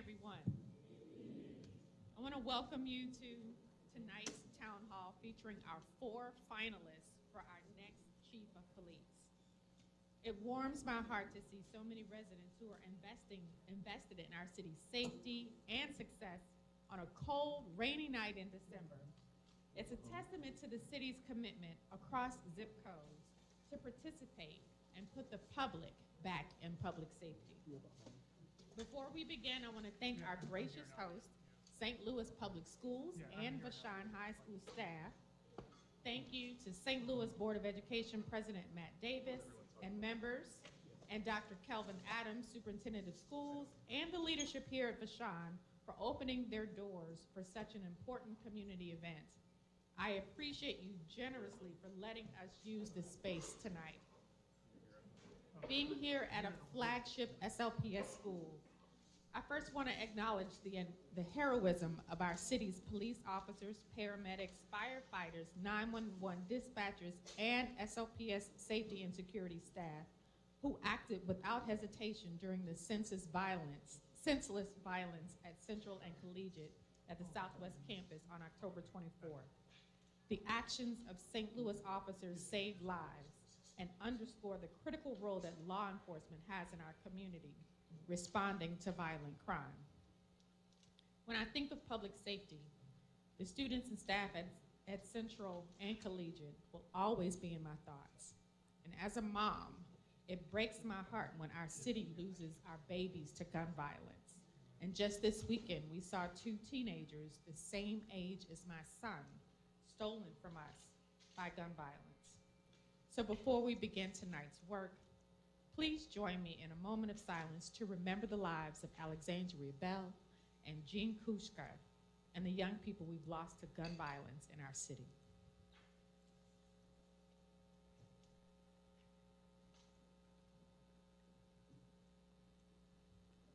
everyone. I want to welcome you to tonight's town hall featuring our 4 finalists for our next chief of police. It warms my heart to see so many residents who are invested in our city's safety and success on a cold, rainy night in December. It's a testament to the city's commitment across zip codes to participate and put the public back in public safety. Before we begin, I want to thank our gracious host, St. Louis Public Schools and Vashon High School staff. Thank you to St. Louis Board of Education President Matt Davis and members, and Dr. Kelvin Adams, Superintendent of Schools, and the leadership here at Vashon for opening their doors for such an important community event. I appreciate you generously for letting us use this space tonight. Being here at a flagship SLPS school, I first want to acknowledge the heroism of our city's police officers, paramedics, firefighters, 911 dispatchers, and SLPS safety and security staff who acted without hesitation during the senseless violence at Central and Collegiate at the Southwest Campus on October 24th. The actions of St. Louis officers saved lives and underscore the critical role that law enforcement has in our community, responding to violent crime. When I think of public safety, the students and staff at Central and Collegiate will always be in my thoughts. And as a mom, it breaks my heart when our city loses our babies to gun violence. And just this weekend, we saw 2 teenagers the same age as my son stolen from us by gun violence. So before we begin tonight's work, please join me in a moment of silence to remember the lives of Alexandria Bell and Jean Kushka and the young people we've lost to gun violence in our city.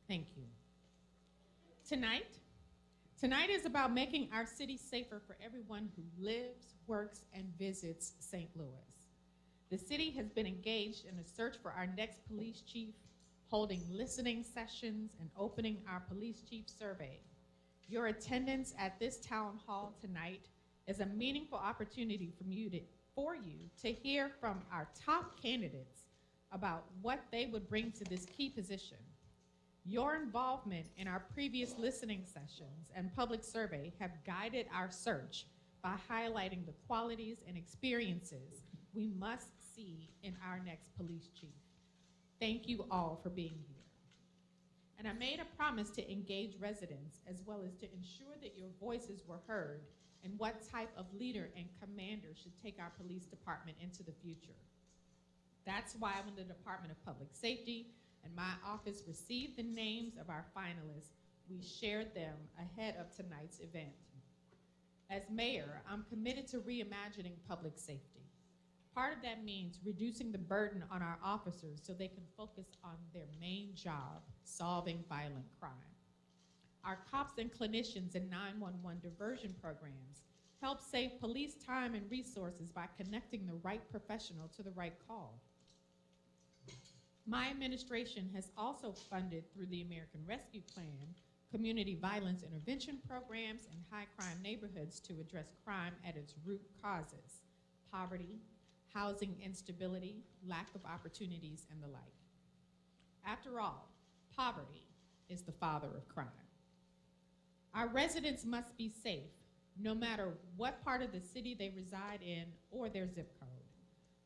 Thank you. Tonight is about making our city safer for everyone who lives, works, and visits St. Louis. The city has been engaged in a search for our next police chief, holding listening sessions and opening our police chief survey. Your attendance at this town hall tonight is a meaningful opportunity for you to hear from our top candidates about what they would bring to this key position. Your involvement in our previous listening sessions and public survey have guided our search by highlighting the qualities and experiences we must see in our next police chief. Thank you all for being here. And I made a promise to engage residents as well as to ensure that your voices were heard and what type of leader and commander should take our police department into the future. That's why when the Department of Public Safety and my office received the names of our finalists, we shared them ahead of tonight's event. As mayor, I'm committed to reimagining public safety. Part of that means reducing the burden on our officers so they can focus on their main job, solving violent crime. Our cops and clinicians in 911 diversion programs help save police time and resources by connecting the right professional to the right call. My administration has also funded, through the American Rescue Plan, community violence intervention programs in high crime neighborhoods to address crime at its root causes: poverty, housing instability, lack of opportunities, and the like. After all, poverty is the father of crime. Our residents must be safe, no matter what part of the city they reside in or their zip code.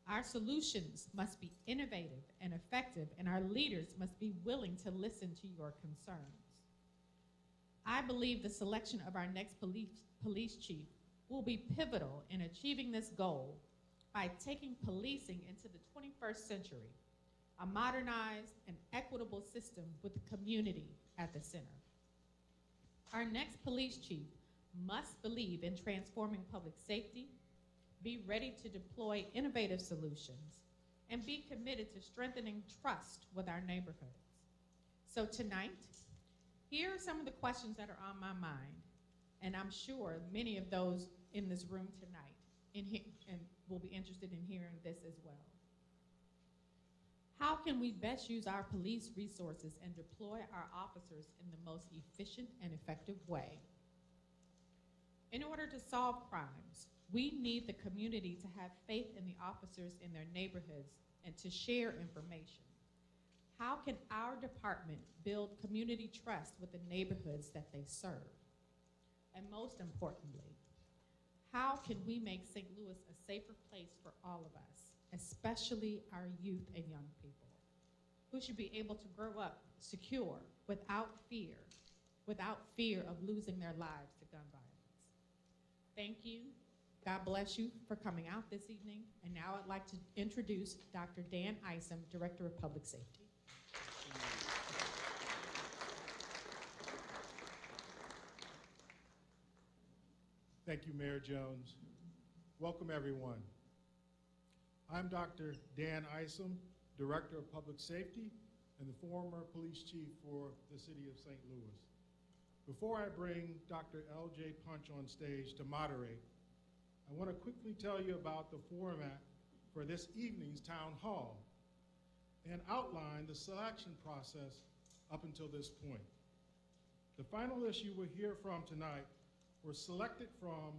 Our solutions must be innovative and effective, and our leaders must be willing to listen to your concerns. I believe the selection of our next police chief will be pivotal in achieving this goal by taking policing into the 21st century, a modernized and equitable system with the community at the center. Our next police chief must believe in transforming public safety, be ready to deploy innovative solutions, and be committed to strengthening trust with our neighborhoods. So tonight, here are some of the questions that are on my mind, and I'm sure many of those in this room tonight and will be interested in hearing this as well. How can we best use our police resources and deploy our officers in the most efficient and effective way? In order to solve crimes, we need the community to have faith in the officers in their neighborhoods and to share information. How can our department build community trust with the neighborhoods that they serve? And most importantly, how can we make St. Louis a safer place for all of us, especially our youth and young people, who should be able to grow up secure without fear of losing their lives to gun violence? Thank you. God bless you for coming out this evening. And now I'd like to introduce Dr. Dan Isom, Director of Public Safety. Thank you, Mayor Jones. Welcome, everyone. I'm Dr. Dan Isom, Director of Public Safety and the former police chief for the city of St. Louis. Before I bring Dr. L.J. Punch on stage to moderate, I want to quickly tell you about the format for this evening's town hall and outline the selection process up until this point. The finalists you will hear from tonight were selected from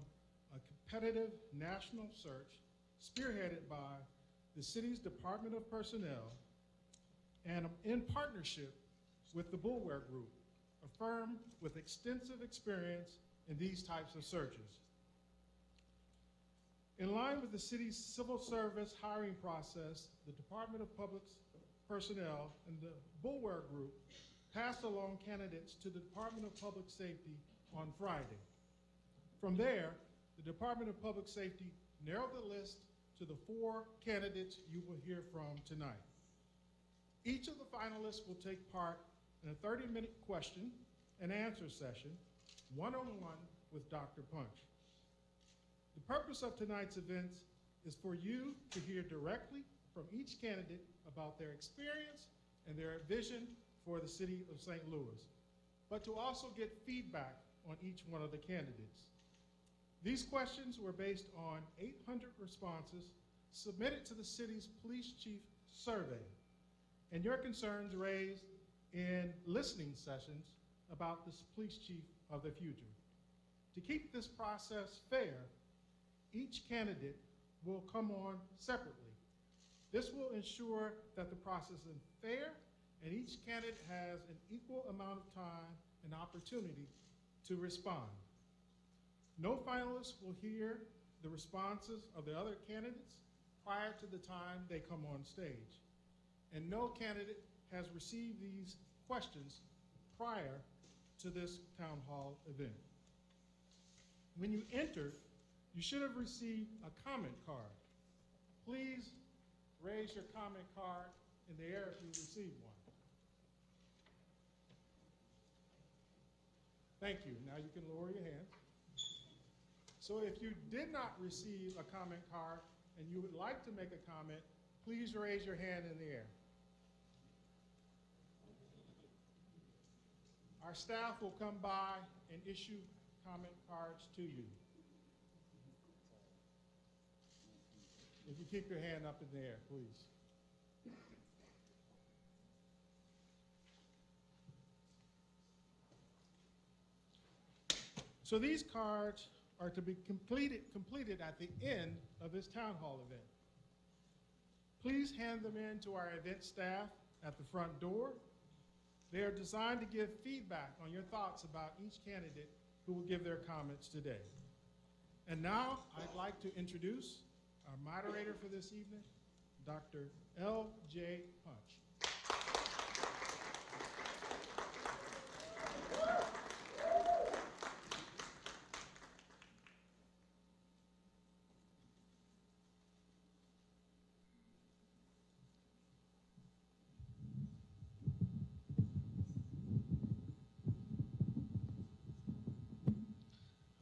a competitive national search spearheaded by the city's Department of Personnel and in partnership with the Boone Group, a firm with extensive experience in these types of searches. In line with the city's civil service hiring process, the Department of Public Personnel and the Boone Group passed along candidates to the Department of Public Safety on Friday. From there, the Department of Public Safety narrowed the list to the 4 candidates you will hear from tonight. Each of the finalists will take part in a 30-minute question and answer session, one-on-one with Dr. Punch. The purpose of tonight's events is for you to hear directly from each candidate about their experience and their vision for the city of St. Louis, but to also get feedback on each one of the candidates. These questions were based on 800 responses submitted to the city's police chief survey and your concerns raised in listening sessions about this police chief of the future. To keep this process fair, each candidate will come on separately. This will ensure that the process is fair and each candidate has an equal amount of time and opportunity to respond. No finalist will hear the responses of the other candidates prior to the time they come on stage. And no candidate has received these questions prior to this town hall event. When you entered, you should have received a comment card. Please raise your comment card in the air if you received one. Thank you. Now you can lower your hand. So if you did not receive a comment card and you would like to make a comment, please raise your hand in the air. Our staff will come by and issue comment cards to you. If you keep your hand up in the air, please. So these cards are to be completed at the end of this town hall event. Please hand them in to our event staff at the front door. They are designed to give feedback on your thoughts about each candidate who will give their comments today. And now I'd like to introduce our moderator for this evening, Dr. L.J. Punch.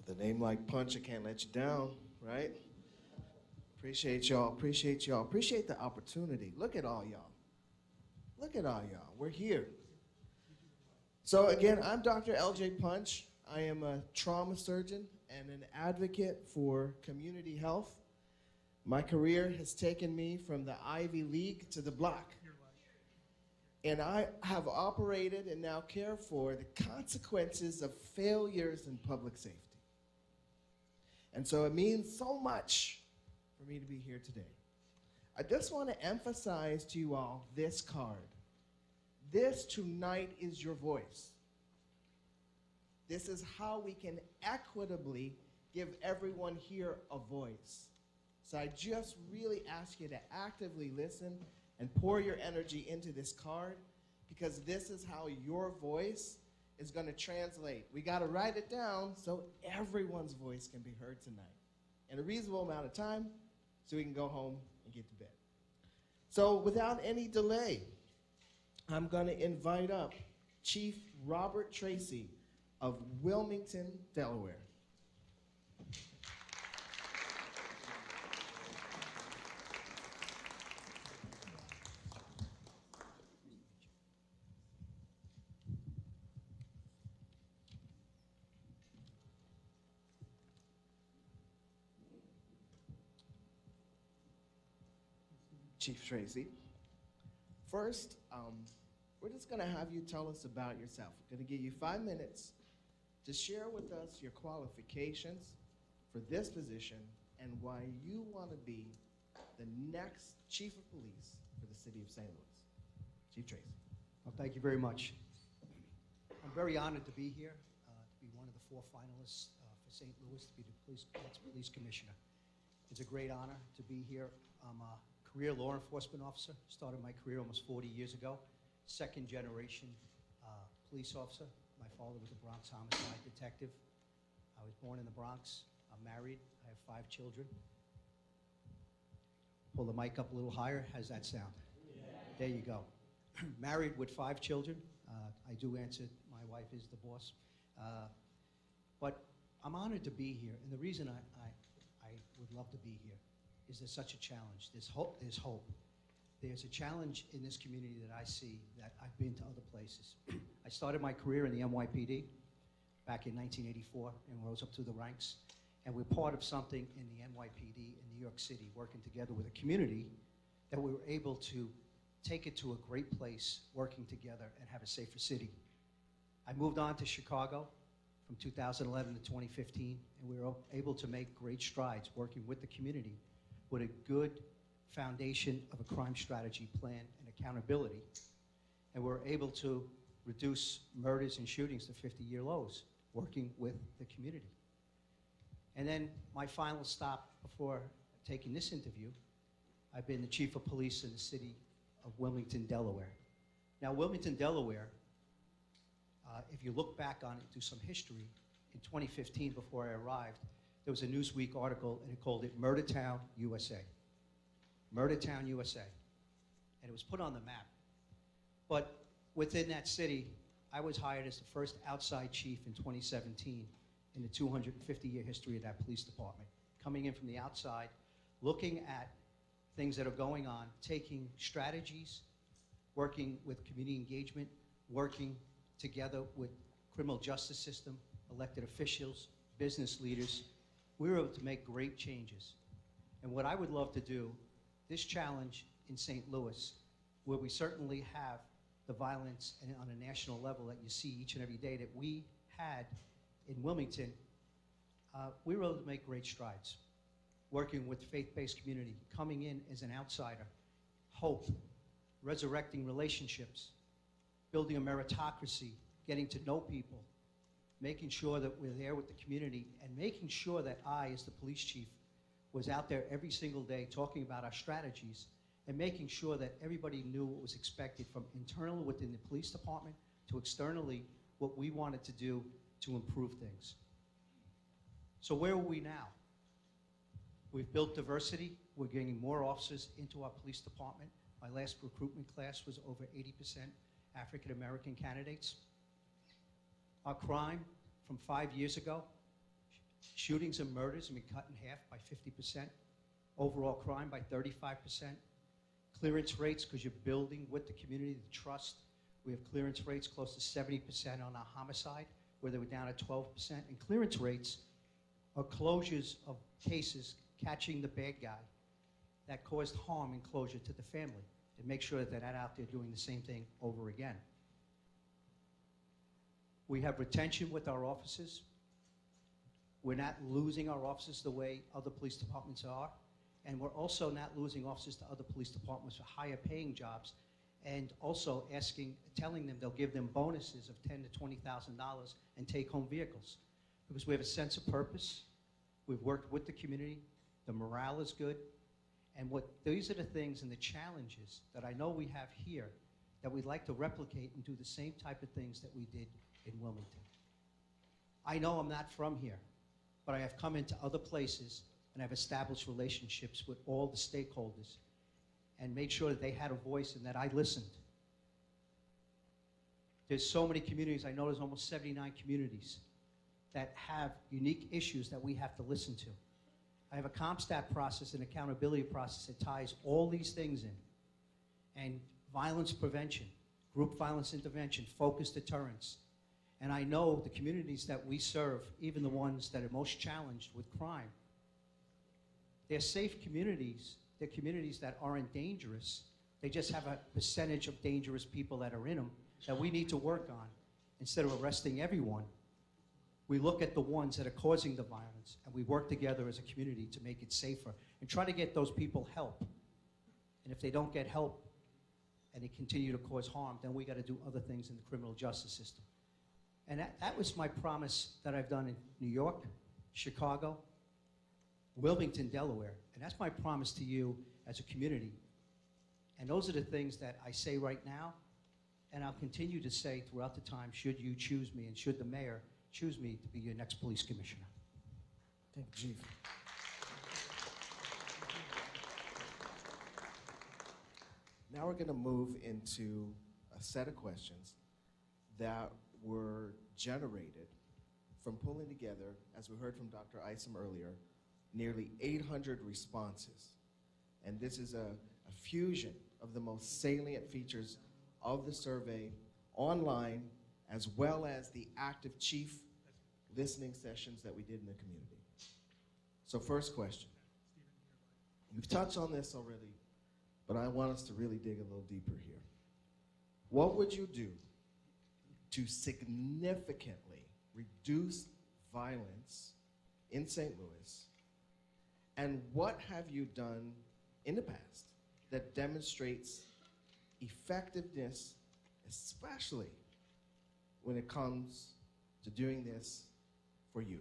With a name like Punch, I can't let you down, right? Appreciate y'all, appreciate y'all, appreciate the opportunity. Look at all y'all. Look at all y'all, we're here. So again, I'm Dr. L.J. Punch. I am a trauma surgeon and an advocate for community health. My career has taken me from the Ivy League to the block. And I have operated and now care for the consequences of failures in public safety. And so it means so much for me to be here today. I just want to emphasize to you all this card. This tonight is your voice. This is how we can equitably give everyone here a voice. So I just really ask you to actively listen and pour your energy into this card, because this is how your voice is going to translate. We got to write it down so everyone's voice can be heard tonight in a reasonable amount of time so we can go home and get to bed. So without any delay, I'm going to invite up Chief Robert Tracy of Wilmington, Delaware. Chief Tracy, first, we're just going to have you tell us about yourself. We're going to give you 5 minutes to share with us your qualifications for this position and why you want to be the next Chief of Police for the city of St. Louis. Chief Tracy. Well, thank you very much. I'm very honored to be here, to be one of the 4 finalists for St. Louis, to be the police commissioner. It's a great honor to be here. I'm a career law enforcement officer. Started my career almost 40 years ago. Second generation police officer. My father was a Bronx homicide detective. I was born in the Bronx. I'm married. I have 5 children. Pull the mic up a little higher. How's that sound? Yeah. There you go. Married with 5 children. I do answer. My wife is the boss. But I'm honored to be here. And the reason I would love to be here is there's such a challenge. There's hope. There's a challenge in this community that I see that I've been to other places. I started my career in the NYPD back in 1984 and rose up through the ranks. And we're part of something in the NYPD in New York City, working together with a community that we were able to take it to a great place, working together and have a safer city. I moved on to Chicago from 2011 to 2015, and we were able to make great strides working with the community with a good foundation of a crime strategy plan and accountability. And we're able to reduce murders and shootings to 50-year lows, working with the community. And then my final stop before taking this interview, I've been the chief of police in the city of Wilmington, Delaware. Now, Wilmington, Delaware, if you look back on it, do some history, in 2015, before I arrived, there was a Newsweek article, and it called it Murder Town, USA. Murder Town, USA. And it was put on the map. But within that city, I was hired as the first outside chief in 2017 in the 250-year history of that police department. Coming in from the outside, looking at things that are going on, taking strategies, working with community engagement, working together with criminal justice system, elected officials, business leaders. We were able to make great changes. And what I would love to do, this challenge in St. Louis, where we certainly have the violence and on a national level that you see each and every day that we had in Wilmington, we were able to make great strides. Working with faith-based community, coming in as an outsider, hope, resurrecting relationships, building a meritocracy, getting to know people, making sure that we're there with the community, and making sure that I, as the police chief, was out there every single day talking about our strategies and making sure that everybody knew what was expected from internally within the police department to externally what we wanted to do to improve things. So where are we now? We've built diversity. We're getting more officers into our police department. My last recruitment class was over 80% African-American candidates. Our crime from 5 years ago, shootings and murders have been cut in half by 50%. Overall crime by 35%. Clearance rates, because you're building with the community, the trust. We have clearance rates close to 70% on our homicide, where they were down at 12%. And clearance rates are closures of cases catching the bad guy that caused harm and closure to the family. and make sure that they're not out there doing the same thing over again. We have retention with our officers. We're not losing our officers the way other police departments are. And we're also not losing officers to other police departments for higher paying jobs, and also telling them they'll give them bonuses of $10,000 to $20,000 and take-home vehicles. Because we have a sense of purpose. We've worked with the community. The morale is good. And these are the things and the challenges that I know we have here that we'd like to replicate and do the same type of things that we did in Wilmington. I know I'm not from here, but I have come into other places and I've established relationships with all the stakeholders and made sure that they had a voice and that I listened. There's so many communities. I know there's almost 79 communities that have unique issues that we have to listen to. I have a CompStat process and accountability process that ties all these things in. And violence prevention, group violence intervention, focused deterrence. And I know the communities that we serve, even the ones that are most challenged with crime, they're safe communities. They're communities that aren't dangerous. They just have a percentage of dangerous people that are in them that we need to work on. Instead of arresting everyone, we look at the ones that are causing the violence, and we work together as a community to make it safer and try to get those people help. And if they don't get help and they continue to cause harm, then we got to do other things in the criminal justice system. And that was my promise that I've done in New York, Chicago, Wilmington, Delaware. And that's my promise to you as a community. And those are the things that I say right now, and I'll continue to say throughout the time, should you choose me and should the mayor choose me to be your next police commissioner. Thank you, Chief. Now we're going to move into a set of questions that were generated from pulling together, as we heard from Dr. Isom earlier, nearly 800 responses. And this is a fusion of the most salient features of the survey online, as well as the active chief listening sessions that we did in the community. So first question. We've touched on this already, but I want us to really dig a little deeper here. What would you do to significantly reduce violence in St. Louis? And what have you done in the past that demonstrates effectiveness, especially when it comes to doing this for youth?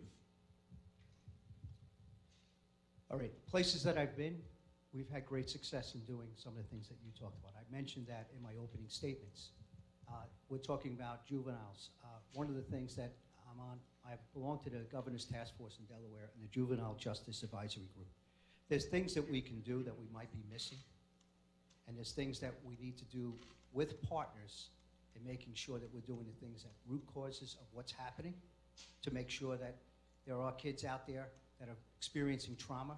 All right, places that I've been, we've had great success in doing some of the things that you talked about. I mentioned that in my opening statements. We're talking about juveniles. One of the things that I'm on, I belong to the Governor's Task Force in Delaware and the Juvenile Justice Advisory Group. There's things that we can do that we might be missing, and there's things that we need to do with partners in making sure that we're doing the things that root causes of what's happening, to make sure that there are kids out there that are experiencing trauma.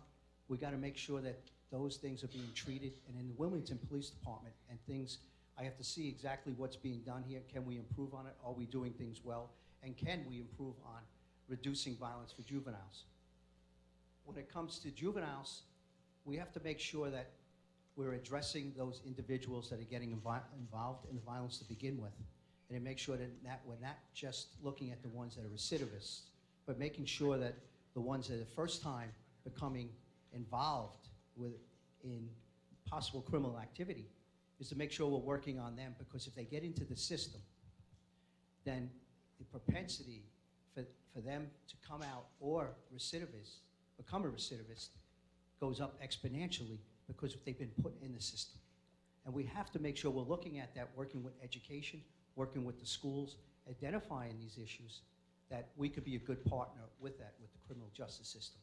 We got to make sure that those things are being treated. And in the Wilmington Police Department and things, I have to see exactly what's being done here. Can we improve on it? Are we doing things well? And can we improve on reducing violence for juveniles? When it comes to juveniles, we have to make sure that we're addressing those individuals that are getting involved in the violence to begin with, and to make sure that we're not just looking at the ones that are recidivists, but making sure that the ones that are the first time becoming involved in possible criminal activity is to make sure we're working on them, because if they get into the system, then the propensity for them to come out or become a recidivist goes up exponentially, because they've been put in the system. And we have to make sure we're looking at that, working with education, working with the schools, identifying these issues, that we could be a good partner with that, with the criminal justice system.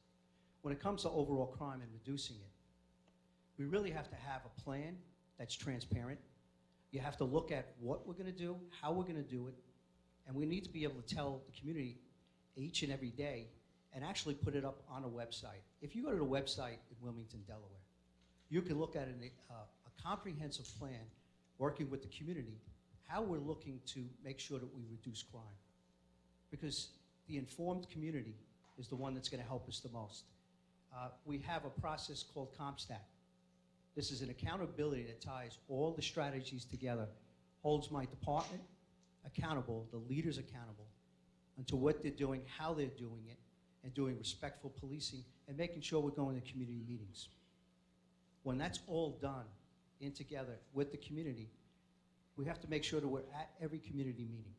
When it comes to overall crime and reducing it, we really have to have a plan that's transparent. You have to look at what we're gonna do, how we're gonna do it, and we need to be able to tell the community each and every day and actually put it up on a website. If you go to the website in Wilmington, Delaware, you can look at a comprehensive plan working with the community, how we're looking to make sure that we reduce crime. Because the informed community is the one that's gonna help us the most. We have a process called CompStat. This is an accountability that ties all the strategies together, holds my department accountable, the leaders accountable, into what they're doing, how they're doing it, and doing respectful policing, and making sure we're going to community meetings. When that's all done in together with the community, we have to make sure that we're at every community meeting.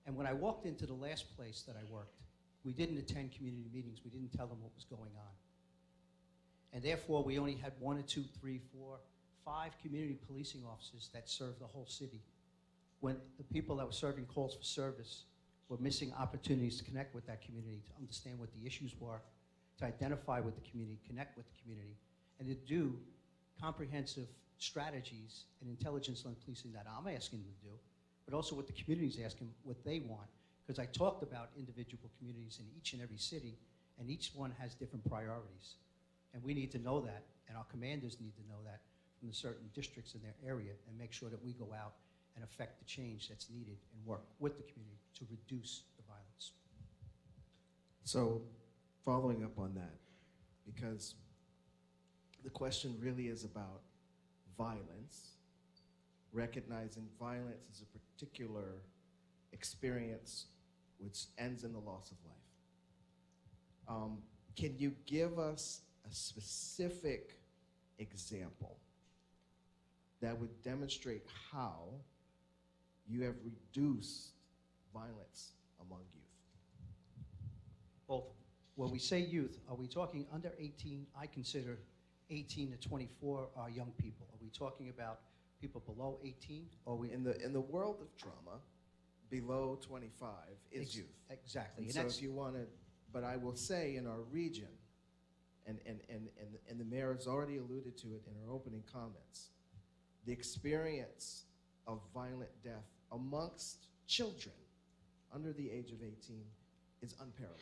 And when I walked into the last place that I worked, we didn't attend community meetings. We didn't tell them what was going on. And therefore, we only had 1 or 2, 3, 4, 5 community policing officers that served the whole city. When the people that were serving calls for service were missing opportunities to connect with that community, to understand what the issues were, to identify with the community, connect with the community, and to do comprehensive strategies and intelligence-led policing that I'm asking them to do, but also what the community's asking, what they want. Because I talked about individual communities in each and every city, and each one has different priorities. And we need to know that, and our commanders need to know that from the certain districts in their area, and make sure that we go out and affect the change that's needed and work with the community to reduce the violence. So, following up on that, because the question really is about violence, recognizing violence as a particular experience which ends in the loss of life. Can you give us a specific example that would demonstrate how you have reduced violence among youth? Both. When we say youth, are we talking under 18? I consider 18 to 24 are young people. Are we talking about people below 18? Or we In the world of trauma, below 25 is youth. Exactly. And so if you want to, but I will say in our region, and the mayor has already alluded to it in her opening comments, the experience of violent death amongst children under the age of 18 is unparalleled.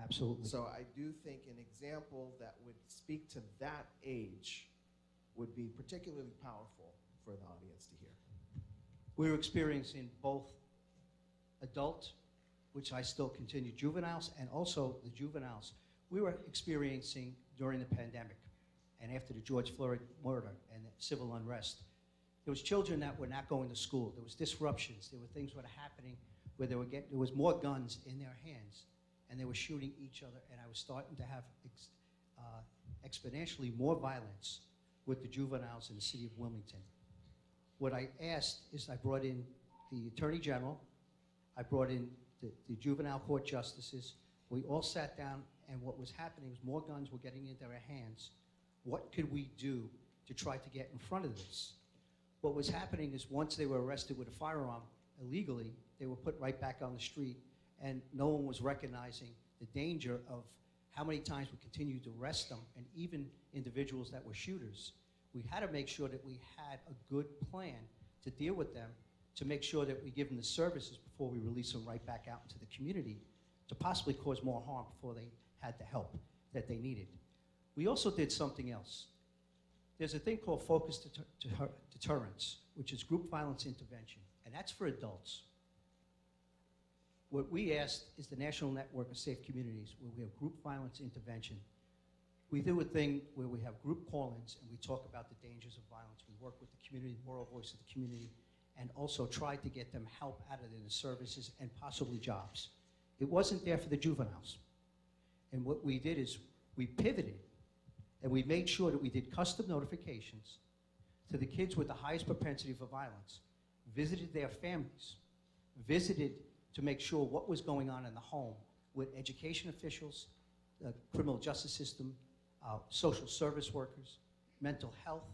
Absolutely. So I do think an example that would speak to that age would be particularly powerful for the audience to hear. We're experiencing both adult, which I still continue, juveniles, and also the juveniles. We were experiencing during the pandemic and after the George Floyd murder and the civil unrest. There was children that were not going to school. There was disruptions. There were things that were happening where there was more guns in their hands, and they were shooting each other, and I was starting to have exponentially more violence with the juveniles in the city of Wilmington. What I asked is I brought in the Attorney General, I brought in the juvenile court justices. We all sat down, and what was happening was more guns were getting into their hands. What could we do to try to get in front of this? What was happening is once they were arrested with a firearm illegally, they were put right back on the street, and no one was recognizing the danger of how many times we continued to arrest them, and even individuals that were shooters. We had to make sure that we had a good plan to deal with them, to make sure that we give them the services before we release them right back out into the community to possibly cause more harm before they had the help that they needed. We also did something else. There's a thing called focused deterrence, which is group violence intervention, and that's for adults. What we asked is the National Network of Safe Communities, where we have group violence intervention. We do a thing where we have group call-ins and we talk about the dangers of violence. We work with the community, the moral voice of the community, and also try to get them help out of the services and possibly jobs. It wasn't there for the juveniles. And what we did is we pivoted and we made sure that we did custom notifications to the kids with the highest propensity for violence, visited their families, visited to make sure what was going on in the home with education officials, the criminal justice system, social service workers, mental health.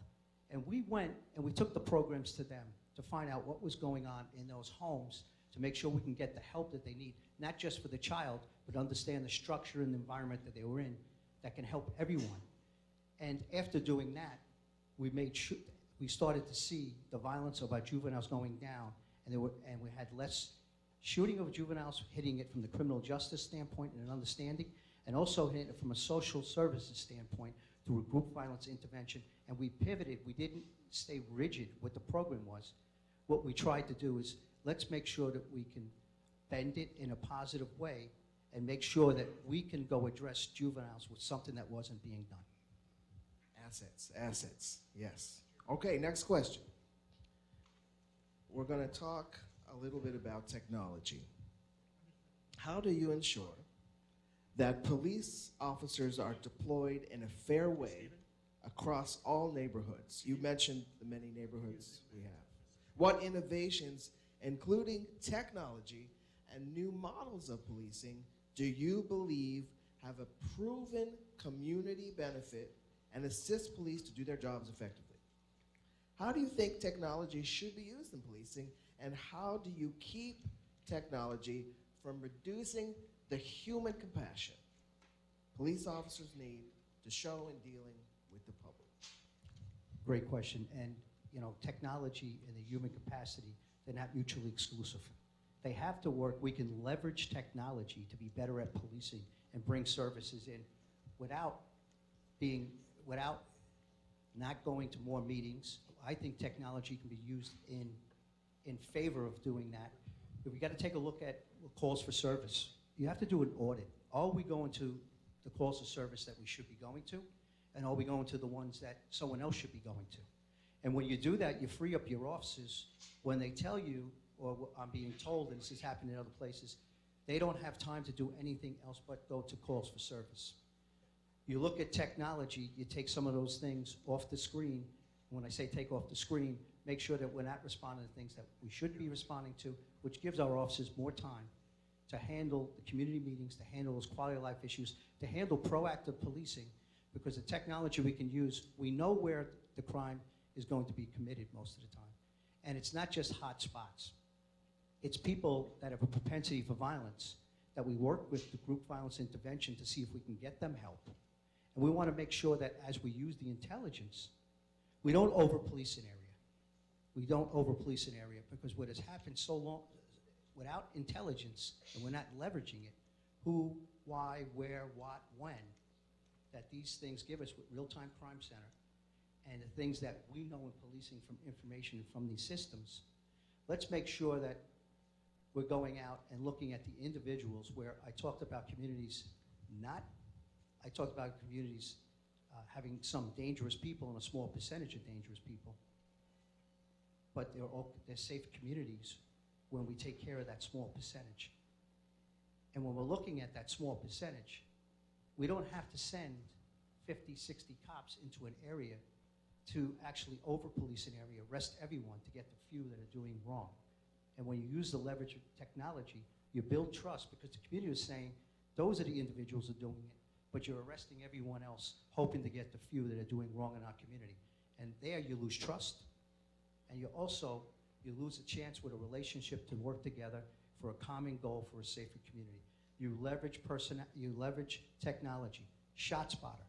And we went and we took the programs to them to find out what was going on in those homes to make sure we can get the help that they need, not just for the child, but understand the structure and the environment that they were in that can help everyone. And after doing that, we made sure, we started to see the violence of our juveniles going down, and we had less shooting of juveniles, hitting it from the criminal justice standpoint and an understanding, and also hitting it from a social services standpoint through a group violence intervention. And we pivoted. We didn't stay rigid what the program was. What we tried to do is let's make sure that we can bend it in a positive way and make sure that we can go address juveniles with something that wasn't being done. Assets, assets, yes. Okay, next question. We're going to talk a little bit about technology. How do you ensure that police officers are deployed in a fair way across all neighborhoods? You mentioned the many neighborhoods we have. What innovations, including technology and new models of policing, do you believe have a proven community benefit and assist police to do their jobs effectively? How do you think technology should be used in policing, and how do you keep technology from reducing the human compassion police officers need to show in dealing with the public? Great question. And technology and the human capacity, they're not mutually exclusive. They have to work. We can leverage technology to be better at policing and bring services in without not going to more meetings. I think technology can be used in favor of doing that. But we got to take a look at calls for service. You have to do an audit. Are we going to the calls of service that we should be going to? And are we going to the ones that someone else should be going to? And when you do that, you free up your officers. When they tell you, or I'm being told, and this has happened in other places, they don't have time to do anything else but go to calls for service. You look at technology, you take some of those things off the screen. When I say take off the screen, make sure that we're not responding to things that we should be responding to, which gives our officers more time to handle the community meetings, to handle those quality of life issues, to handle proactive policing, because the technology we can use, we know where the crime is going to be committed most of the time. And it's not just hot spots. It's people that have a propensity for violence that we work with the group violence intervention to see if we can get them help. And we want to make sure that as we use the intelligence, we don't over-police an area. We don't over-police an area, because what has happened so long, without intelligence, and we're not leveraging it, who, why, where, what, when, that these things give us with Real-Time Crime Center and the things that we know in policing from information from these systems, let's make sure that we're going out and looking at the individuals where I talked about communities having some dangerous people and a small percentage of dangerous people, but they're safe communities when we take care of that small percentage. And when we're looking at that small percentage, we don't have to send 50, 60 cops into an area to actually over-police an area, arrest everyone to get the few that are doing wrong. And when you use the leverage of technology, you build trust, because the community is saying, those are the individuals who are doing it, but you're arresting everyone else, hoping to get the few that are doing wrong in our community. And there you lose trust, and you lose a chance with a relationship to work together for a common goal for a safer community. You leverage technology. ShotSpotter.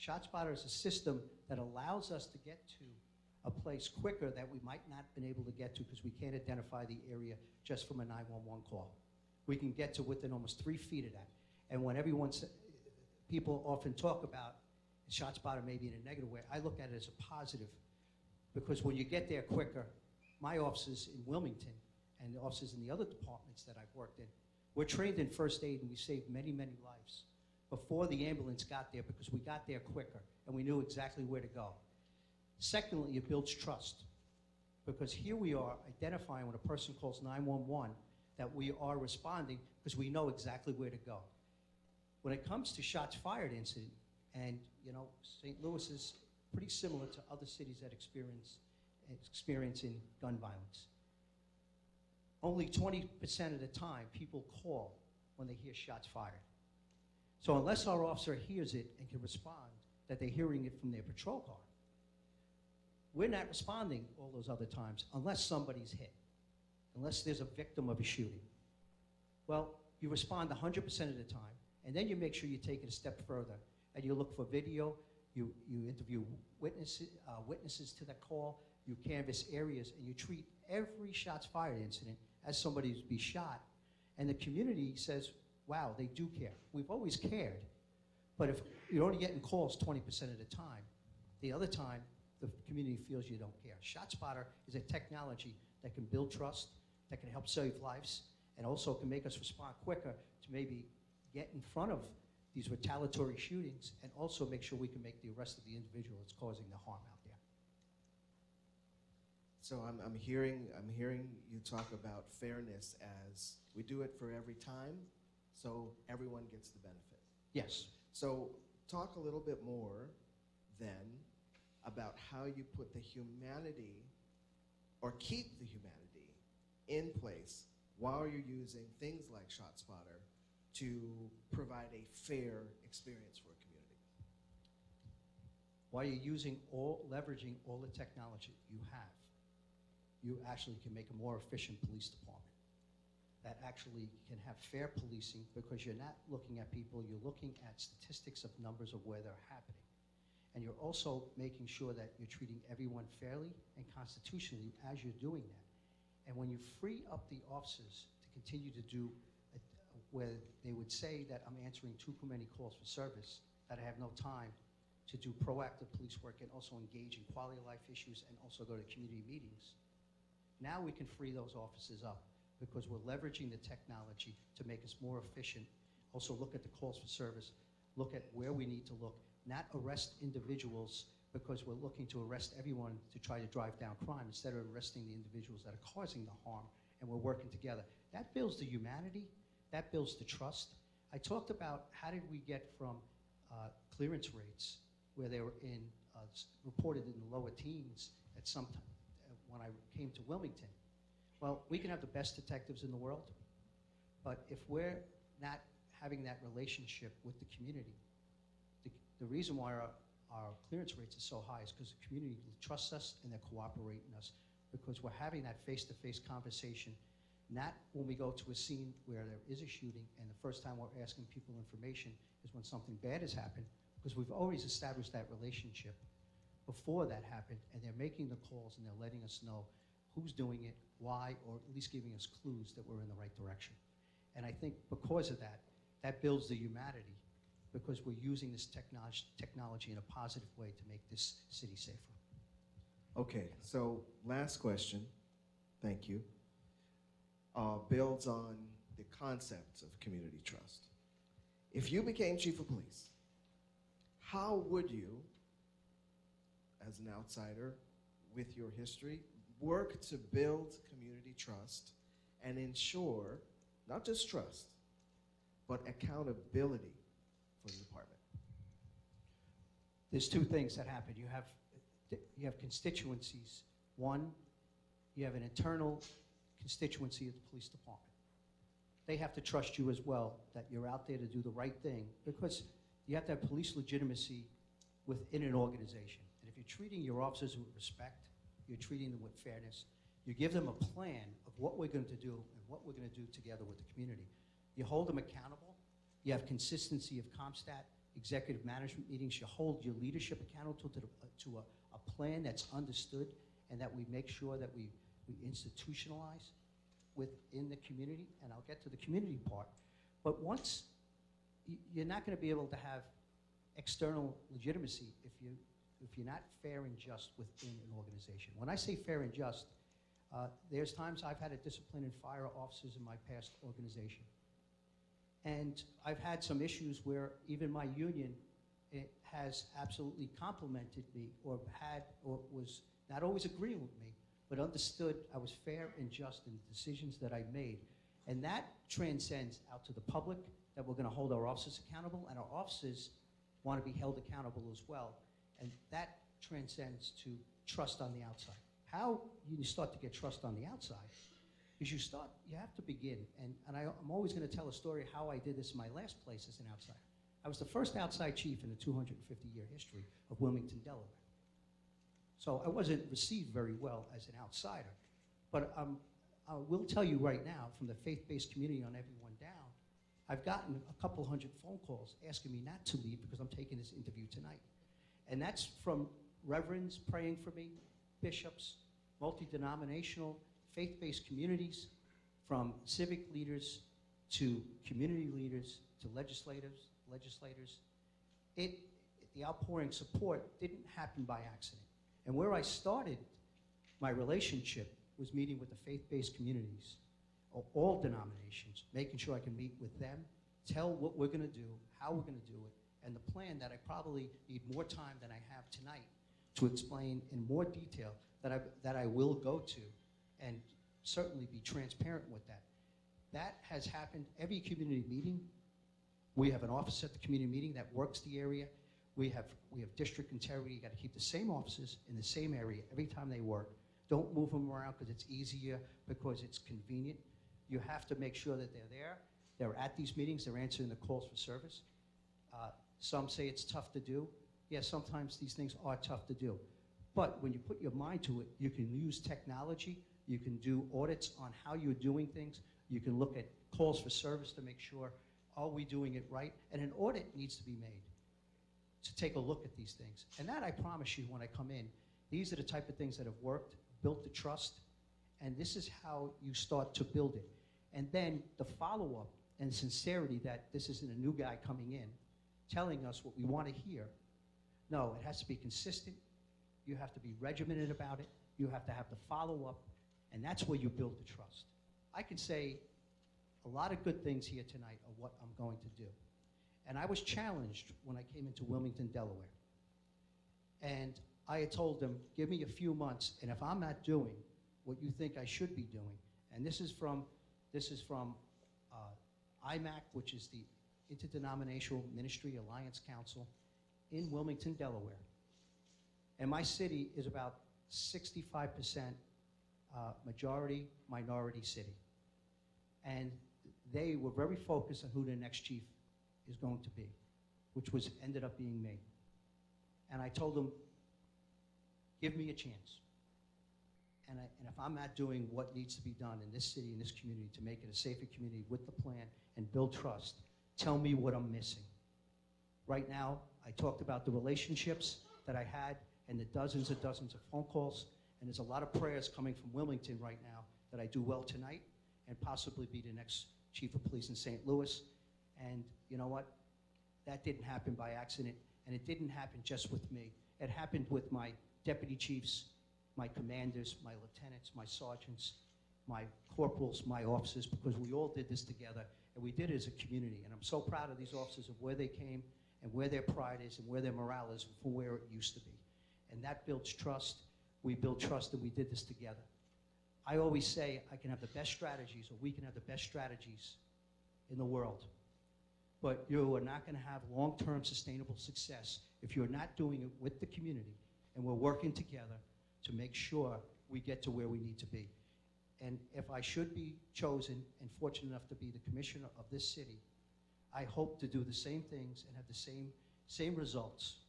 ShotSpotter is a system that allows us to get to a place quicker that we might not have been able to get to because we can't identify the area just from a 911 call. We can get to within almost 3 feet of that. And when people often talk about ShotSpotter maybe in a negative way, I look at it as a positive, because when you get there quicker, my officers in Wilmington and the officers in the other departments that I've worked in, we're trained in first aid, and we saved many, many lives before the ambulance got there, because we got there quicker and we knew exactly where to go. Secondly, it builds trust, because here we are identifying when a person calls 911 that we are responding because we know exactly where to go. When it comes to shots fired incident, and St. Louis is pretty similar to other cities that experiencing gun violence. Only 20% of the time people call when they hear shots fired. So unless our officer hears it and can respond that they're hearing it from their patrol car, we're not responding all those other times unless somebody's hit, unless there's a victim of a shooting. Well, you respond 100% of the time, and then you make sure you take it a step further, and you look for video, you interview witnesses to that call, you canvass areas, and you treat every shots fired incident as somebody to be shot. And the community says, wow, they do care. We've always cared. But if you're only getting calls 20% of the time, the other time, the community feels you don't care. ShotSpotter is a technology that can build trust, that can help save lives, and also can make us respond quicker to maybe get in front of these retaliatory shootings, and also make sure we can make the arrest of the individual that's causing the harm out there. So I'm hearing you talk about fairness as we do it for every time, so everyone gets the benefit. Yes. So talk a little bit more then about how you put the humanity or keep the humanity in place while you're using things like ShotSpotter to provide a fair experience for a community. While you're leveraging all the technology you have, you actually can make a more efficient police department that actually can have fair policing, because you're not looking at people, you're looking at statistics of numbers of where they're happening. And you're also making sure that you're treating everyone fairly and constitutionally as you're doing that. And when you free up the officers to continue to do where they would say that I'm answering too many calls for service, that I have no time to do proactive police work and also engage in quality of life issues and also go to community meetings, now we can free those officers up because we're leveraging the technology to make us more efficient. Also look at the calls for service, look at where we need to look, not arrest individuals because we're looking to arrest everyone to try to drive down crime instead of arresting the individuals that are causing the harm, and we're working together. That builds the humanity, that builds the trust. I talked about how did we get from clearance rates where they were reported in the lower teens at some time when I came to Wilmington. Well, we can have the best detectives in the world, but if we're not having that relationship with the community, the reason why our clearance rates are so high is because the community trusts us and they're cooperating us, because we're having that face-to-face conversation, not when we go to a scene where there is a shooting and the first time we're asking people information is when something bad has happened, because we've always established that relationship before that happened, and they're making the calls and they're letting us know who's doing it, why, or at least giving us clues that we're in the right direction. And I think because of that, that builds the humanity, because we're using this technology in a positive way to make this city safer. Okay, so last question, thank you, builds on the concept of community trust. If you became chief of police, how would you, as an outsider with your history, work to build community trust and ensure not just trust, but accountability for the department? There's two things that happen. You have constituencies. One, you have an internal constituency of the police department. They have to trust you as well, that you're out there to do the right thing, because you have to have police legitimacy within an organization. And if you're treating your officers with respect, you're treating them with fairness, you give them a plan of what we're going to do and what we're going to do together with the community. You hold them accountable. You have consistency of CompStat, executive management meetings. You hold your leadership accountable to a plan that's understood, and that we make sure that we institutionalize within the community. And I'll get to the community part. But once, you're not going to be able to have external legitimacy if you're not fair and just within an organization. When I say fair and just, there's times I've had to discipline and fire officers in my past organization. And I've had some issues where even my union has absolutely complimented me, or was not always agreeing with me, but understood I was fair and just in the decisions that I made. And that transcends out to the public, that we're going to hold our officers accountable, and our officers want to be held accountable as well. And that transcends to trust on the outside. How you start to get trust on the outside is you have to begin. And I'm always going to tell a story how I did this in my last place as an outsider. I was the first outside chief in the 250-year history of Wilmington, Delaware. So I wasn't received very well as an outsider. But I will tell you right now, from the faith-based community on everyone down, I've gotten a couple hundred phone calls asking me not to leave because I'm taking this interview tonight. And that's from reverends praying for me, bishops, multi-denominational, faith-based communities, from civic leaders to community leaders to legislators. The outpouring support didn't happen by accident. And where I started my relationship was meeting with the faith-based communities of all denominations, making sure I can meet with them, tell what we're going to do, how we're going to do it, and the plan that I probably need more time than I have tonight to explain in more detail that I will go to and certainly be transparent with that. That has happened every community meeting. We have an office at the community meeting that works the area. We have district integrity. You got to keep the same officers in the same area every time they work. Don't move them around because it's easier, because it's convenient. You have to make sure that they're there. They're at these meetings. They're answering the calls for service. Some say it's tough to do. Yes, sometimes these things are tough to do. But when you put your mind to it, you can use technology. You can do audits on how you're doing things. You can look at calls for service to make sure, are we doing it right? And an audit needs to be made to take a look at these things. And that, I promise you, when I come in, these are the type of things that have worked, built the trust, and this is how you start to build it. And then the follow-up and sincerity that this isn't a new guy coming in telling us what we want to hear. No, it has to be consistent. You have to be regimented about it. You have to have the follow-up, and that's where you build the trust. I can say a lot of good things here tonight of what I'm going to do. And I was challenged when I came into Wilmington, Delaware. And I had told them, give me a few months, and if I'm not doing what you think I should be doing, and this is from IMAC, which is the Interdenominational Ministry Alliance Council in Wilmington, Delaware. And my city is about 65% majority minority city. And they were very focused on who the next chief is going to be, which ended up being me. And I told them, give me a chance. And if I'm not doing what needs to be done in this city, in this community, to make it a safer community with the plan and build trust, tell me what I'm missing. Right now, I talked about the relationships that I had and the dozens and dozens of phone calls, and there's a lot of prayers coming from Wilmington right now that I do well tonight and possibly be the next chief of police in St. Louis. And you know what? That didn't happen by accident, and it didn't happen just with me. It happened with my deputy chiefs, my commanders, my lieutenants, my sergeants, my corporals, my officers, because we all did this together, and we did it as a community. And I'm so proud of these officers of where they came and where their pride is and where their morale is from where it used to be. And that builds trust. We build trust, and we did this together. I always say I can have the best strategies, or we can have the best strategies in the world. But you are not going to have long-term sustainable success if you're not doing it with the community, and we're working together to make sure we get to where we need to be. And if I should be chosen and fortunate enough to be the commissioner of this city, I hope to do the same things and have the same results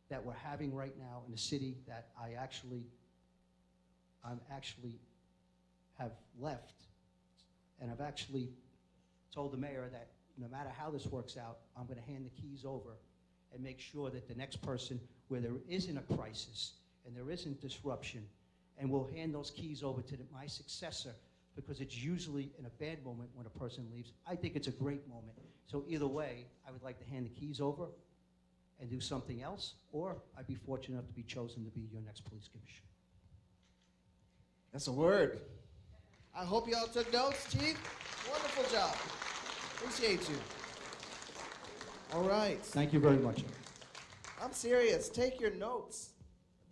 that we're having right now in the city that I'm actually have left. And I've actually told the mayor that no matter how this works out, I'm going to hand the keys over and make sure that the next person, where there isn't a crisis and there isn't disruption, and we'll hand those keys over to my successor, because it's usually in a bad moment when a person leaves. I think it's a great moment. So either way, I would like to hand the keys over and do something else, or I'd be fortunate enough to be chosen to be your next police commissioner. That's a word. I hope y'all took notes, Chief. Wonderful job. Appreciate you. All right. Thank you very much. I'm serious. Take your notes.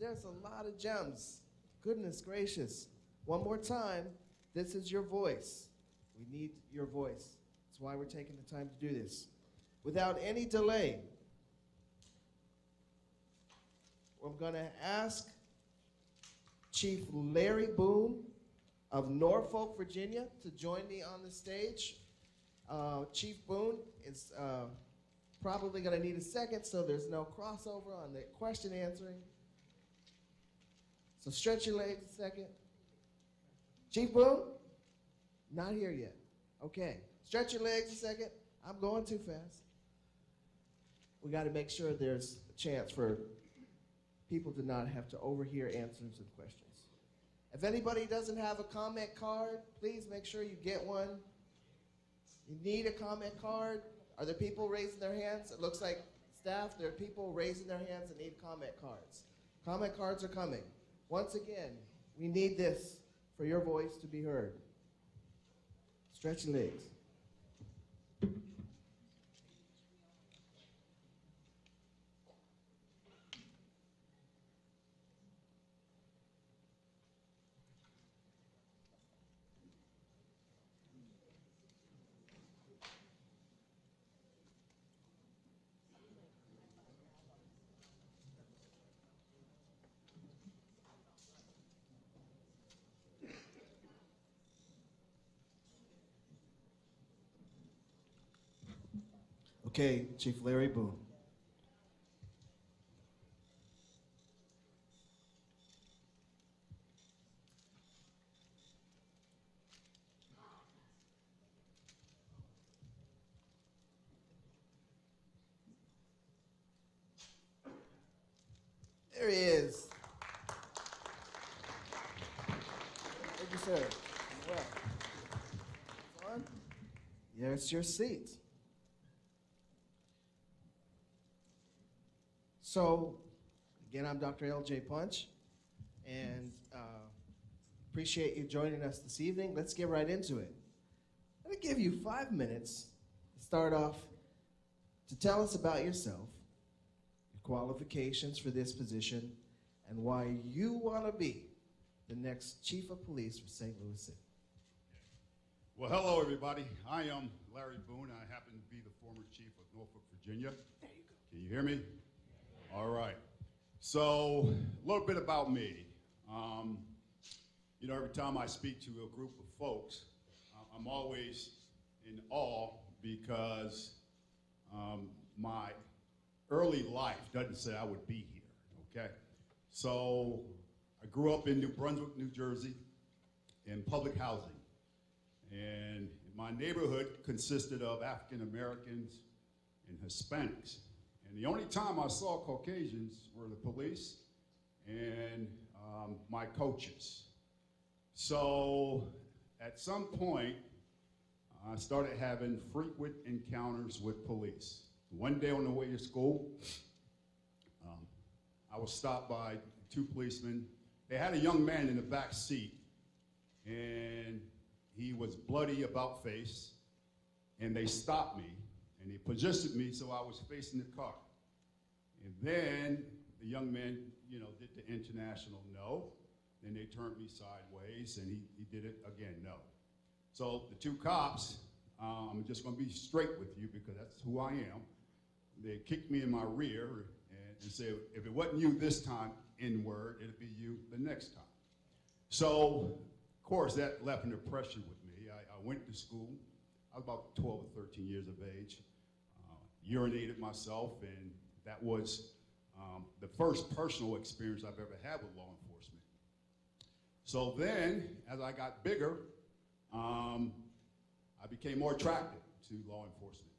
There's a lot of gems. Goodness gracious. One more time, this is your voice. We need your voice. That's why we're taking the time to do this. Without any delay, I'm going to ask Chief Larry Boone of Norfolk, Virginia, to join me on the stage. Chief Boone is probably going to need a second, so there's no crossover on the question answering. So stretch your legs a second. Chief Boone? Not here yet. Okay. Stretch your legs a second. I'm going too fast. We got to make sure there's a chance for people to not have to overhear answers and questions. If anybody doesn't have a comment card, please make sure you get one. You need a comment card. Are there people raising their hands? It looks like staff, there are people raising their hands that need comment cards. Comment cards are coming. Once again, we need this for your voice to be heard. Stretch your legs. Okay, Chief Larry Boone. There he is. Thank you, sir. Well, fun. Here's your seat. So, again, I'm Dr. L.J. Punch, and appreciate you joining us this evening. Let's get right into it. Let me give you 5 minutes to start off to tell us about yourself, your qualifications for this position, and why you want to be the next Chief of Police for St. Louis City. Well, hello, everybody. I am Larry Boone. I happen to be the former chief of Norfolk, Virginia. There you go. Can you hear me? All right. So, a little bit about me. You know, every time I speak to a group of folks, I'm always in awe because my early life doesn't say I would be here, okay? So, I grew up in New Brunswick, New Jersey, in public housing. And my neighborhood consisted of African Americans and Hispanics. And the only time I saw Caucasians were the police and my coaches. So at some point, I started having frequent encounters with police. One day on the way to school, I was stopped by 2 policemen. They had a young man in the back seat, and he was bloody about face, and they stopped me, and they positioned me so I was facing the car. And then the young man, you know, did the international no. Then they turned me sideways, and he did it again, no. So the 2 cops, I'm just going to be straight with you because that's who I am. They kicked me in my rear and said, if it wasn't you this time, N-word, it'll be you the next time. So, of course, that left an impression with me. I went to school. I was about 12 or 13 years of age, urinated myself, and that was the first personal experience I've ever had with law enforcement. So then, as I got bigger, I became more attracted to law enforcement.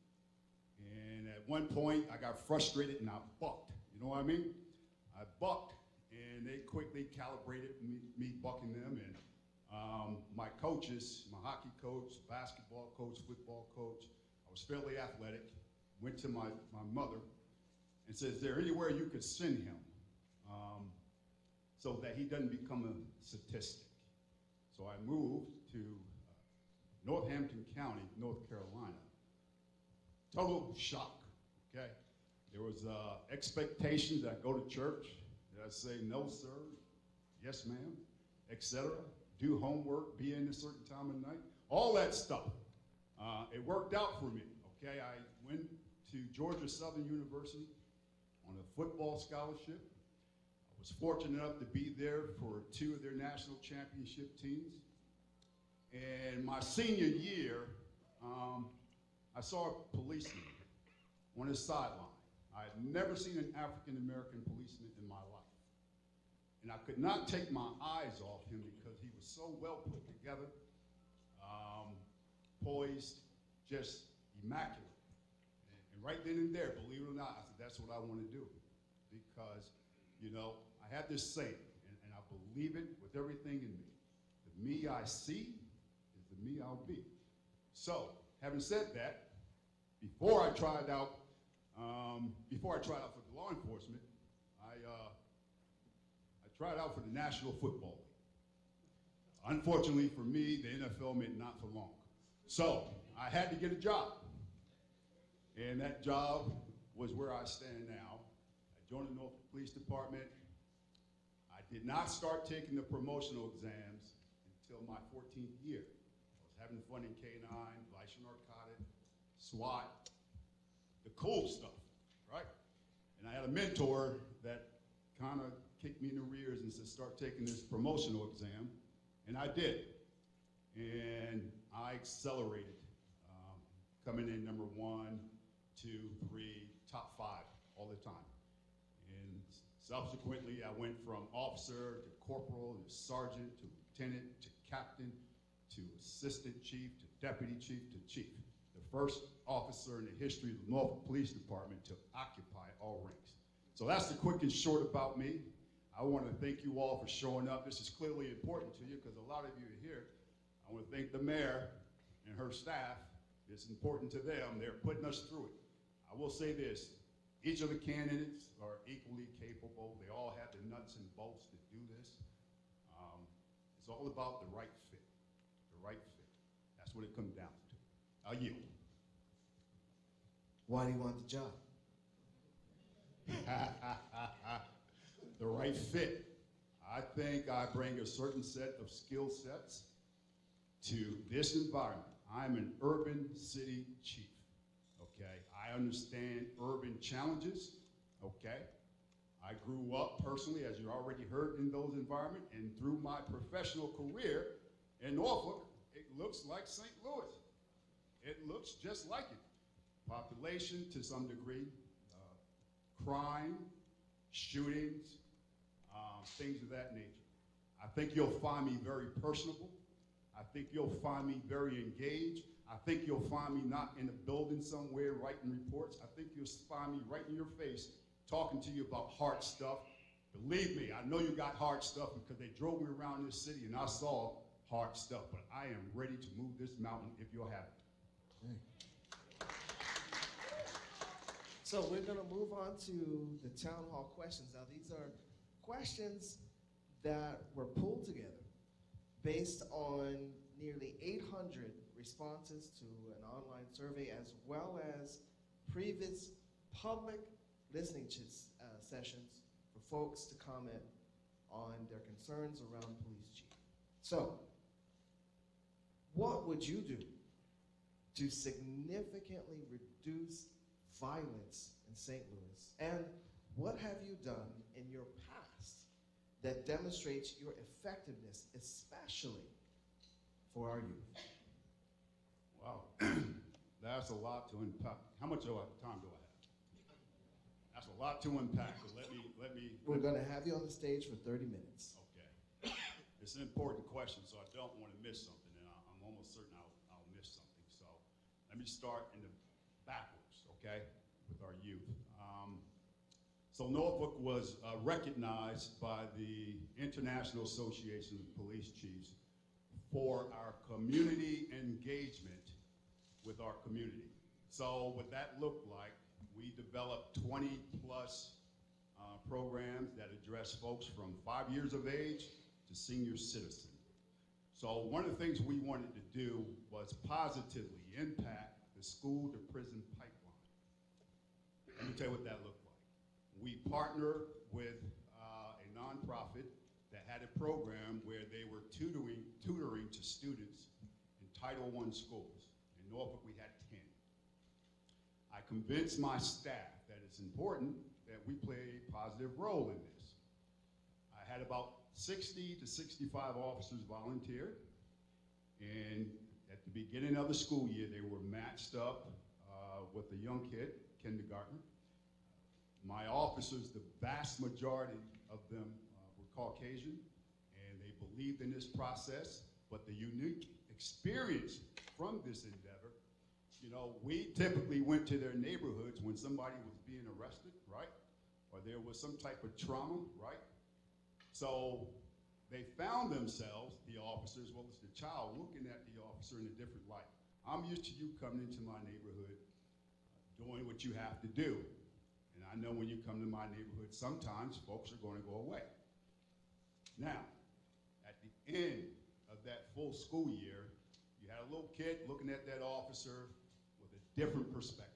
And at one point, I got frustrated and I bucked. You know what I mean? I bucked, and they quickly calibrated me bucking them. And my coaches, my hockey coach, basketball coach, football coach, I was fairly athletic, went to my mother and said, is there anywhere you could send him so that he doesn't become a statistic? So I moved to Northampton County, North Carolina. Total shock, okay? There was expectations that I go to church, that I say, no, sir, yes, ma'am, etc. Do homework, be in a certain time of night, all that stuff. It worked out for me, okay? I went to Georgia Southern University on a football scholarship. I was fortunate enough to be there for 2 of their national championship teams. And my senior year, I saw a policeman on his sideline. I had never seen an African-American policeman in my life. And I could not take my eyes off him because he was so well put together, poised, just immaculate. And right then and there, believe it or not, I said, that's what I want to do. Because, you know, I had this saying, and I believe it with everything in me. The me I see is the me I'll be. So, having said that, before I tried out for the law enforcement, I tried out for the National Football League. Unfortunately for me, the NFL meant not for long. So I had to get a job. And that job was where I stand now. I joined the Norfolk Police Department. I did not start taking the promotional exams until my 14th year. I was having fun in K-9, Glycer Narcotic, SWAT, the cool stuff, right? And I had a mentor that kind of kicked me in the rears and said, start taking this promotional exam. And I did. And I accelerated, coming in number 1, 2, 3, top 5 all the time. And subsequently, I went from officer to corporal to sergeant to lieutenant to captain to assistant chief to deputy chief to chief. The first officer in the history of the Norfolk Police Department to occupy all ranks. So that's the quick and short about me. I want to thank you all for showing up. This is clearly important to you because a lot of you are here. I want to thank the mayor and her staff. It's important to them. They're putting us through it. I will say this, each of the candidates are equally capable. They all have the nuts and bolts to do this. It's all about the right fit, the right fit. That's what it comes down to. I'll yield. Why do you want the job? The right fit. I think I bring a certain set of skill sets to this environment. I'm an urban city chief, okay? I understand urban challenges, okay? I grew up personally, as you already heard, in those environments, and through my professional career in Norfolk, it looks like St. Louis. It looks just like it. Population to some degree, crime, shootings, things of that nature. I think you'll find me very personable. I think you'll find me very engaged. I think you'll find me not in a building somewhere writing reports. I think you'll find me right in your face talking to you about hard stuff. Believe me, I know you got hard stuff because they drove me around this city and I saw hard stuff, but I am ready to move this mountain if you'll have it. So we're going to move on to the town hall questions. Now, these are questions that were pulled together based on nearly 800 responses to an online survey, as well as previous public listening sessions for folks to comment on their concerns around police chief. So, what would you do to significantly reduce violence in St. Louis? And what have you done in your past that demonstrates your effectiveness, especially for our youth? Wow, that's a lot to unpack. How much time do I have? That's a lot to unpack, but let me. We're going to have you on the stage for 30 minutes. Okay. It's an important question, so I don't want to miss something, and I'm almost certain I'll miss something. So let me start in the backwards, okay, with our youth. So Norfolk was recognized by the International Association of Police Chiefs for our community engagement with our community. So what that looked like, we developed 20 plus programs that address folks from 5 years of age to senior citizen. So one of the things we wanted to do was positively impact the school to prison pipeline. Let me tell you what that looked like. We partnered with a nonprofit that had a program where they were tutoring to students in Title I schools. In Norfolk, we had 10. I convinced my staff that it's important that we play a positive role in this. I had about 60 to 65 officers volunteer, and at the beginning of the school year, they were matched up with a young kid, kindergartner. My officers, the vast majority of them were Caucasian, and they believed in this process, but the unique experience from this endeavor, you know, we typically went to their neighborhoods when somebody was being arrested, right? Or there was some type of trauma, right? So they found themselves, the officers, well, as the child, looking at the officer in a different light. I'm used to you coming into my neighborhood, doing what you have to do. And I know when you come to my neighborhood, sometimes folks are going to go away. Now, at the end of that full school year, you had a little kid looking at that officer with a different perspective.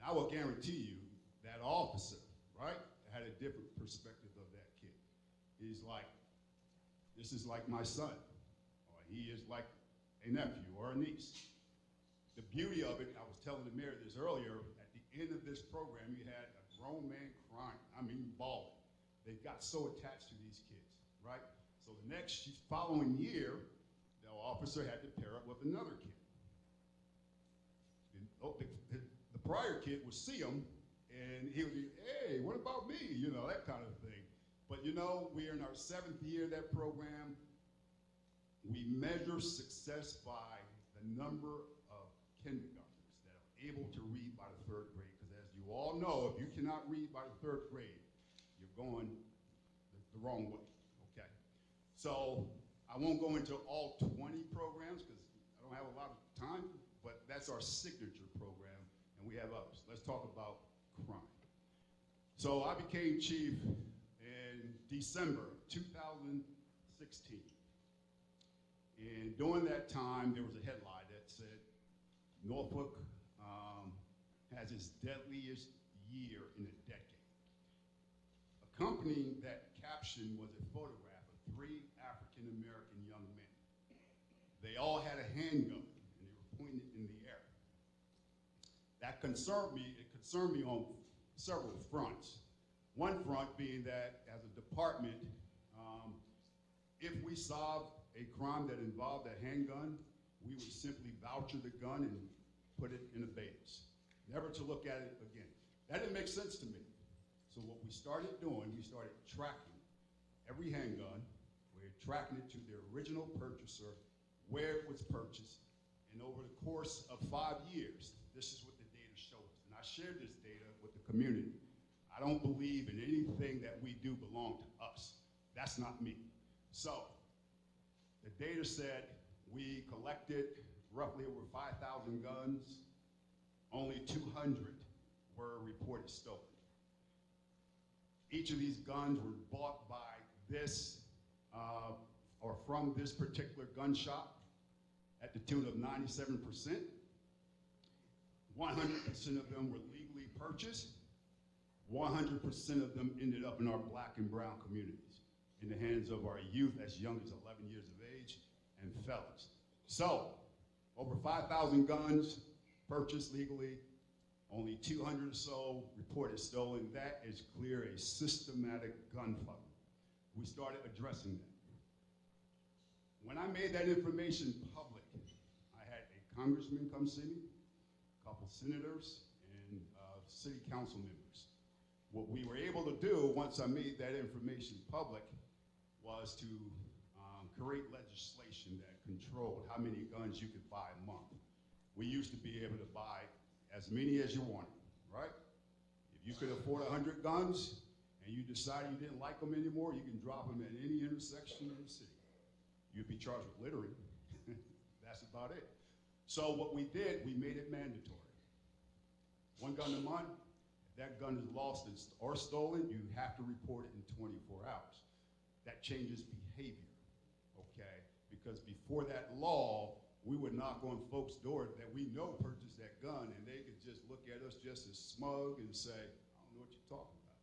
And I will guarantee you that officer, right, had a different perspective of that kid. He's like, this is like my son, or he is like a nephew or a niece. The beauty of it, I was telling the mayor this earlier, at the end of this program, you had a grown man crying, I mean bawling. They got so attached to these kids, right? So the next following year, the officer had to pair up with another kid. And, the prior kid would see him, and he would be, hey, what about me? You know, that kind of thing. But you know, we're in our 7th year of that program. We measure success by the number of kindergartners that are able to read by the 3rd grade. Because as you all know, if you cannot read by the 3rd grade, you're going the wrong way, okay? So I won't go into all 20 programs because I don't have a lot of time, but that's our signature program, and we have others. Let's talk about crime. So I became chief in December 2016. And during that time, there was a headline that said, Norfolk has its deadliest year in a decade. Accompanying that caption was a photograph of 3 African-American young men. They all had a handgun, and they were pointing it in the air. That concerned me. It concerned me on several fronts. One front being that, as a department, if we solved a crime that involved a handgun, we would simply voucher the gun and put it in abeyance, never to look at it again. That didn't make sense to me. So what we started doing, we started tracking every handgun. We're tracking it to the original purchaser, where it was purchased, and over the course of 5 years, this is what the data shows. And I shared this data with the community. I don't believe in anything that we do belong to us. That's not me. So the data said we collected roughly over 5,000 guns. Only 200 were reported stolen. Each of these guns were bought by this or from this particular gun shop at the tune of 97%. 100% of them were legally purchased. 100% of them ended up in our black and brown communities, in the hands of our youth as young as 11 years of age and felons. So, over 5,000 guns purchased legally, only 200 or so reported stolen. That is clear a systematic gun fuck. We started addressing that. When I made that information public, I had a congressman come see me, a couple senators, and city council members. What we were able to do once I made that information public was to create legislation that controlled how many guns you could buy a month. We used to be able to buy as many as you wanted, right? If you could afford 100 guns and you decided you didn't like them anymore, you can drop them at any intersection in the city. You'd be charged with littering. That's about it. So what we did, we made it mandatory. 1 gun a month. If that gun is lost or stolen, you have to report it in 24 hours. That changes behavior, okay? Because before that law, we would knock on folks' doors that we know purchased that gun, and they could just look at us just as smug and say, I don't know what you're talking about,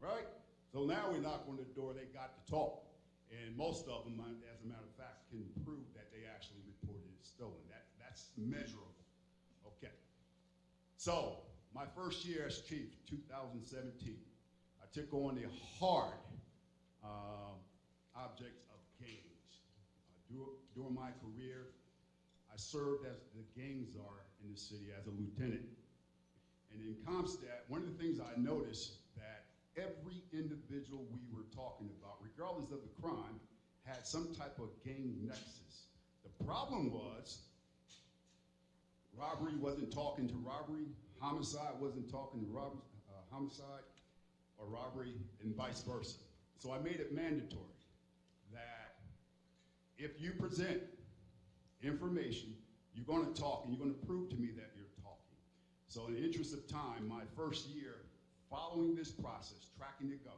right? So now we knock on the door, they got to talk. And most of them, as a matter of fact, can prove that they actually reported it stolen. That's measurable, okay? So, my first year as chief, 2017, I took on the hard object of gangs. During my career, I served as the gang czar in the city as a lieutenant. And in Comstat, one of the things I noticed that every individual we were talking about, regardless of the crime, had some type of gang nexus. The problem was robbery wasn't talking to robbery, homicide wasn't talking to homicide, or robbery, and vice versa. So I made it mandatory that if you present information, you're going to talk and you're going to prove to me that you're talking. So in the interest of time, my first year following this process, tracking the guns,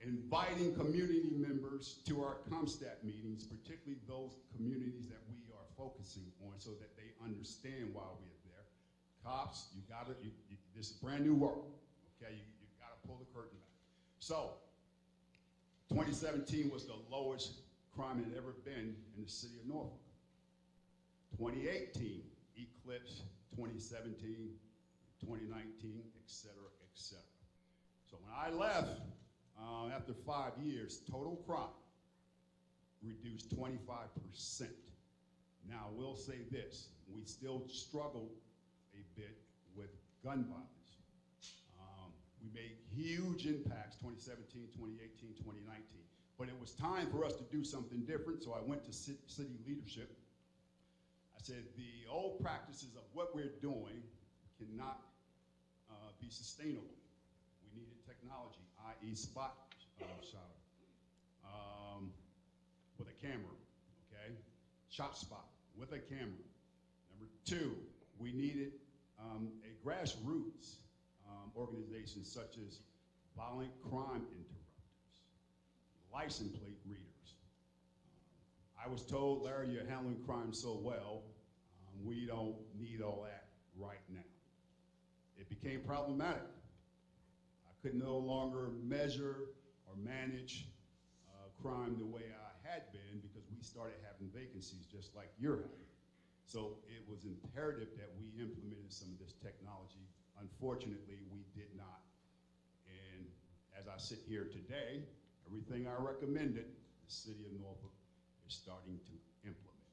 inviting community members to our Comstat meetings, particularly those communities that we are focusing on so that they understand why we're there, Cops, this is brand new work, okay? You gotta pull the curtain back. So, 2017 was the lowest crime it had ever been in the city of Norfolk. 2018 eclipsed 2017, 2019, et cetera, et cetera. So when I left, after 5 years, total crime reduced 25%. Now, I will say this, we still struggle a bit with gun violence. We made huge impacts 2017, 2018, 2019, but it was time for us to do something different, so I went to city leadership. I said, the old practices of what we're doing cannot be sustainable. We needed technology, i.e. spot shot with a camera, okay? Shot spot with a camera. Number two, we needed a grassroots organization such as violent crime interrupters, license plate readers. I was told, Larry, you're handling crime so well, we don't need all that right now. It became problematic. I could no longer measure or manage crime the way I had been because we started having vacancies just like you're having. So it was imperative that we implemented some of this technology. Unfortunately, we did not. And as I sit here today, everything I recommended, the city of Norfolk is starting to implement.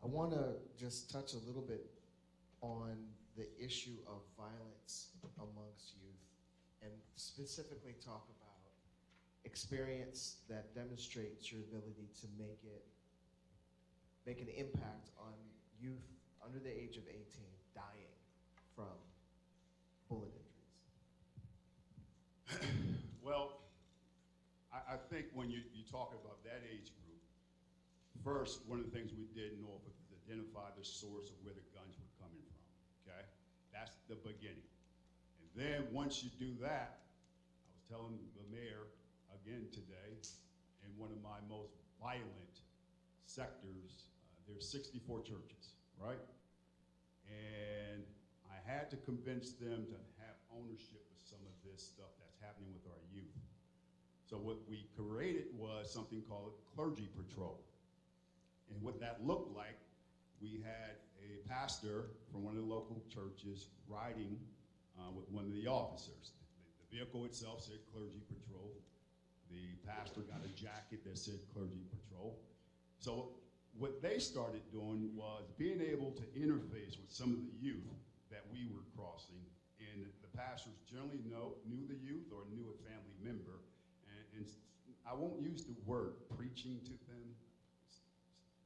I want to just touch a little bit on the issue of violence amongst youth and specifically talk about experience that demonstrates your ability to make an impact on youth under the age of 18 dying from bullet injuries. Well, I think when you talk about that age group, first, one of the things we did in Norfolk is identify the source of where the guns were coming from, okay? That's the beginning. And then once you do that, I was telling the mayor again today, in one of my most violent sectors, there's 64 churches, right? And I had to convince them to have ownership of some of this stuff that's happening with our youth. So what we created was something called Clergy Patrol. And what that looked like, we had a pastor from one of the local churches riding with one of the officers. The vehicle itself said Clergy Patrol. The pastor got a jacket that said Clergy Patrol. So what they started doing was being able to interface with some of the youth that we were crossing. And the pastors generally knew the youth or knew a family member. And I won't use the word preaching to them,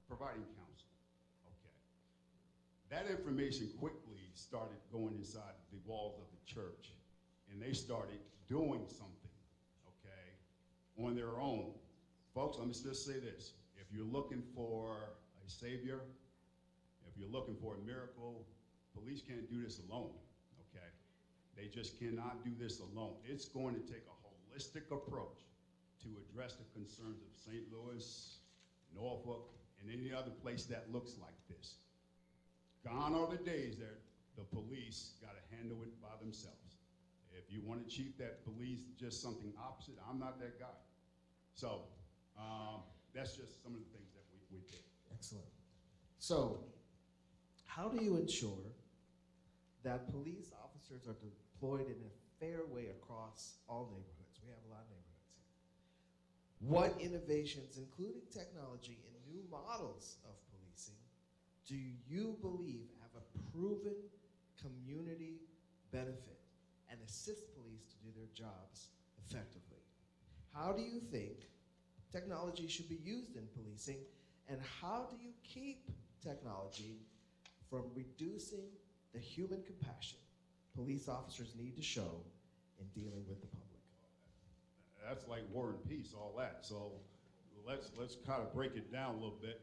providing counsel. Okay. That information quickly started going inside the walls of the church. And they started doing something, okay, on their own. Folks, let me just say this. If you're looking for a savior, if you're looking for a miracle, police can't do this alone, okay? They just cannot do this alone. It's going to take a holistic approach to address the concerns of St. Louis, Norfolk, and any other place that looks like this. Gone are the days that the police got to handle it by themselves. If you want to cheat that police just something opposite, I'm not that guy. So that's just some of the things that we did. Excellent. So how do you ensure that police officers are deployed in a fair way across all neighborhoods? We have a lot of neighborhoods here. What innovations, including technology and new models of policing, do you believe have a proven community benefit and assist police to do their jobs effectively? How do you think technology should be used in policing, and how do you keep technology from reducing the human compassion police officers need to show in dealing with the public? That's like War and Peace, all that. So let's kind of break it down a little bit.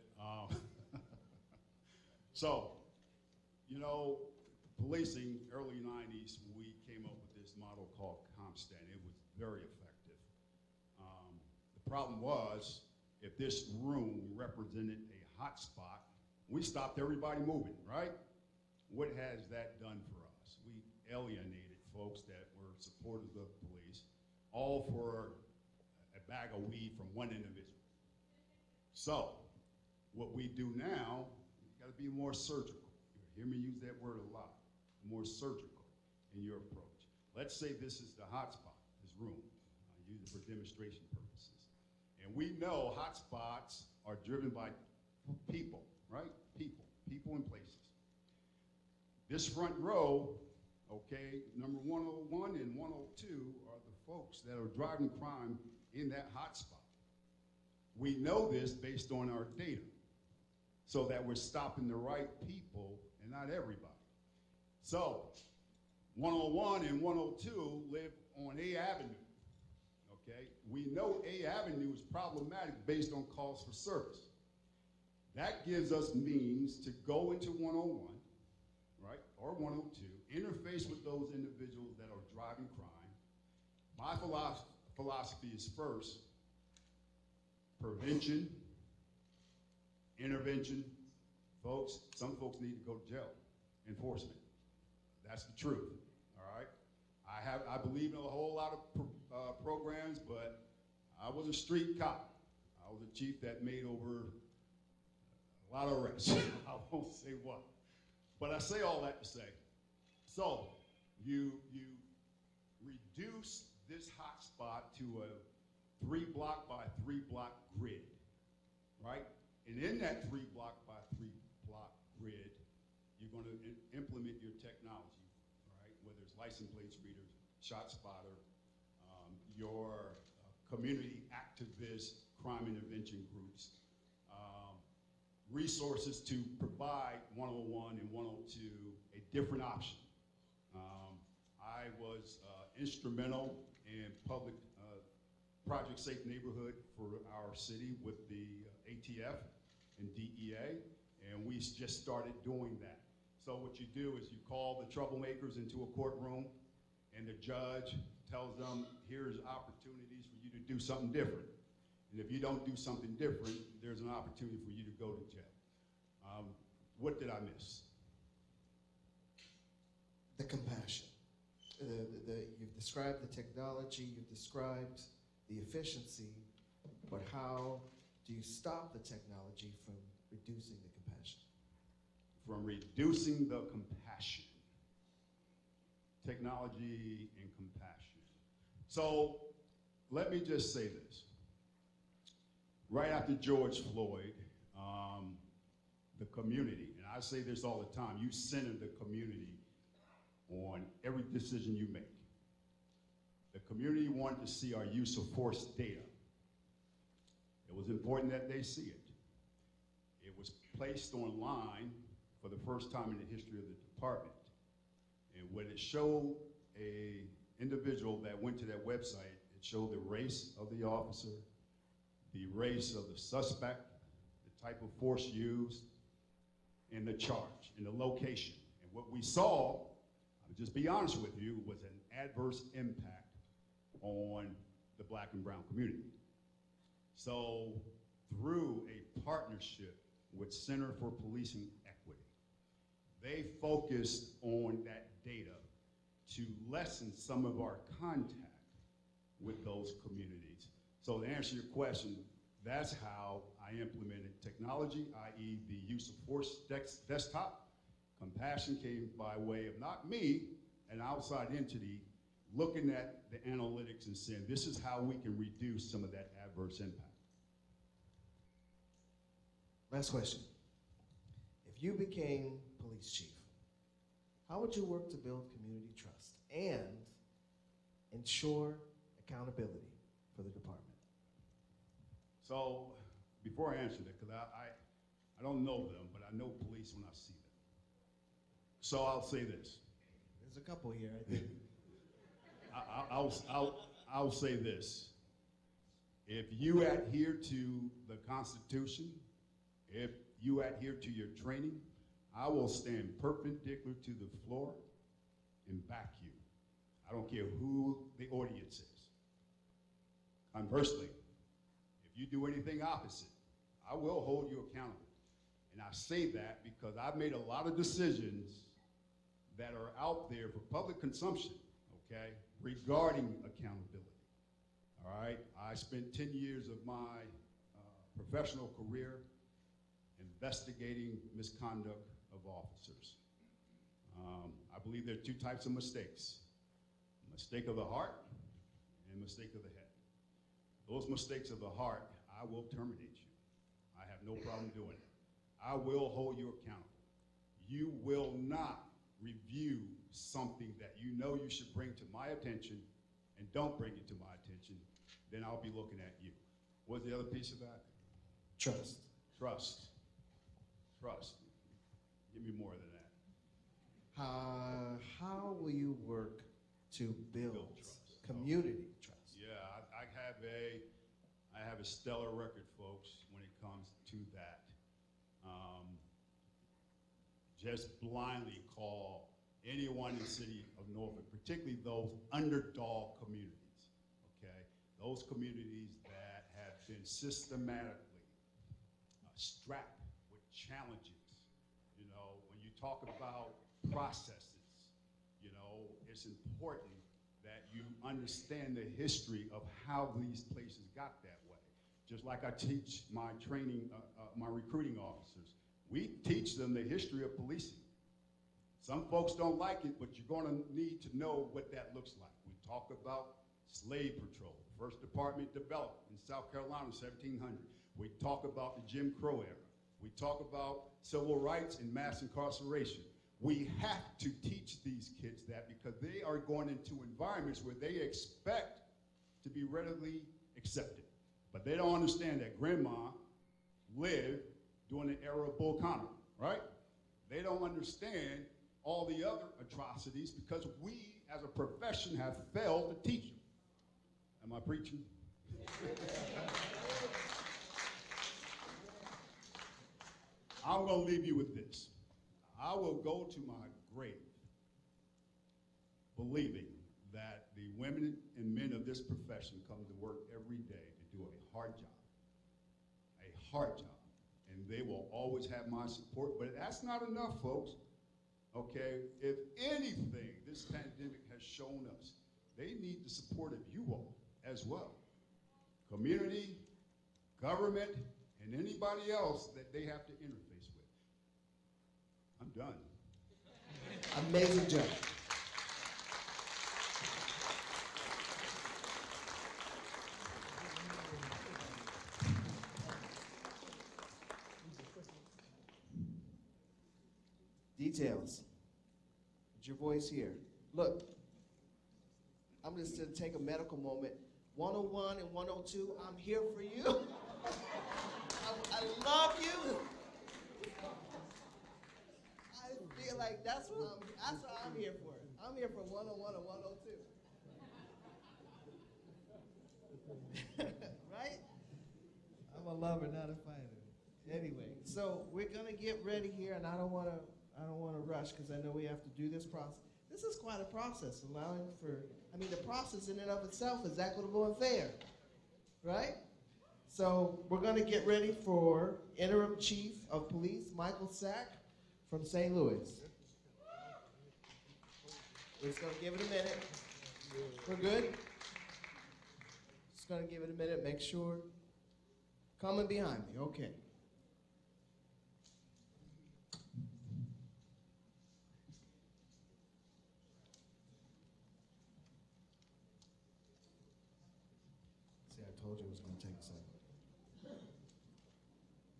So, you know, policing, early 90s, we came up with this model called CompStat. It was very effective. The problem was, if this room represented a hot spot, we stopped everybody moving, right? what has that done for us? We alienated folks that were supporters of the police, all for a bag of weed from one individual. So, what we do now, we've got to be more surgical. You hear me use that word a lot. More surgical in your approach. Let's say this is the hotspot, this room. I use it for demonstration purposes. And we know hotspots are driven by people, right? People and places. This front row, okay, number 101 and 102 are the folks that are driving crime in that hotspot. We know this based on our data, so that we're stopping the right people and not everybody. So, 101 and 102 live on A Avenue, okay? We know A Avenue is problematic based on calls for service. That gives us means to go into 101, right, or 102, interface with those individuals that are driving crime. My philosophy is first, prevention, intervention. Folks, some folks need to go to jail. Enforcement. That's the truth, all right? I believe in a whole lot of programs, but I was a street cop. I was a chief that made over a lot of arrests. I won't say what. But I say all that to say, so you reduce this hotspot to a 3-block by 3-block grid, right? And in that 3-block by 3-block grid, you're going to implement your technology, right? Whether it's license plate readers, shot spotter, your community activist crime intervention groups, resources to provide 101 and 102 a different option. I was instrumental in public Project Safe Neighborhood for our city with the ATF and DEA, and we just started doing that. So what you do is you call the troublemakers into a courtroom, and the judge tells them, here's opportunities for you to do something different. And if you don't do something different, there's an opportunity for you to go to jail. What did I miss? The compassion. You've described the technology, you've described the efficiency, but how do you stop the technology from reducing the compassion? From reducing the compassion. Technology and compassion. So let me just say this. Right after George Floyd, the community, and I say this all the time, you center the community on every decision you make. The community wanted to see our use of force data. It was important that they see it. It was placed online for the first time in the history of the department. And when it showed a individual that went to that website, it showed the race of the officer, the race of the suspect, the type of force used, and the charge, and the location. And what we saw, I'll just be honest with you, was an adverse impact on the Black and brown community. So through a partnership with Center for Policing Equity, they focused on that data to lessen some of our contact with those communities. So to answer your question, that's how I implemented technology, i.e. the use of force desktop. Compassion came by way of not me, an outside entity, looking at the analytics and saying, this is how we can reduce some of that adverse impact. Last question. If you became police chief, how would you work to build community trust and ensure accountability for the department? So before I answer that, because I don't know them, but I know police when I see them. So I'll say this. There's a couple here, I think. I'll say this. If you adhere to the Constitution, if you adhere to your training, I will stand perpendicular to the floor and back you. I don't care who the audience is. Conversely, if you do anything opposite, I will hold you accountable. And I say that because I've made a lot of decisions that are out there for public consumption, okay, regarding accountability. All right, I spent 10 years of my professional career investigating misconduct of officers. I believe there are two types of mistakes: mistake of the heart and mistake of the head. Those mistakes of the heart, I will terminate you. I have no problem doing it. I will hold you accountable. You will not review something that you know you should bring to my attention and don't bring it to my attention, then I'll be looking at you. What's the other piece of that? Trust. Trust. Trust. Give me more than that. How will you work to build trust. community trust? Yeah, I have a stellar record, folks, when it comes to that. Just blindly call anyone in the city of Norfolk, particularly those underdog communities, okay? Those communities that have been systematically strapped with challenges. You know, when you talk about processes, you know, it's important that you understand the history of how these places got that way. Just like I teach my training, my recruiting officers, we teach them the history of policing. Some folks don't like it, but you're gonna need to know what that looks like. We talk about slave patrol, first department developed in South Carolina, 1700. We talk about the Jim Crow era. We talk about civil rights and mass incarceration. We have to teach these kids that because they are going into environments where they expect to be readily accepted. But they don't understand that grandma lived during the era of Bull Connor, right? They don't understand all the other atrocities because we, as a profession, have failed to teach them. Am I preaching? I'm going to leave you with this. I will go to my grave believing that the women and men of this profession come to work every day to do a hard job, and they will always have my support, but that's not enough, folks, okay? If anything this pandemic has shown us, they need the support of you all as well. Community, government, and anybody else that they have to interface with. I'm done. Amazing job. Details. Is your voice here? Look, I'm just going to take a medical moment. 101 and 102, I'm here for you. I love you. I feel like that's what I'm here for. I'm here for 101 and 102. Right? I'm a lover, not a fighter. Anyway, so we're gonna get ready here, and I don't wanna rush because I know we have to do this process. This is quite a process, allowing for, the process in and of itself is equitable and fair, right? So we're gonna get ready for Interim Chief of Police, Michael Sack from St. Louis. We're just gonna give it a minute. We're good? Just gonna give it a minute, make sure. Coming behind me, okay. See, I told you it was gonna take a second.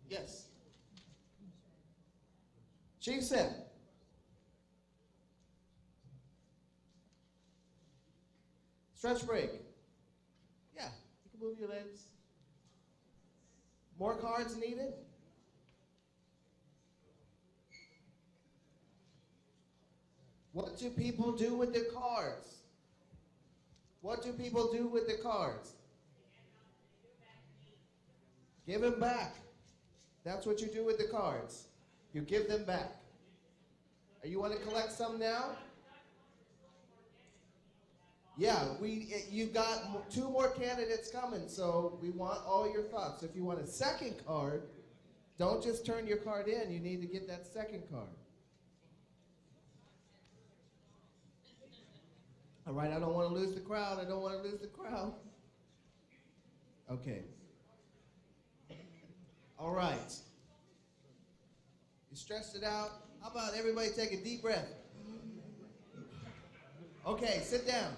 Yes. Chief said. Stretch break. Yeah, you can move your legs. More cards needed? What do people do with the cards? What do people do with the cards? Give them back. That's what you do with the cards. You give them back. You want to collect some now? Yeah, you got 2 more candidates coming, so we want all your thoughts. If you want a second card, don't just turn your card in. You need to get that second card. All right, I don't want to lose the crowd. I don't want to lose the crowd. Okay. All right. You stressed it out? How about everybody take a deep breath? Okay, sit down.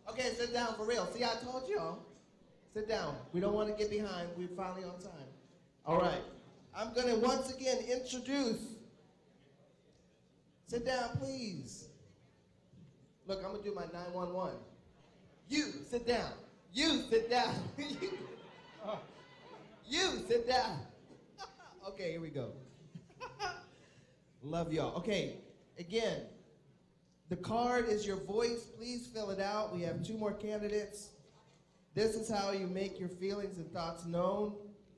Okay, sit down for real. See, I told y'all. Sit down. We don't want to get behind. We're finally on time. All right. I'm going to once again introduce. Sit down, please. Look, I'm going to do my 911. You, sit down. You, sit down. You, sit down. Okay, here we go. Love y'all. Okay, again, the card is your voice. Please fill it out. We have 2 more candidates. This is how you make your feelings and thoughts known,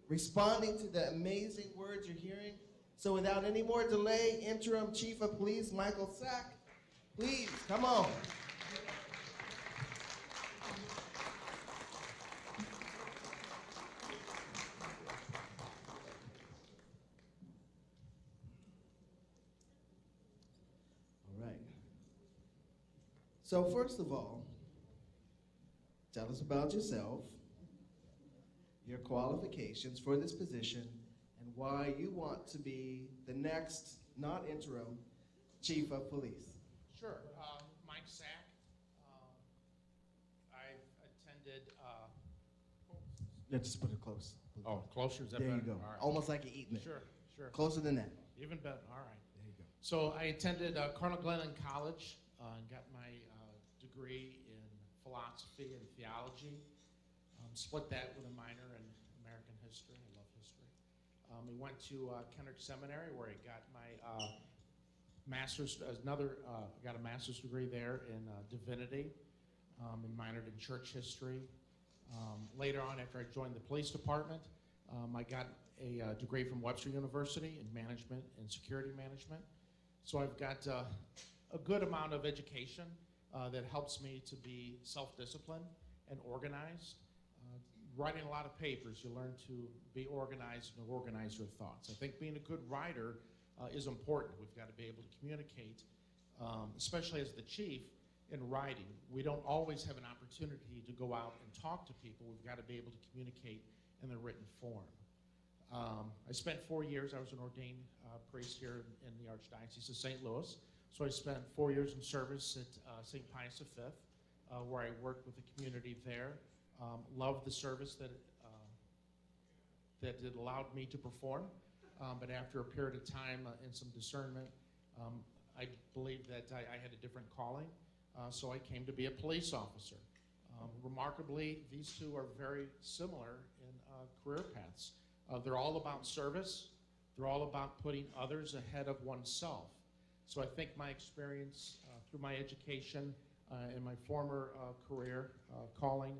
responding to the amazing words you're hearing. So without any more delay, Interim Chief of Police Michael Sack, please, come on. All right. So first of all, tell us about yourself, your qualifications for this position, and why you want to be the next, not interim, Chief of Police. Sure. Mike Sack. I've attended. Yeah, just put it close. Oh, closer? Is that There you better? go. All right. Almost like you're eating it. Sure, sure. Closer than that. Even better. All right. There you go. So I attended Colonel Glennon College and got my degree in philosophy and theology. Split that with a minor in American history. I love history. We went to Kendrick Seminary where I got my master's, got a master's degree there in divinity, and minored in church history. Later on, after I joined the police department, I got a degree from Webster University in management and security management. So I've got a good amount of education that helps me to be self-disciplined and organized. Writing a lot of papers, you learn to be organized and organize your thoughts. I think being a good writer is important. We've got to be able to communicate, especially as the chief in writing. We don't always have an opportunity to go out and talk to people. We've got to be able to communicate in the written form. I spent 4 years, I was an ordained priest here in the Archdiocese of St. Louis. So I spent 4 years in service at St. Pius V, where I worked with the community there. Loved the service that it allowed me to perform. But after a period of time and some discernment, I believed that I had a different calling. So I came to be a police officer. Remarkably, these two are very similar in career paths. They're all about service. They're all about putting others ahead of oneself. So I think my experience through my education and my former career calling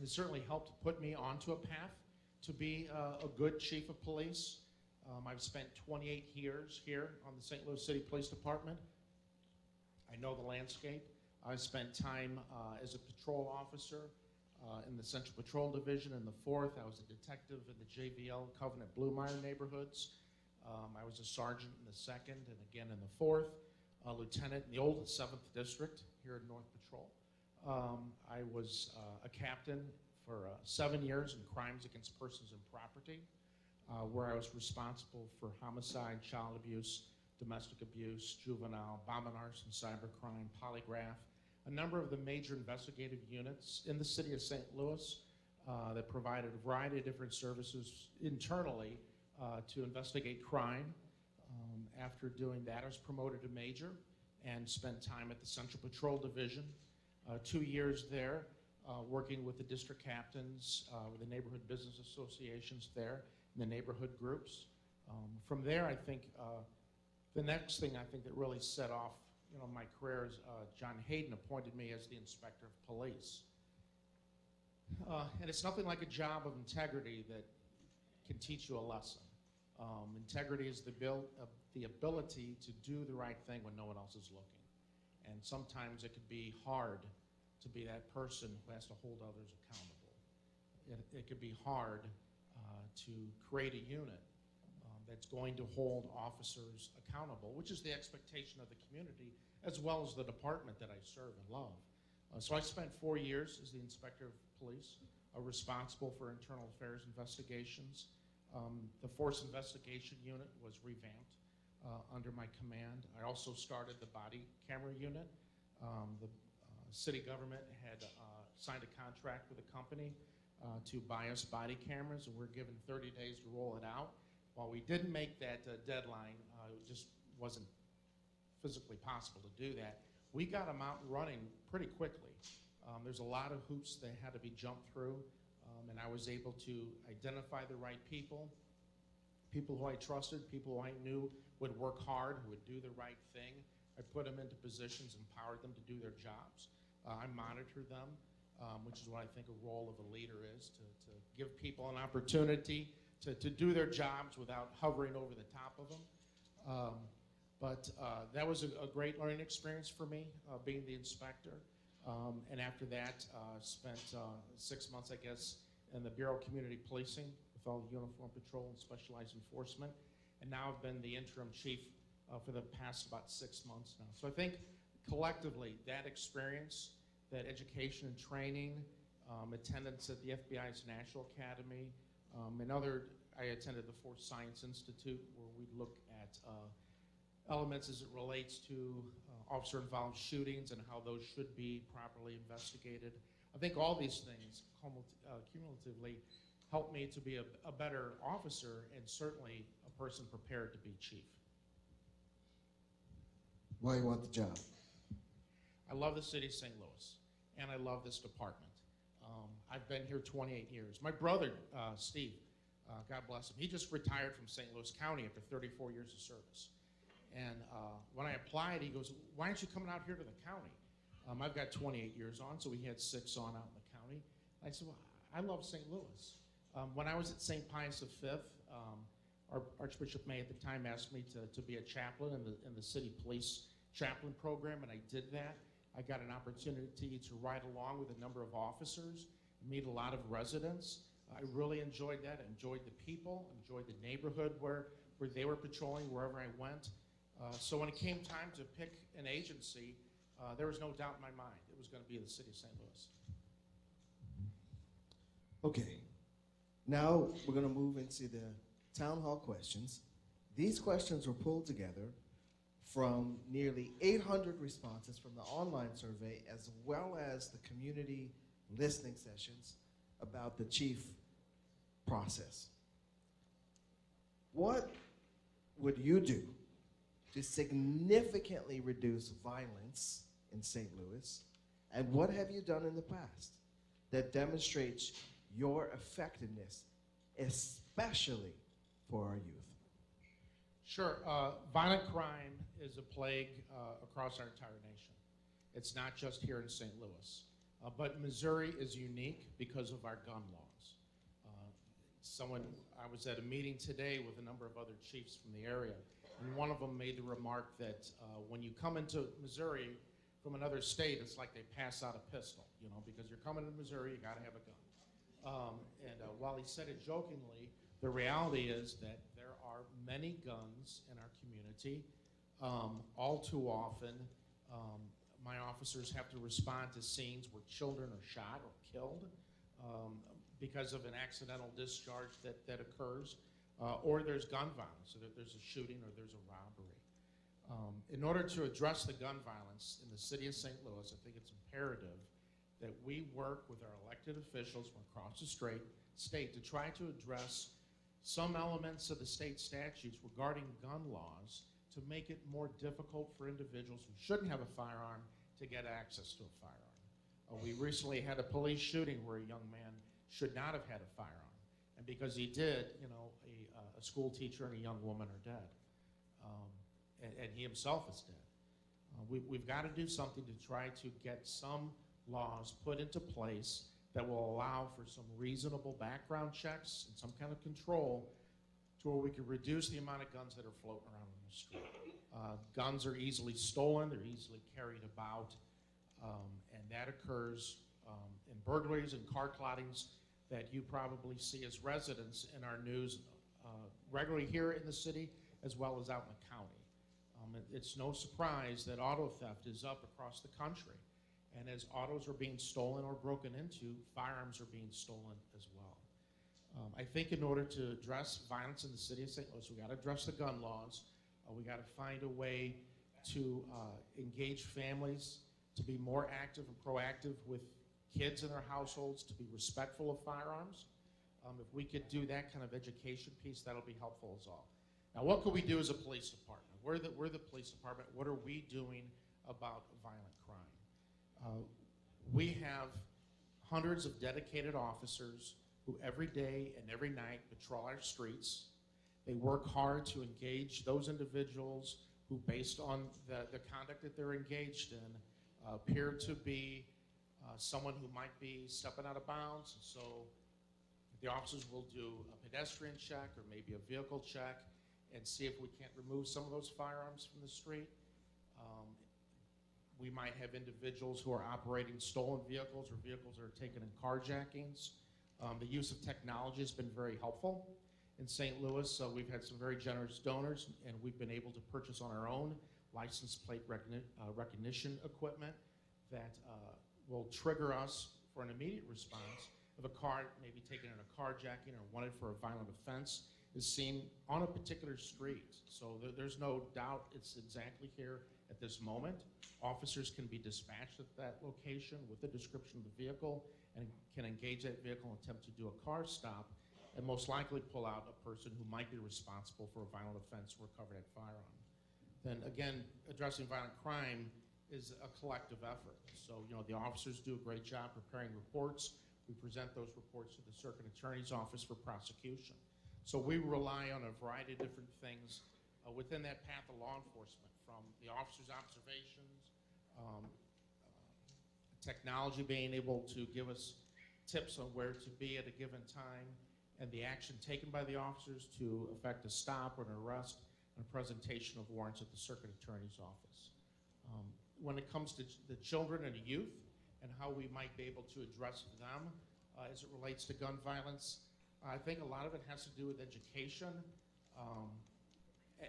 has certainly helped put me onto a path to be a good chief of police. I've spent 28 years here on the St. Louis City Police Department. I know the landscape. I spent time as a patrol officer in the Central Patrol Division in the 4th. I was a detective in the JVL Covenant Bluemeyer neighborhoods. I was a sergeant in the 2nd and again in the 4th, a lieutenant in the old 7th District here in North Patrol. I was a captain for 7 years in crimes against persons and property, where I was responsible for homicide, child abuse, domestic abuse, juvenile, bomb and arson, cybercrime, polygraph, a number of the major investigative units in the city of St. Louis that provided a variety of different services internally to investigate crime. After doing that, I was promoted to major and spent time at the Central Patrol Division. 2 years there, working with the district captains, with the neighborhood business associations there, and the neighborhood groups. From there, I think the next thing I think that really set off my career is John Hayden appointed me as the inspector of police. And it's nothing like a job of integrity that can teach you a lesson. Integrity is the ability to do the right thing when no one else is looking. And sometimes it could be hard to be that person who has to hold others accountable. It could be hard to create a unit that's going to hold officers accountable, which is the expectation of the community as well as the department that I serve and love. So I spent 4 years as the inspector of police, responsible for internal affairs investigations. The force investigation unit was revamped under my command. I also started the body camera unit. The city government had signed a contract with a company to buy us body cameras, and we're given 30 days to roll it out. While we didn't make that deadline, it just wasn't physically possible to do that. We got them out and running pretty quickly. There's a lot of hoops that had to be jumped through, and I was able to identify the right people who I trusted, people who I knew would work hard, who would do the right thing. I put them into positions, empowered them to do their jobs. I monitor them, which is what I think a role of a leader is, to give people an opportunity to do their jobs without hovering over the top of them. But that was a great learning experience for me, being the inspector. And after that, spent 6 months, I guess, in the Bureau of Community Policing with all the uniform patrol and specialized enforcement. And now I've been the interim chief for the past about 6 months now. So I think collectively that experience, that education and training, attendance at the FBI's National Academy, I attended the Force Science Institute where we look at elements as it relates to officer-involved shootings and how those should be properly investigated. I think all these things cumulatively helped me to be a better officer and certainly a person prepared to be chief. Why you want the job? I love the city of St. Louis, and I love this department. I've been here 28 years. My brother, Steve, God bless him, he just retired from St. Louis County after 34 years of service. And when I applied, he goes, why aren't you coming out here to the county? I've got 28 years on, so we had 6 on out in the county. I said, well, I love St. Louis. When I was at St. Pius V, Archbishop May at the time asked me to be a chaplain in the city police chaplain program, and I did that. I got an opportunity to ride along with a number of officers, meet a lot of residents. I really enjoyed that. I enjoyed the people, enjoyed the neighborhood where they were patrolling wherever I went. So when it came time to pick an agency, there was no doubt in my mind it was going to be the city of St. Louis. Okay, now we're going to move into the town hall questions. These questions were pulled together from nearly 800 responses from the online survey as well as the community listening sessions about the chief process. What would you do to significantly reduce violence in St. Louis? And what have you done in the past that demonstrates your effectiveness, especially for our youth? Sure. Violent crime is a plague across our entire nation. It's not just here in St. Louis. But Missouri is unique because of our gun laws. I was at a meeting today with a number of other chiefs from the area, and one of them made the remark that when you come into Missouri from another state, it's like they pass out a pistol, because you're coming to Missouri, you got to have a gun. While he said it jokingly, the reality is that there are many guns in our community. All too often, my officers have to respond to scenes where children are shot or killed because of an accidental discharge that occurs, or there's gun violence, so that there's a shooting or there's a robbery. In order to address the gun violence in the city of St. Louis, I think it's imperative that we work with our elected officials from across the state to try to address some elements of the state statutes regarding gun laws to make it more difficult for individuals who shouldn't have a firearm to get access to a firearm. We recently had a police shooting where a young man should not have had a firearm. And because he did, a school teacher and a young woman are dead. And he himself is dead. We've got to do something to try to get some laws put into place that will allow for some reasonable background checks and some kind of control to where we can reduce the amount of guns that are floating around in the street. Guns are easily stolen, they're easily carried about. And that occurs in burglaries and car clottings that you probably see as residents in our news regularly here in the city as well as out in the county. It's no surprise that auto theft is up across the country. And as autos are being stolen or broken into, firearms are being stolen as well. I think in order to address violence in the city of St. Louis, we got to address the gun laws. We got to find a way to engage families to be more active and proactive with kids in their households, to be respectful of firearms. If we could do that kind of education piece, that'll be helpful as all. Now, what could we do as a police department? We're the police department. What are we doing about violent crime? We have hundreds of dedicated officers who every day and every night patrol our streets. They work hard to engage those individuals who, based on the conduct that they're engaged in, appear to be someone who might be stepping out of bounds. And so the officers will do a pedestrian check or maybe a vehicle check and see if we can't remove some of those firearms from the street. We might have individuals who are operating stolen vehicles or vehicles that are taken in carjackings. The use of technology has been very helpful. In St. Louis, we've had some very generous donors, and we've been able to purchase on our own license plate recognition equipment that will trigger us for an immediate response if a car may be taken in a carjacking or wanted for a violent offense is seen on a particular street. So there's no doubt it's exactly here at this moment. Officers can be dispatched at that location with a description of the vehicle and can engage that vehicle and attempt to do a car stop and most likely pull out a person who might be responsible for a violent offense or recover that firearm. Then again, addressing violent crime is a collective effort. So, the officers do a great job preparing reports. We present those reports to the Circuit Attorney's Office for prosecution. So we rely on a variety of different things within that path of law enforcement, from the officer's observations, technology being able to give us tips on where to be at a given time, and the action taken by the officers to effect a stop or an arrest and a presentation of warrants at the Circuit Attorney's Office. When it comes to the children and youth and how we might be able to address them as it relates to gun violence, I think a lot of it has to do with education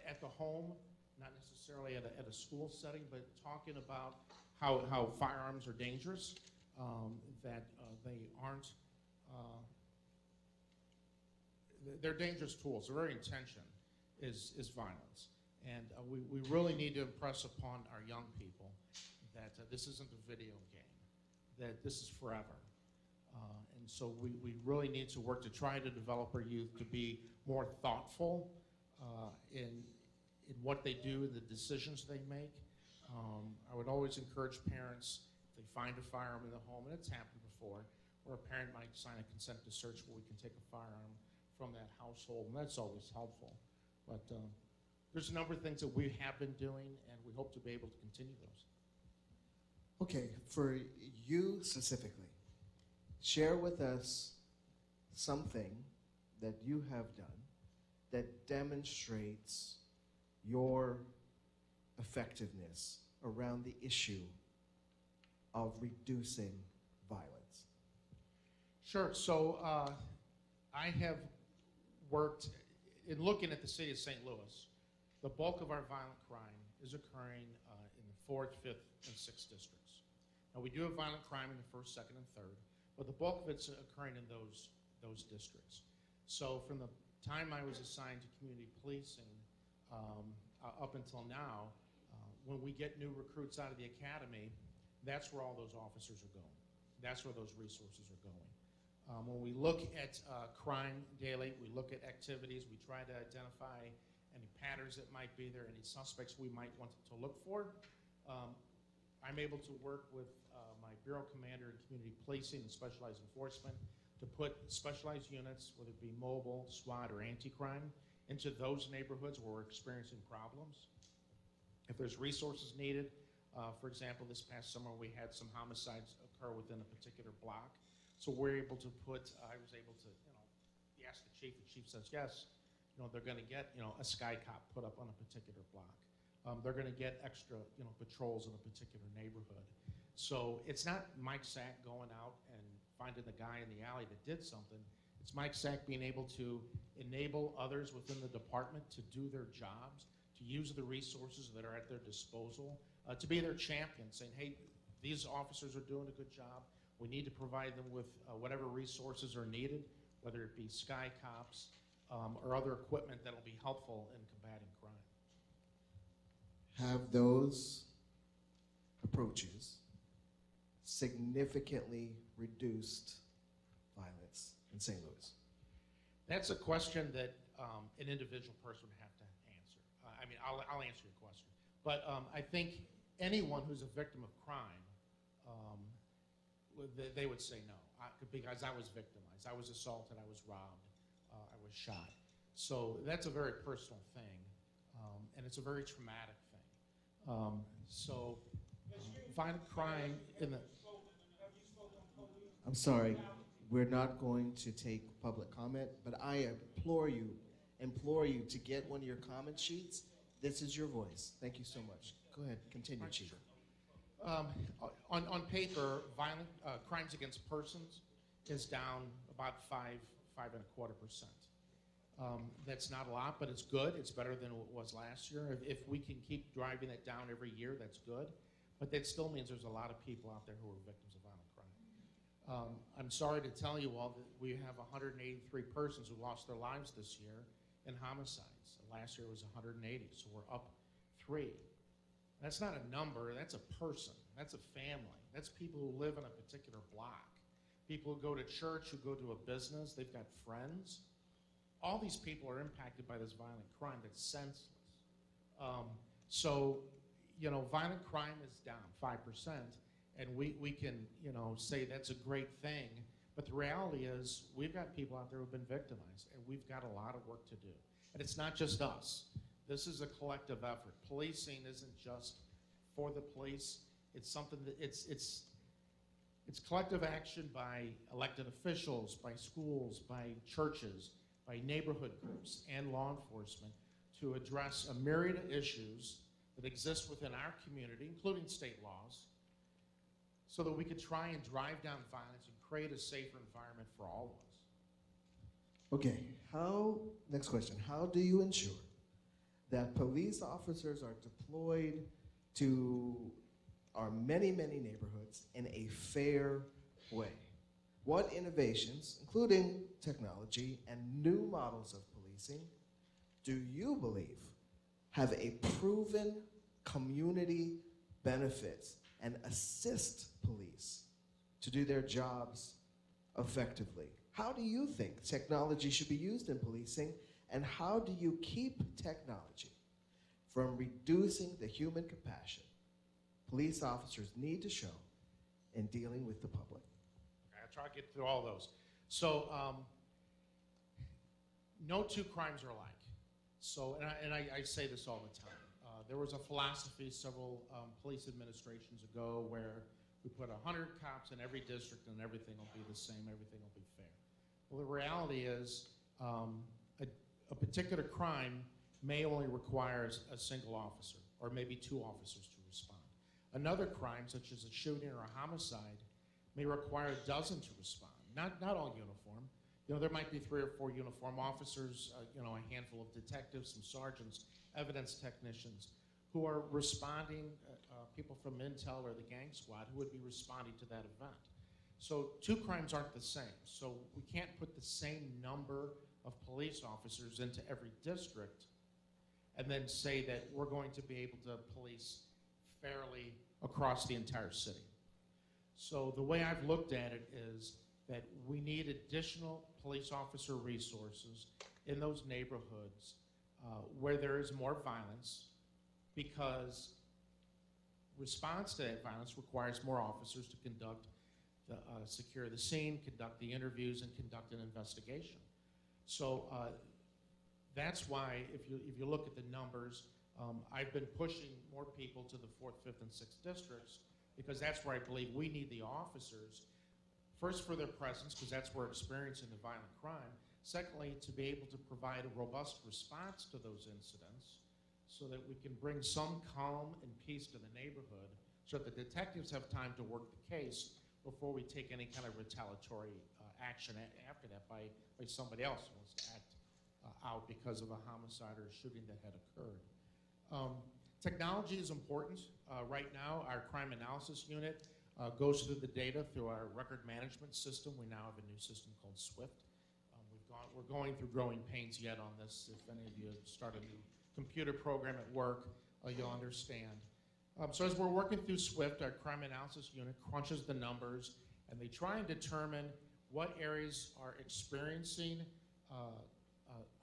at the home, not necessarily at a school setting, but talking about how firearms are dangerous, that they aren't, they're dangerous tools. Their very intention is violence. And we really need to impress upon our young people that this isn't a video game, that this is forever. And so we really need to work to try to develop our youth to be more thoughtful in what they do, the decisions they make. I would always encourage parents, if they find a firearm in the home, and it's happened before, where a parent might sign a consent to search where we can take a firearm from that household, and that's always helpful. But there's a number of things that we have been doing, and we hope to be able to continue those. Okay, for you specifically, share with us something that you have done that demonstrates your effectiveness around the issue of reducing violence. Sure. So I have worked in looking at the city of St. Louis. The bulk of our violent crime is occurring in the 4th, 5th, and 6th districts. Now, we do have violent crime in the 1st, 2nd, and 3rd, but the bulk of it's occurring in those districts. So from the time I was assigned to community policing up until now, when we get new recruits out of the academy, that's where all those officers are going. That's where those resources are going. When we look at crime daily, we look at activities, we try to identify any patterns that might be there, any suspects we might want to look for. I'm able to work with my bureau commander in community policing and specialized enforcement to put specialized units, whether it be mobile, SWAT, or anti-crime, into those neighborhoods where we're experiencing problems. If there's resources needed, for example, this past summer we had some homicides occur within a particular block. So we're able to put, I was able to, ask the chief says yes, they're gonna get, a sky cop put up on a particular block. They're gonna get extra, patrols in a particular neighborhood. So it's not Mike Sack going out and finding the guy in the alley that did something. It's Mike Sack being able to enable others within the department to do their jobs, to use the resources that are at their disposal, to be their champion, saying, hey, these officers are doing a good job. We need to provide them with whatever resources are needed, whether it be Sky Cops or other equipment that will be helpful in combating crime. Have those approaches significantly reduced violence in St. Louis? That's a question that an individual person would have to answer. I mean, I'll answer your question. But I think anyone who's a victim of crime, they would say no, because I was victimized. I was assaulted, I was robbed, I was shot. So that's a very personal thing, and it's a very traumatic thing. Violent crime in the... I'm sorry, we're not going to take public comment, but I implore you to get one of your comment sheets. This is your voice. Thank you so much. Go ahead, continue, Chief. On paper, violent crimes against persons is down about 5.25%. That's not a lot, but it's good. It's better than it was last year. If we can keep driving it down every year, that's good. But that still means there's a lot of people out there who are victims of violent crime. I'm sorry to tell you all that we have 183 persons who lost their lives this year in homicides. Last year was 180, so we're up 3. That's not a number, that's a person, that's a family. That's people who live in a particular block. People who go to church, who go to a business, they've got friends. All these people are impacted by this violent crime that's senseless. Violent crime is down 5%, and we can, say that's a great thing, but the reality is we've got people out there who've been victimized, and we've got a lot of work to do. And it's not just us. This is a collective effort. Policing isn't just for the police. It's something that it's collective action by elected officials, by schools, by churches, by neighborhood groups, and law enforcement to address a myriad of issues that exist within our community, including state laws, so that we could try and drive down violence and create a safer environment for all of us. Okay, next question. How do you ensure that police officers are deployed to our many, many neighborhoods in a fair way? What innovations, including technology and new models of policing, do you believe have a proven community benefits and assist police to do their jobs effectively? How do you think technology should be used in policing, and how do you keep technology from reducing the human compassion police officers need to show in dealing with the public? I'll try to get through all those. So, no two crimes are alike. So, and I say this all the time. There was a philosophy several police administrations ago where we put 100 cops in every district and everything will be the same, everything will be fair. Well, the reality is a particular crime may only require a single officer or maybe 2 officers to respond. Another crime, such as a shooting or a homicide, may require a dozen to respond, not all uniform. There might be 3 or 4 uniform officers, a handful of detectives, some sergeants, evidence technicians, who are responding, people from Intel or the gang squad who would be responding to that event. So 2 crimes aren't the same. So we can't put the same number of police officers into every district and then say that we're going to be able to police fairly across the entire city. So the way I've looked at it is that we need additional police officer resources in those neighborhoods where there is more violence, because response to that violence requires more officers to conduct secure the scene, conduct the interviews, and conduct an investigation. So that's why, if you look at the numbers, I've been pushing more people to the 4th, 5th, and 6th districts, because that's where I believe we need the officers. First, for their presence, because that's where we're experiencing the violent crime. Secondly, to be able to provide a robust response to those incidents so that we can bring some calm and peace to the neighborhood so that the detectives have time to work the case before we take any kind of retaliatory action after that by somebody else who wants to act out because of a homicide or a shooting that had occurred. Technology is important. Right now, our crime analysis unit goes through the data through our record management system. We now have a new system called SWIFT. We're going through growing pains yet on this. If any of you start a new computer program at work, you'll understand. So as we're working through SWIFT, our crime analysis unit crunches the numbers, and they try and determine what areas are experiencing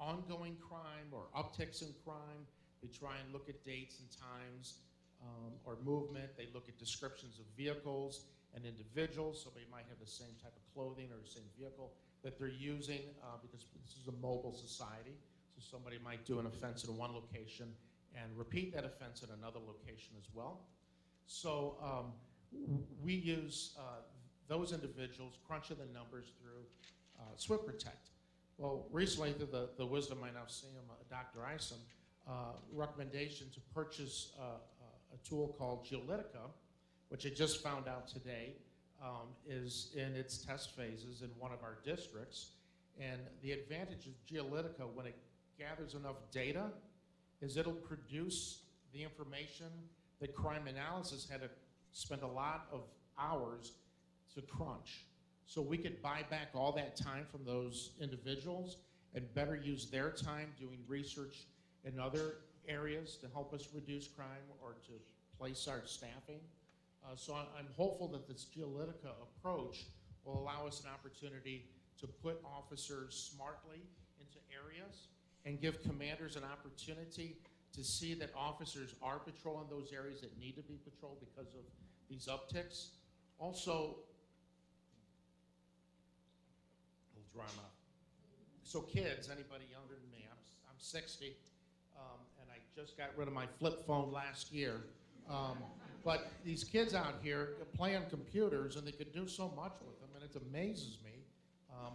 ongoing crime or upticks in crime. They try and look at dates and times or movement. They look at descriptions of vehicles and individuals, so they might have the same type of clothing or the same vehicle that they're using because this is a mobile society. So somebody might do an offense in one location and repeat that offense in another location as well. So we use those individuals, crunching the numbers through SWIFT Protect. Well, recently, through the wisdom I now see him, Dr. Isom, recommendation to purchase a tool called Geolitica, which I just found out today is in its test phases in one of our districts. And the advantage of Geolitica, when it gathers enough data, is it'll produce the information that crime analysis had to spend a lot of hours to crunch. So we could buy back all that time from those individuals and better use their time doing research in other areas to help us reduce crime or to place our staffing. So I'm hopeful that this Geolitica approach will allow us an opportunity to put officers smartly into areas and give commanders an opportunity to see that officers are patrolling those areas that need to be patrolled because of these upticks. Also, we'll dry them up. So kids, anybody younger than me, I'm 60, and I just got rid of my flip phone last year. But these kids out here play on computers, and they can do so much with them, and it amazes me.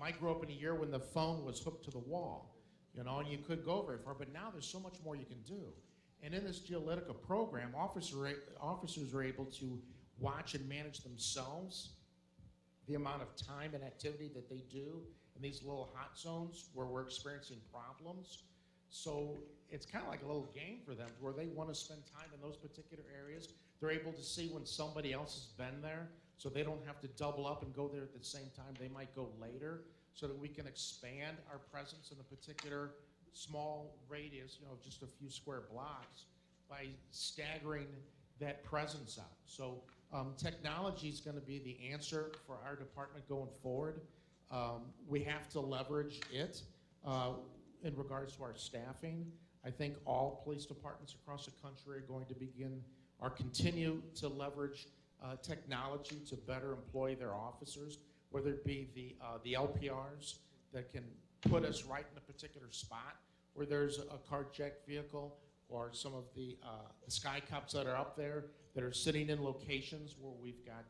I grew up in a year when the phone was hooked to the wall, you know, and you couldn't go very far, but now there's so much more you can do. And in this Geolitica program, officers are able to watch and manage themselves, the amount of time and activity that they do in these little hot zones where we're experiencing problems. So it's kind of like a little game for them where they want to spend time in those particular areas. They're able to see when somebody else has been there, so they don't have to double up and go there at the same time. They might go later so that we can expand our presence in a particular small radius, you know, just a few square blocks by staggering that presence out. So technology is going to be the answer for our department going forward. We have to leverage it in regards to our staffing. I think all police departments across the country are going to continue to leverage technology to better employ their officers, whether it be the LPRs that can put us right in a particular spot where there's a carjacked vehicle, or some of the sky cops that are up there that are sitting in locations where we've got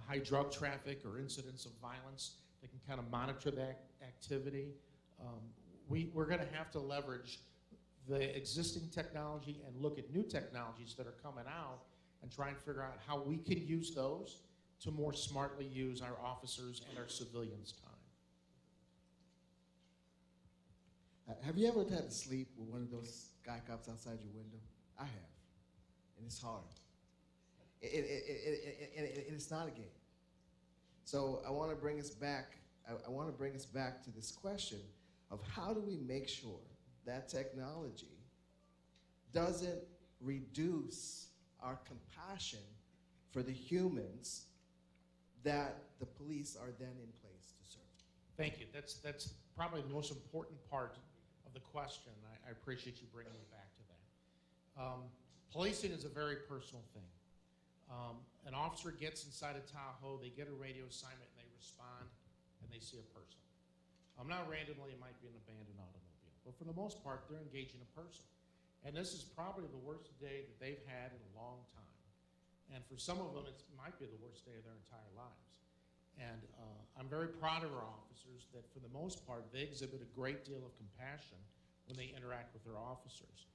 high drug traffic or incidents of violence. They can kind of monitor that activity. We're going to have to leverage the existing technology and look at new technologies that are coming out and try and figure out how we can use those to more smartly use our officers and our civilians' time. Have you ever had to sleep with one of those sky cops outside your window? I have, and it's hard. It's not a game. So I want to bring us back. I want to bring us back to this question of how do we make sure that technology doesn't reduce our compassion for the humans that the police are then in place to serve. Thank you. That's probably the most important part of the question. I appreciate you bringing me back to that. Policing is a very personal thing. An officer gets inside a Tahoe, they get a radio assignment, and they respond, and they see a person. Not randomly, it might be an abandoned automobile, but for the most part, they're engaging a person. And this is probably the worst day that they've had in a long time. And for some of them, it might be the worst day of their entire lives. And I'm very proud of our officers that for the most part, they exhibit a great deal of compassion when they interact with their officers,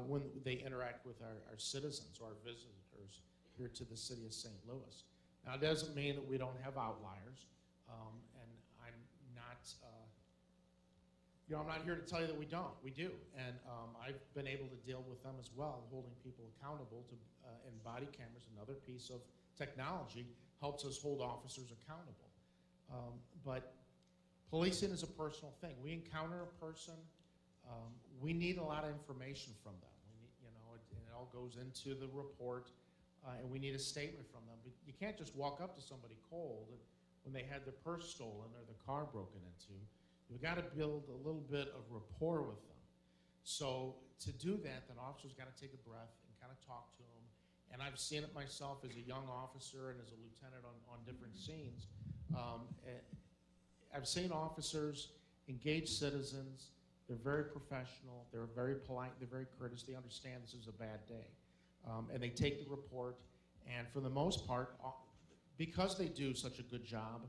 when they interact with our citizens or our visitors here to the city of St. Louis. Now, it doesn't mean that we don't have outliers, and I'm not, I'm not here to tell you that we don't. We do, and I've been able to deal with them as well. Holding people accountable to, and body cameras, another piece of technology, helps us hold officers accountable. But policing is a personal thing. We encounter a person, we need a lot of information from them. We need, it all goes into the report, and we need a statement from them. But you can't just walk up to somebody cold when they had their purse stolen or their car broken into. You've got to build a little bit of rapport with them. So to do that, an officer's got to take a breath and kind of talk to them. And I've seen it myself as a young officer and as a lieutenant on different scenes. I've seen officers engage citizens. They're very professional. They're very polite. They're very courteous. They understand this is a bad day. And they take the report. And for the most part, because they do such a good job,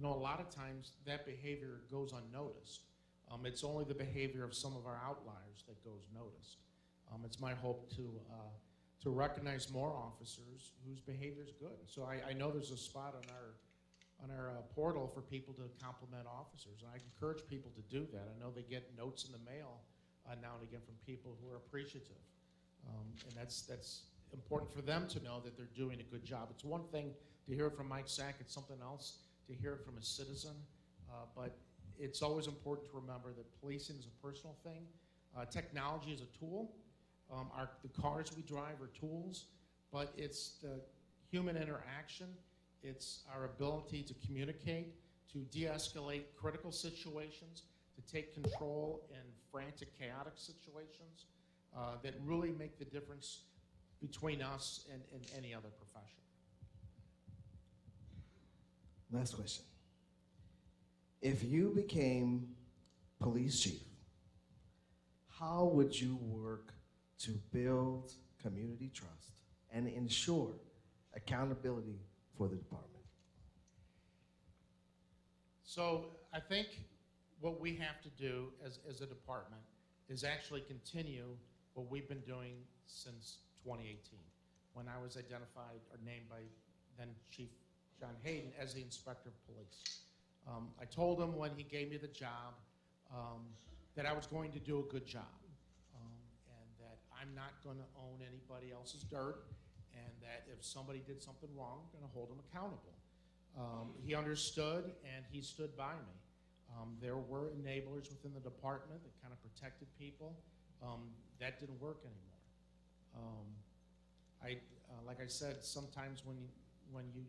a lot of times that behavior goes unnoticed. It's only the behavior of some of our outliers that goes noticed. It's my hope to recognize more officers whose behavior is good. So I know there's a spot on our portal for people to compliment officers, and I encourage people to do that. I know they get notes in the mail now and again from people who are appreciative, and that's important for them to know that they're doing a good job. It's one thing to hear it from Mike Sack, it's something else to hear it from a citizen, but it's always important to remember that policing is a personal thing. Technology is a tool. The cars we drive are tools, but it's the human interaction. It's our ability to communicate, to de-escalate critical situations, to take control in frantic, chaotic situations that really make the difference between us and any other profession. Last question. If you became police chief, how would you work to build community trust and ensure accountability for the department? So I think what we have to do as a department is actually continue what we've been doing since 2018, when I was identified or named by then Chief John Hayden as the Inspector of Police. I told him when he gave me the job that I was going to do a good job, and that I'm not going to own anybody else's dirt, and that if somebody did something wrong, I'm going to hold them accountable. He understood, and he stood by me. There were enablers within the department that kind of protected people. That didn't work anymore. Like I said, sometimes when you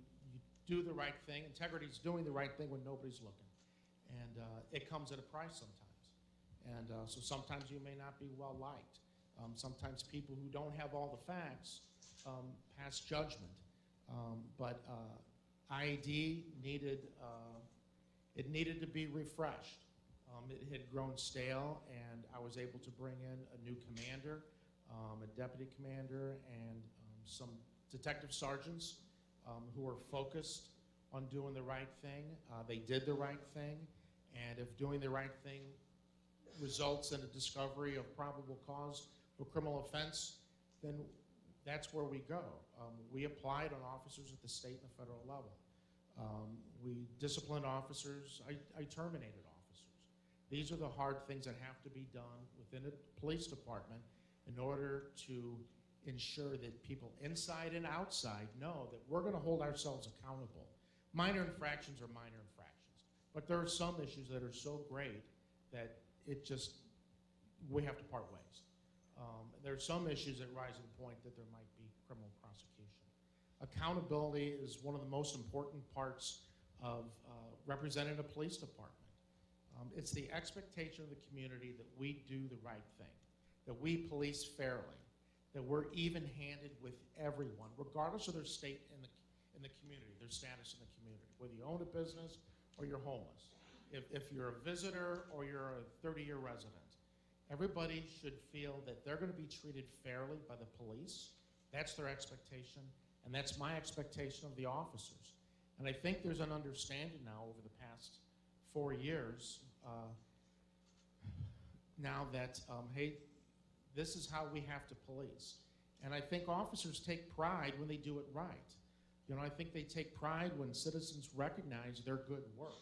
do the right thing, integrity is doing the right thing when nobody's looking, and it comes at a price sometimes. And so sometimes you may not be well liked. Sometimes people who don't have all the facts pass judgment. But IED needed to be refreshed. It had grown stale, and I was able to bring in a new commander, a deputy commander, and some detective sergeants who were focused on doing the right thing. They did the right thing, and if doing the right thing results in a discovery of probable cause for criminal offense, then that's where we go. We applied on officers at the state and the federal level. We disciplined officers. I terminated officers. These are the hard things that have to be done within a police department in order to ensure that people inside and outside know that we're going to hold ourselves accountable. Minor infractions are minor infractions, but there are some issues that are so great that we have to part ways. There are some issues that rise to the point that there might be criminal prosecution. Accountability is one of the most important parts of representing a police department. It's the expectation of the community that we do the right thing, that we police fairly, that we're even-handed with everyone, regardless of their state in the community, their status in the community, whether you own a business or you're homeless, if you're a visitor or you're a 30-year resident. Everybody should feel that they're going to be treated fairly by the police. That's their expectation, and that's my expectation of the officers. And I think there's an understanding now over the past 4 years now that, hey, this is how we have to police. And I think officers take pride when they do it right. You know, I think they take pride when citizens recognize their good work.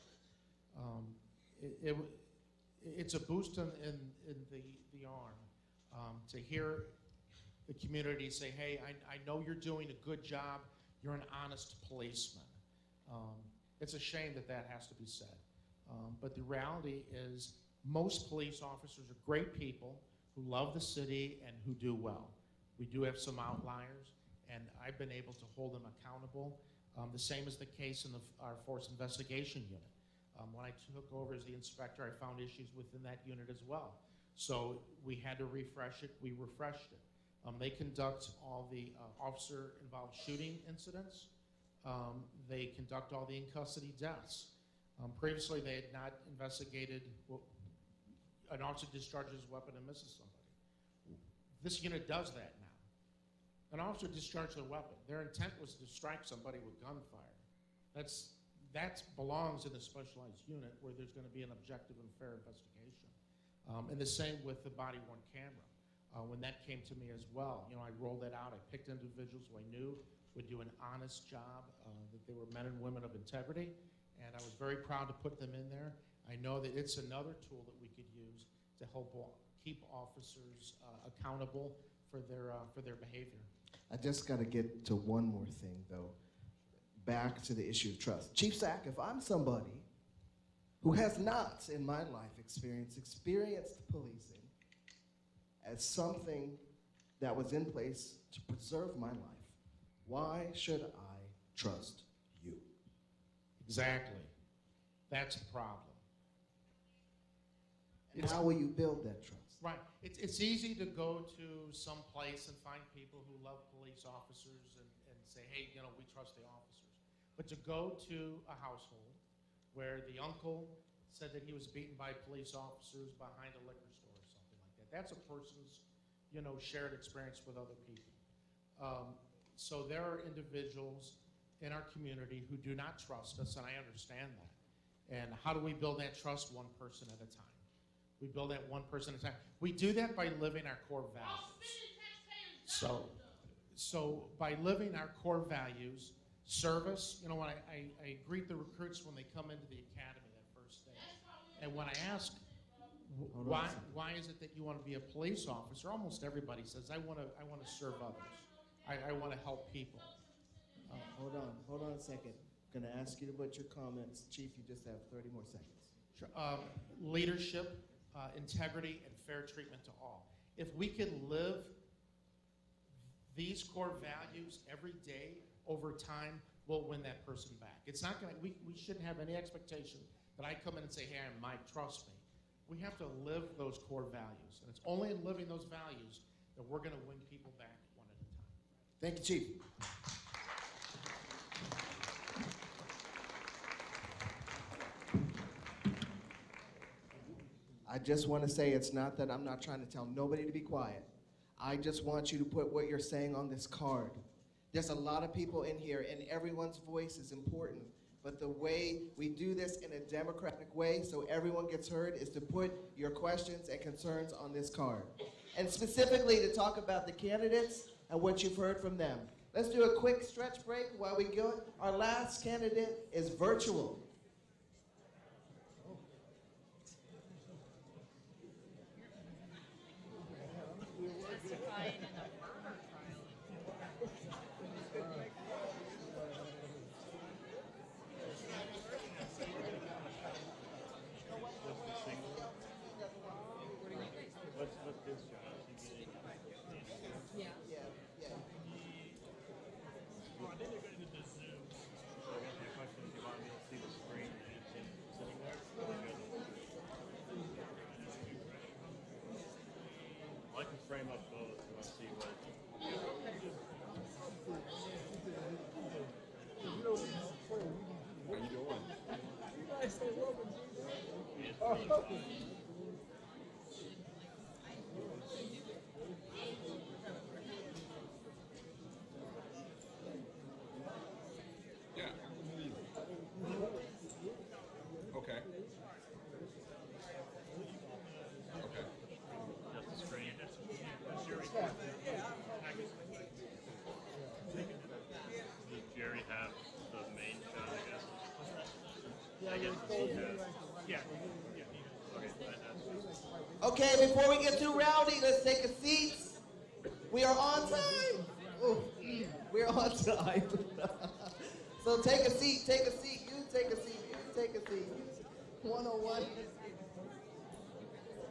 It's a boost in the arm to hear the community say, hey, I know you're doing a good job. You're an honest policeman. It's a shame that that has to be said. But the reality is most police officers are great people who love the city and who do well. We do have some outliers, and I've been able to hold them accountable. The same is the case in our force investigation unit. When I took over as the inspector, I found issues within that unit as well. So we had to refresh it. We refreshed it. They conduct all the officer-involved shooting incidents. They conduct all the in-custody deaths. Previously, they had not investigated an officer discharges his weapon and misses somebody. This unit does that now. An officer discharged their weapon. Their intent was to strike somebody with gunfire. That belongs in a specialized unit where there's going to be an objective and fair investigation. And the same with the body-worn camera. When that came to me as well, you know, I rolled that out. I picked individuals who I knew would do an honest job, that they were men and women of integrity, and I was very proud to put them in there. I know that it's another tool that we could use to help keep officers accountable for their behavior. I just got to get to one more thing, though. Back to the issue of trust. Chief Sack, if I'm somebody who has not in my life experienced policing as something that was in place to preserve my life, why should I trust you? Exactly. That's the problem. And how will you build that trust? Right. It's easy to go to some place and find people who love police officers and say, hey, you know, we trust the officers. But to go to a household where the uncle said that he was beaten by police officers behind a liquor store or something like that, that's a person's, you know, shared experience with other people. So there are individuals in our community who do not trust us, and I understand that. And how do we build that trust? One person at a time. We build that one person at a time. We do that by living our core values. So by living our core values, service, you know, when I greet the recruits when they come into the academy that first day, and when I ask, why is it that you want to be a police officer, almost everybody says, I want to serve others. I want to help people. Hold on a second. I'm going to ask you to put your comments. Chief, you just have 30 more seconds. Sure. Leadership, integrity, and fair treatment to all. If we can live these core values every day over time, we'll win that person back. It's not going to, we shouldn't have any expectation that I come in and say, hey, I'm Mike, trust me. We have to live those core values. And it's only in living those values that we're going to win people back one at a time. Thank you, Chief. I just want to say it's not that I'm not trying to tell nobody to be quiet. I just want you to put what you're saying on this card. There's a lot of people in here, and everyone's voice is important. But the way we do this in a democratic way so everyone gets heard is to put your questions and concerns on this card. And specifically to talk about the candidates and what you've heard from them. Let's do a quick stretch break while we go. Our last candidate is virtual. Frame up both. You want to see what. How you doing? Yeah. Okay. Okay. Just the screen. Okay, before we get too rowdy, let's take a seat. We are on time. Ooh, we're on time. So take a seat, take a seat, you take a seat, you take a seat. 101.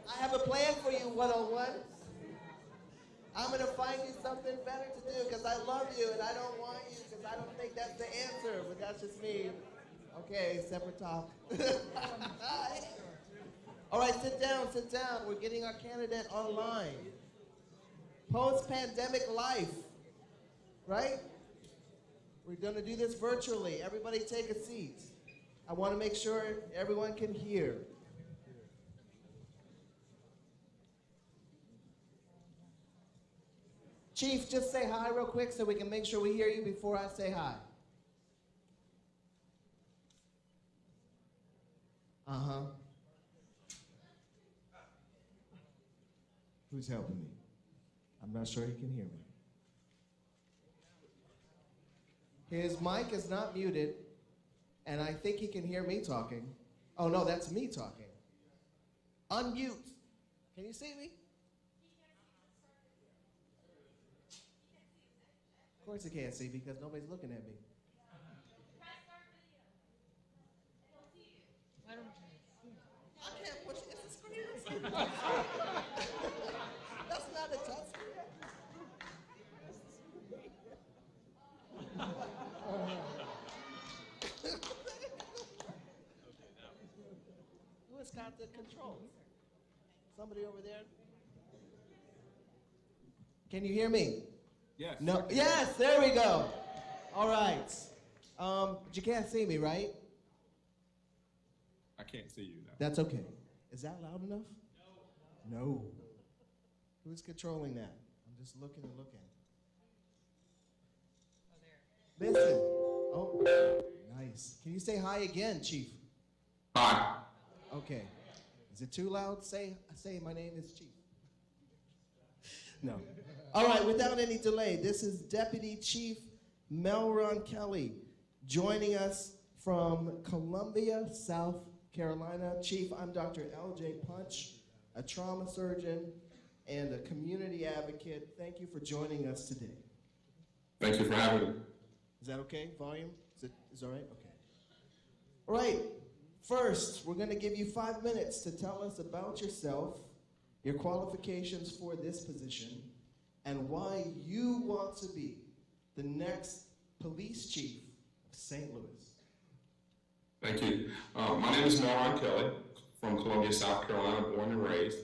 I have a plan for you, 101. I'm going to find you something better to do because I love you and I don't want you because I don't think that's the answer, but that's just me. Okay, separate talk. All right, sit down, sit down. We're getting our candidate online. Post-pandemic life, right? We're going to do this virtually. Everybody take a seat. I want to make sure everyone can hear. Chief, just say hi real quick so we can make sure we hear you before I say hi. Uh-huh. Who's helping me? I'm not sure he can hear me. His mic is not muted, and I think he can hear me talking. Oh, no, that's me talking. Unmute. Can you see me? Of course he can't see because nobody's looking at me. I can't push it. It's a screen. That's not a touch screen. Who has got the controls? Somebody over there? Can you hear me? Yes. No. Yes, there we go. All right. But you can't see me, right? I can't see you now. That's okay. Is that loud enough? No. No. Who's controlling that? I'm just looking and looking. Listen. Oh, nice. Can you say hi again, Chief? Hi. Okay. Is it too loud? Say my name is Chief. No. All right, without any delay, this is Deputy Chief Melron Kelly joining us from Columbia, South Carolina. Chief, I'm Dr. L.J. Punch, a trauma surgeon and a community advocate. Thank you for joining us today. Thank you for having me. Is that okay? Volume? Is all right? Okay. All right. First, we're going to give you 5 minutes to tell us about yourself, your qualifications for this position, and why you want to be the next police chief of St. Louis. Thank you. My name is Melron Kelly from Columbia, South Carolina, born and raised.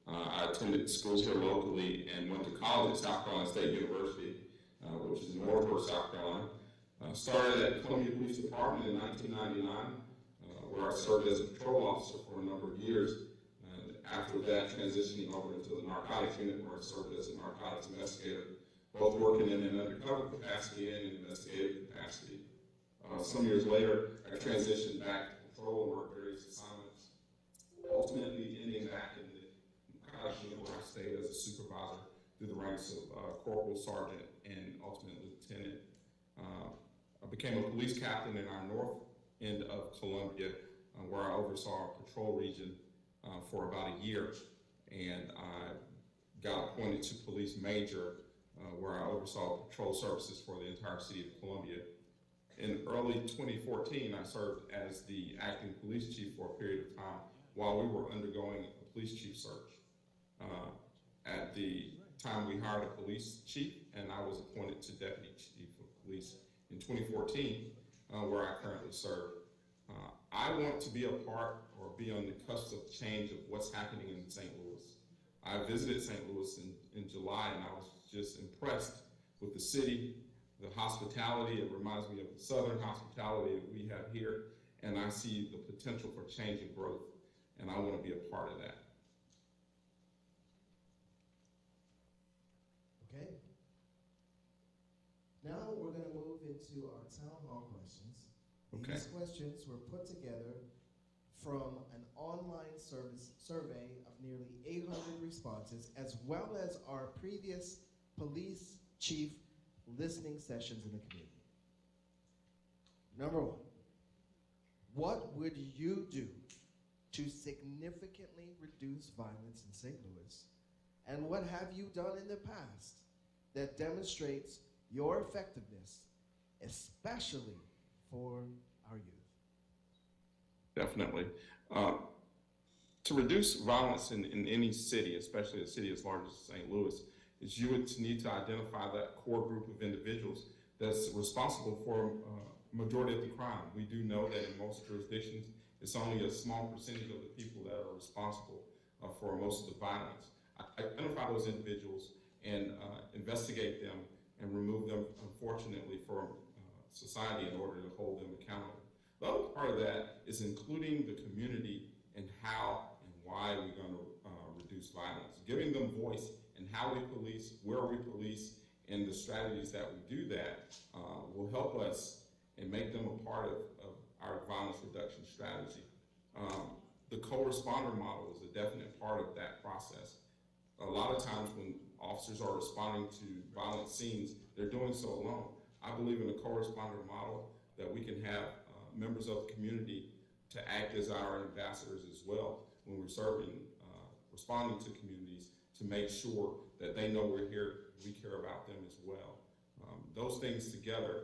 I attended schools here locally and went to college at South Carolina State University, which is in Northwood, South Carolina. Started at the Columbia Police Department in 1999, where I served as a patrol officer for a number of years. After that, transitioning over into the narcotics unit, where I served as a narcotics investigator, both working in an undercover capacity and an investigative capacity. Some years later, I transitioned back to patrol and worked various assignments, ultimately ending back in the narcotics unit, where I stayed as a supervisor through the ranks of corporal, sergeant, and ultimately lieutenant. I became a police captain in our north end of Columbia, where I oversaw our patrol region for about a year, and I got appointed to police major, where I oversaw patrol services for the entire city of Columbia. In early 2014, I served as the acting police chief for a period of time while we were undergoing a police chief search. At the time, we hired a police chief, and I was appointed to deputy chief of police in 2014, where I currently serve. I want to be a part or be on the cusp of change of what's happening in St. Louis. I visited St. Louis in July, and I was just impressed with the city, the hospitality. It reminds me of the Southern hospitality that we have here, and I see the potential for change and growth, and I want to be a part of that. Okay. Now we're going to move into our town hall questions. Okay. These questions were put together from an online survey of nearly 800 responses, as well as our previous police chief listening sessions in the community. Number one, what would you do to significantly reduce violence in St. Louis? And what have you done in the past that demonstrates your effectiveness, especially for our youth? Definitely. To reduce violence in any city, especially a city as large as St. Louis, is you would need to identify that core group of individuals that's responsible for majority of the crime. We do know that in most jurisdictions, it's only a small percentage of the people that are responsible for most of the violence. Identify those individuals and investigate them and remove them, unfortunately, from society in order to hold them accountable. The other part of that is including the community and how and why we're going to reduce violence, giving them voice in how we police, where we police, and the strategies that we do that will help us and make them a part of our violence reduction strategy. The co-responder model is a definite part of that process. A lot of times when officers are responding to violent scenes, they're doing so alone. I believe in a co-responder model that we can have members of the community to act as our ambassadors as well when we're serving, responding to communities to make sure that they know we're here, we care about them as well. Those things together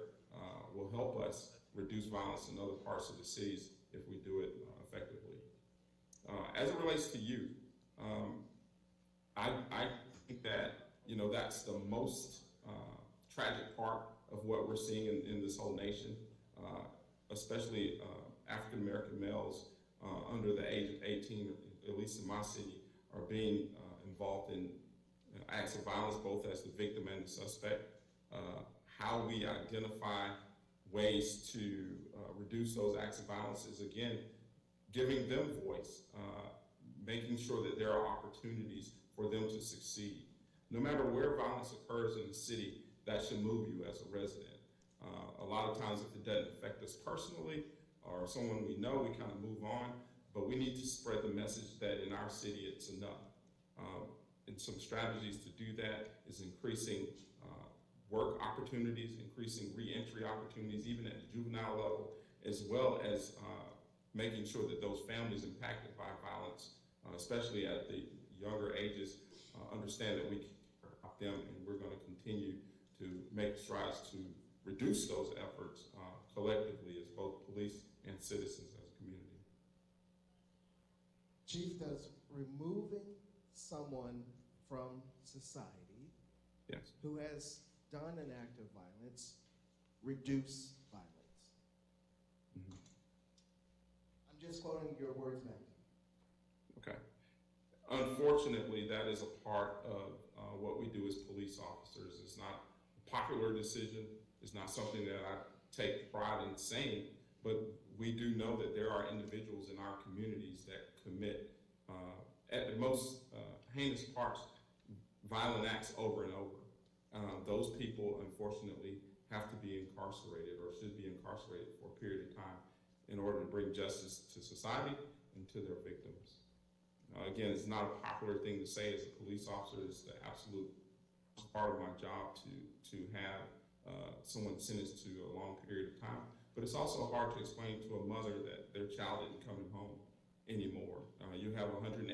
will help us reduce violence in other parts of the cities if we do it effectively. As it relates to youth, I think that, that's the most tragic part of what we're seeing in this whole nation, especially African American males under the age of 18, at least in my city, are being involved in acts of violence, both as the victim and the suspect. How we identify ways to reduce those acts of violence is, again, giving them voice, making sure that there are opportunities for them to succeed. No matter where violence occurs in the city, that should move you as a resident. A lot of times if it doesn't affect us personally or someone we know, we kind of move on, but we need to spread the message that in our city it's enough. And some strategies to do that is increasing work opportunities, increasing re-entry opportunities, even at the juvenile level, as well as making sure that those families impacted by violence, especially at the younger ages, understand that we care about them, and we're going to continue to make strides to reduce those efforts collectively as both police and citizens as a community. Chief, does removing someone from society Yes. who has done an act of violence reduce violence? Mm-hmm. I'm just quoting your words, ma'am. Okay. Unfortunately, that is a part of what we do as police officers. It's not a popular decision. It's not something that I take pride in saying, but we do know that there are individuals in our communities that commit, at the most heinous parts, violent acts over and over. Those people, unfortunately, have to be incarcerated or should be incarcerated for a period of time in order to bring justice to society and to their victims. Again, it's not a popular thing to say as a police officer. It's the absolute part of my job to have someone sentenced to a long period of time. But it's also hard to explain to a mother that their child isn't coming home anymore. You have 183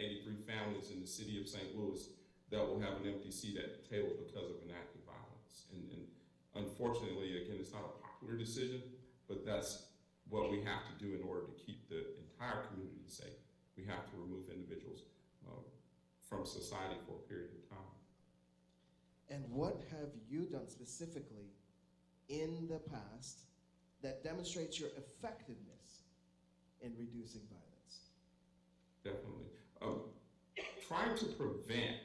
families in the city of St. Louis that will have an empty seat at the table because of an act of violence. And unfortunately, again, it's not a popular decision, but that's what we have to do in order to keep the entire community safe. We have to remove individuals from society for a period of time. And what have you done specifically in the past that demonstrates your effectiveness in reducing violence? Definitely. Trying to prevent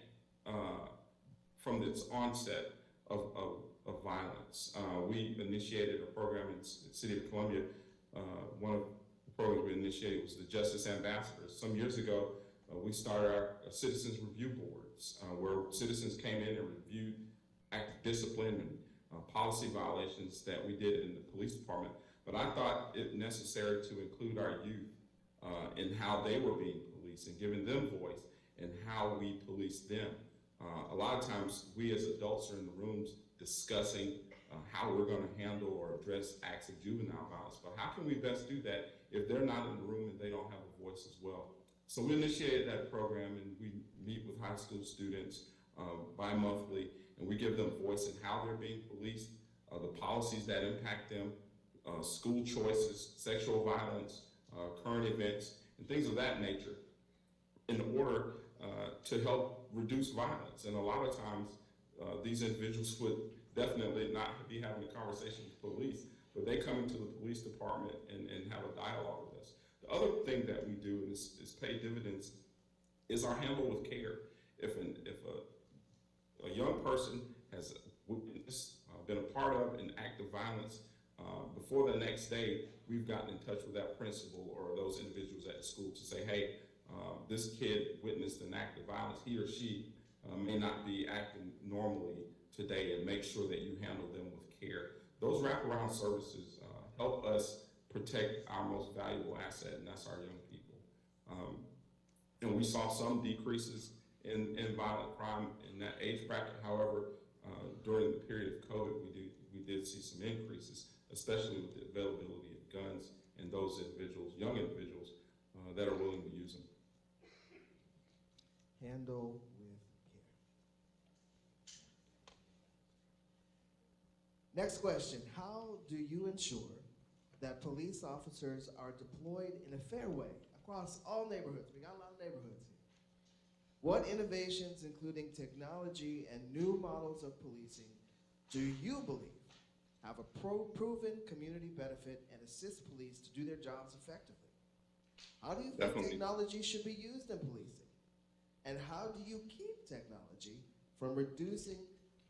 from its onset of violence. We initiated a program in the city of Columbia. One of the programs we initiated was the Justice Ambassadors. Some years ago, we started our citizens review boards where citizens came in and reviewed active discipline and policy violations that we did in the police department. But I thought it necessary to include our youth in how they were being policed and giving them voice and how we police them. A lot of times we as adults are in the rooms discussing how we're going to handle or address acts of juvenile violence. But how can we best do that if they're not in the room and they don't have a voice as well? So we initiated that program, and we meet with high school students bi-monthly, and we give them voice in how they're being policed, the policies that impact them, school choices, sexual violence, current events, and things of that nature, in order to help reduce violence. And a lot of times, these individuals would definitely not be having a conversation with police, but they come into the police department and have a dialogue with us. The other thing that we do, and is pay dividends, is our handle with care. If a young person has been a part of an act of violence, before the next day, we've gotten in touch with that principal or those individuals at the school to say, hey, this kid witnessed an act of violence. He or she may not be acting normally today, and make sure that you handle them with care. Those wraparound services help us protect our most valuable asset, and that's our young people. And we saw some decreases in violent crime in that age bracket. However, during the period of COVID, we did see some increases, especially with the availability of guns and those individuals, young individuals, that are willing to use them. Handle with care. Next question. How do you ensure that police officers are deployed in a fair way across all neighborhoods? We got a lot of neighborhoods here. What innovations, including technology and new models of policing, do you believe have a proven community benefit and assist police to do their jobs effectively? How do you think Definitely. technology should be used in policing? And how do you keep technology from reducing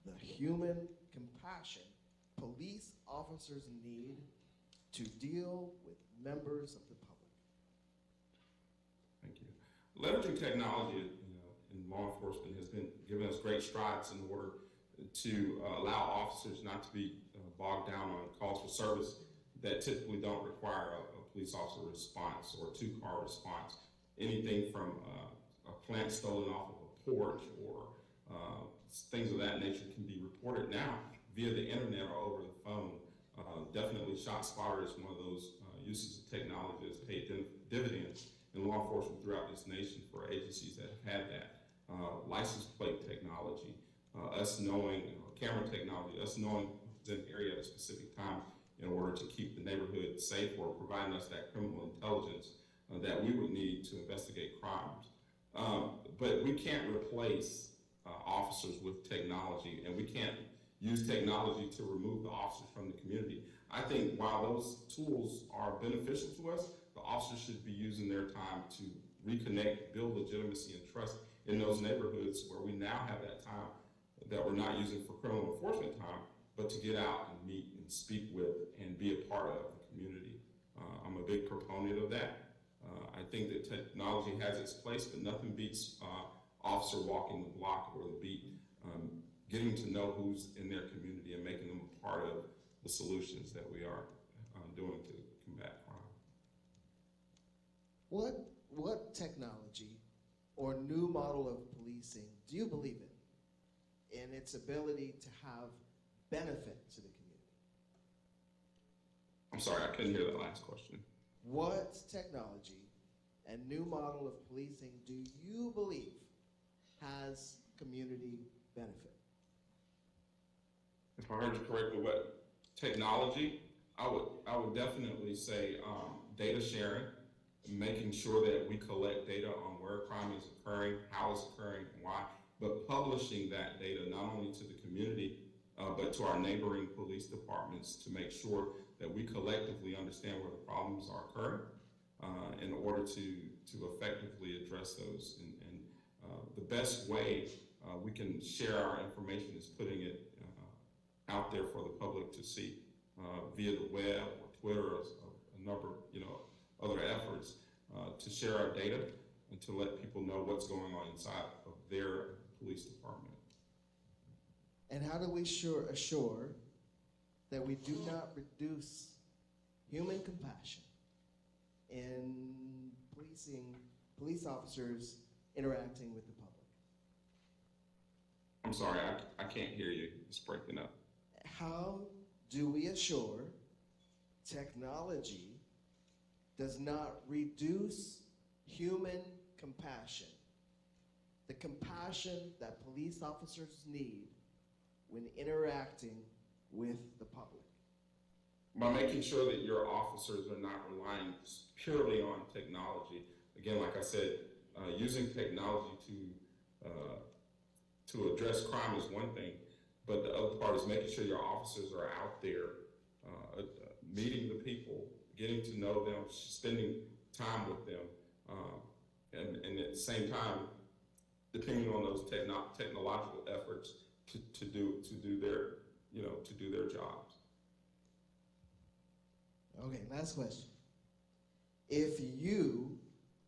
the human compassion police officers need to deal with members of the public? Thank you. Leveraging technology, in law enforcement has been giving us great strides in order to allow officers not to be bogged down on calls for service that typically don't require a police officer response or a two-car response. Anything from a plant stolen off of a porch or things of that nature can be reported now via the internet or over the phone. Definitely ShotSpotter is one of those uses of technology that's paid dividends in law enforcement throughout this nation for agencies that have had that. License plate technology, us knowing, camera technology, us knowing who's in the area at a specific time in order to keep the neighborhood safe, or providing us that criminal intelligence that we would need to investigate crimes. But we can't replace officers with technology, and we can't use technology to remove the officers from the community. I think while those tools are beneficial to us, the officers should be using their time to reconnect, build legitimacy and trust in those neighborhoods where we now have that time that we're not using for criminal enforcement time, but to get out and meet and speak with and be a part of the community. I'm a big proponent of that. I think that technology has its place, but nothing beats officer walking the block or the beat, getting to know who's in their community and making them a part of the solutions that we are doing to combat crime. What technology or new model of policing do you believe in its ability to have benefit to the community? I'm sorry, I couldn't hear that last question. What technology and new model of policing do you believe has community benefit? If I heard you correctly, what technology? I would definitely say data sharing, making sure that we collect data on where crime is occurring, how it's occurring, and why, but publishing that data not only to the community, but to our neighboring police departments to make sure that we collectively understand where the problems are occurring in order to effectively address those. And the best way we can share our information is putting it out there for the public to see via the web or Twitter or a number of other efforts to share our data and to let people know what's going on inside of their police department. And how do we assure that we do not reduce human compassion in police officers interacting with the public? I'm sorry, I can't hear you. It's breaking up. How do we assure technology does not reduce human compassion. The compassion that police officers need when interacting with the public. By making sure that your officers are not relying purely on technology. Again, like I said, using technology to address crime is one thing, but the other part is making sure your officers are out there meeting the people, getting to know them, spending time with them, and at the same time, depending on those technological efforts to do their jobs. Okay, last question. If you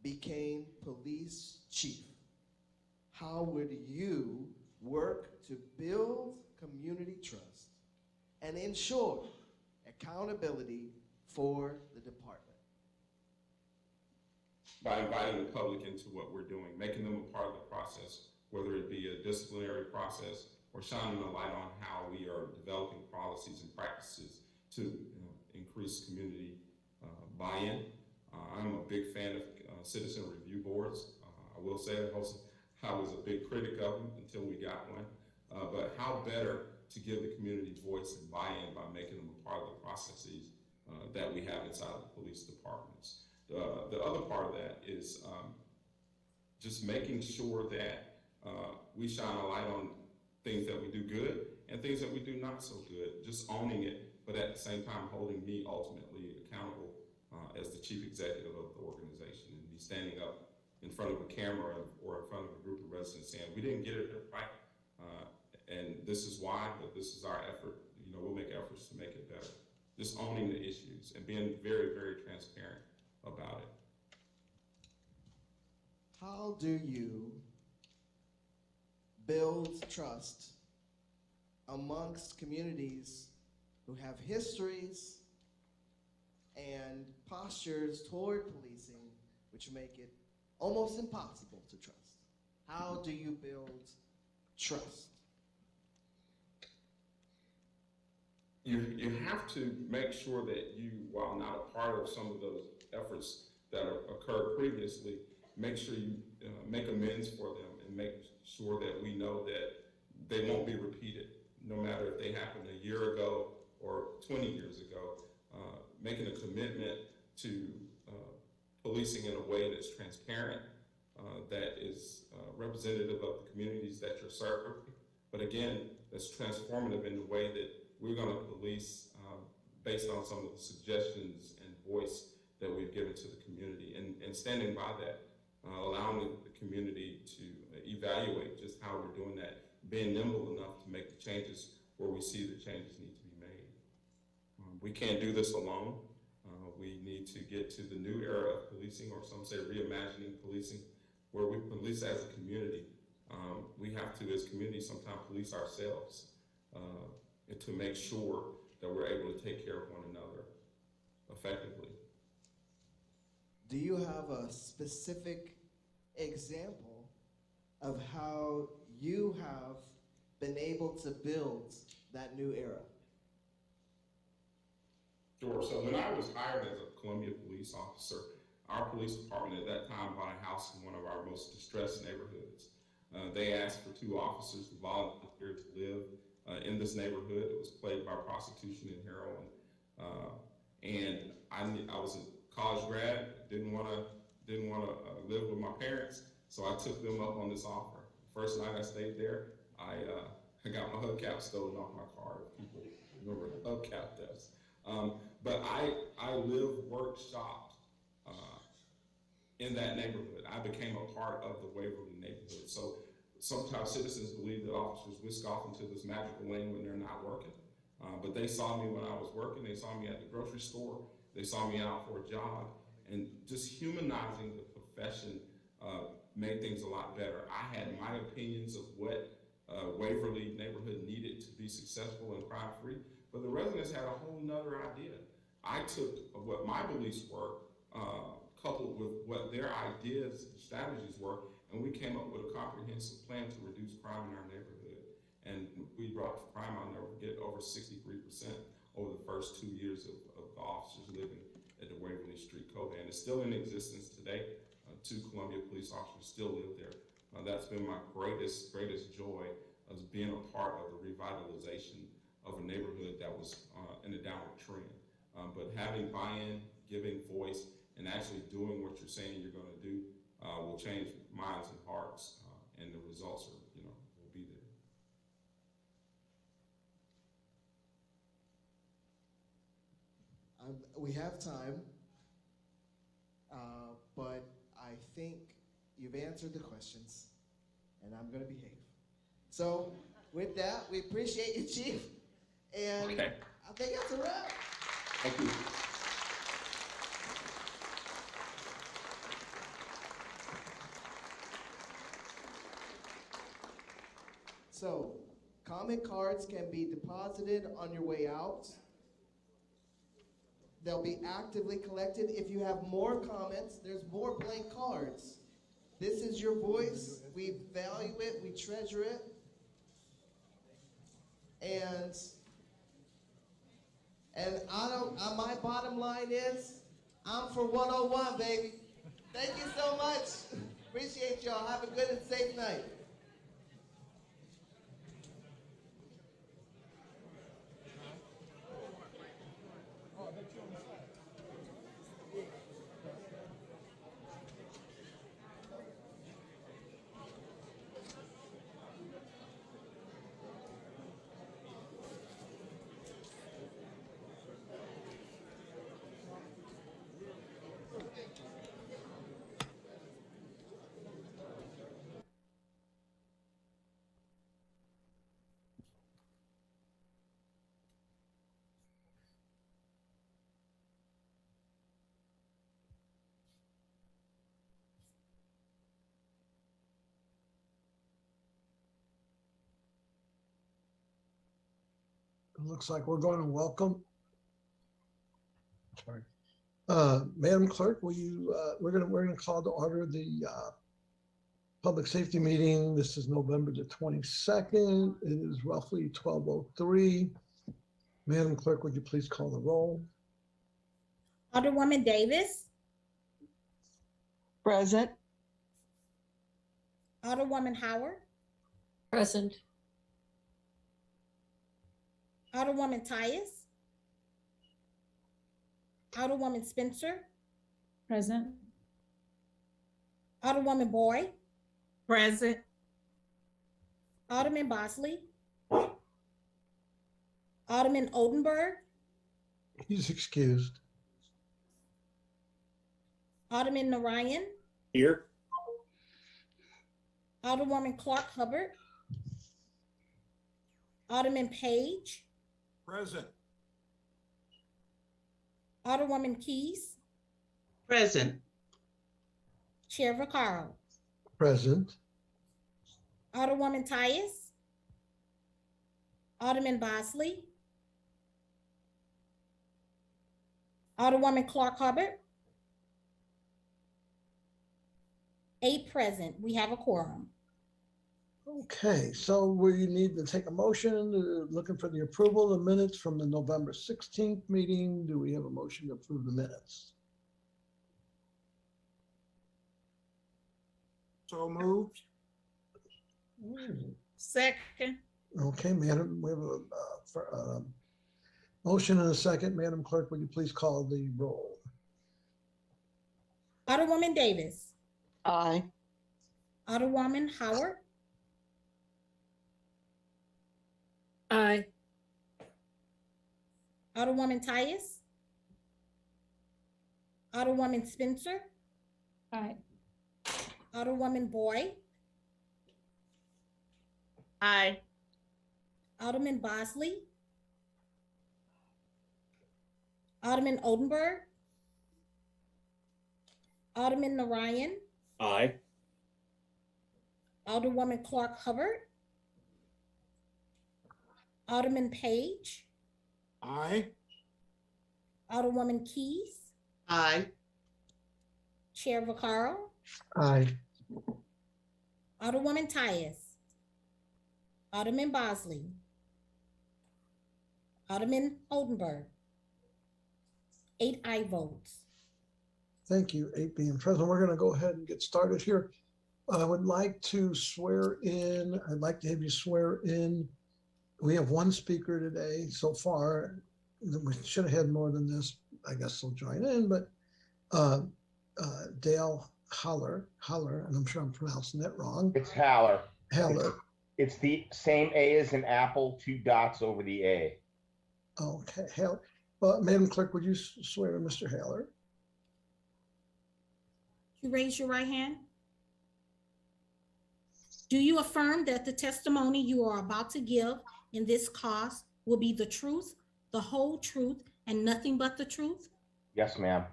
became police chief, how would you work to build community trust and ensure accountability for the department? By inviting the public into what we're doing, making them a part of the process, whether it be a disciplinary process or shining a light on how we are developing policies and practices to increase community buy-in. I'm a big fan of citizen review boards. I will say I was a big critic of them until we got one. But how better to give the community voice and buy-in by making them a part of the processes that we have inside the police departments. The other part of that is just making sure that we shine a light on things that we do good and things that we do not so good, just owning it, but at the same time holding me ultimately accountable as the chief executive of the organization, and be standing up in front of a camera or in front of a group of residents saying, we didn't get it right, and this is why, but this is our effort. We'll make efforts to make it better. Just owning the issues and being very, very transparent about it. How do you build trust amongst communities who have histories and postures toward policing which make it almost impossible to trust? How do you build trust? You have to make sure that you, while not a part of some of those efforts that occurred previously, make sure you make amends for them and make sure that we know that they won't be repeated, no matter if they happened a year ago or 20 years ago. Making a commitment to policing in a way that's transparent, that is representative of the communities that you're serving, but again, that's transformative in the way that we're going to police based on some of the suggestions and voice that we've given to the community, and standing by that, allowing the community to evaluate just how we're doing that, being nimble enough to make the changes where we see the changes need to be made. We can't do this alone. We need to get to the new era of policing, or some say reimagining policing, where we police as a community. We have to, as communities, sometimes police ourselves and to make sure that we're able to take care of one another effectively. Do you have a specific example of how you have been able to build that new era? Sure. So when I was hired as a Columbia police officer, our police department at that time bought a house in one of our most distressed neighborhoods. They asked for 2 officers to volunteer to live in this neighborhood. It was plagued by prostitution and heroin. And I was a college grad, didn't want to live with my parents, so I took them up on this offer. First night I stayed there, I got my hubcap stolen off my car. People remember hubcap thefts. But I lived, worked, shopped in that neighborhood. I became a part of the Waverly neighborhood. So sometimes citizens believe that officers whisk off into this magical lane when they're not working. But they saw me when I was working. They saw me at the grocery store. They saw me out for a jog. And just humanizing the profession made things a lot better. I had my opinions of what Waverly neighborhood needed to be successful and crime-free, but the residents had a whole nother idea. I took what my beliefs were, coupled with what their ideas and strategies were, and we came up with a comprehensive plan to reduce crime in our neighborhood. And we brought crime, I'll never forget, over 63% over the first 2 years of the officers living at the Waverly Street Code. And it's still in existence today. two Columbia police officers still live there. That's been my greatest joy, as being a part of the revitalization of a neighborhood that was in a downward trend. But having buy-in, giving voice, and actually doing what you're saying you're going to do will change minds and hearts, and the results are, will be there. We have time, but I think you've answered the questions, and I'm going to behave. So with that, we appreciate you, Chief, and Okay. I think that's a wrap. Thank you. So, comment cards can be deposited on your way out. They'll be actively collected. If you have more comments, there's more blank cards. This is your voice. We value it. We treasure it. And my bottom line is, I'm for 101, baby. Thank you so much. Appreciate y'all. Have a good and safe night. It looks like we're going to welcome. Sorry. Madam Clerk, will you, we're going to call to order the public safety meeting. This is November the 22nd. It is roughly 12:03. Madam Clerk, would you please call the roll? Alderwoman Davis. Present. Alderwoman Howard. Present. Alderwoman Tyus. Alderwoman Spencer. Present. Alderwoman Boyd. Present. Alderman Bosley. Alderman Oldenburg. He's excused. Alderman Narayan. Here. Alderwoman Clark Hubbard. Alderman Page. Present. Alderwoman Keys. Present. Chair Vaccaro. Present. Alderwoman Tyus. Alderman Bosley. Alderwoman Clark Hubbard. 8 present. We have a quorum. Okay, so we need to take a motion, looking for the approval of the minutes from the November 16th meeting. Do we have a motion to approve the minutes? So moved. Second. Okay, Madam, we have a motion and a second. Madam Clerk, would you please call the roll? Alderwoman Davis. Aye. Alderwoman Howard. Aye. Alderwoman Tyus. Alderwoman Spencer. Aye. Alderwoman Boyd. Aye. Alderman Bosley. Alderman Oldenburg. Alderman Narayan. Aye. Alderwoman Clark Hubbard. Alderman Page. Aye. Alderwoman Keys. Aye. Chair Vaccaro. Aye. Alderwoman Tyus. Alderman Bosley. Alderman Oldenburg. 8 aye votes. Thank you, 8 being present. We're going to go ahead and get started here. I would like to swear in, I'd like to have you swear in. We have one speaker today so far. We should have had more than this. I guess they'll join in, but Dale Holler, and I'm sure I'm pronouncing that wrong. It's Haller. Haller. It's the same A as an apple, 2 dots over the A. Okay, Haller. Well, Madam Clerk, would you swear in Mr. Haller? You raise your right hand. Do you affirm that the testimony you are about to give in this cause will be the truth, the whole truth, and nothing but the truth? Yes, ma'am.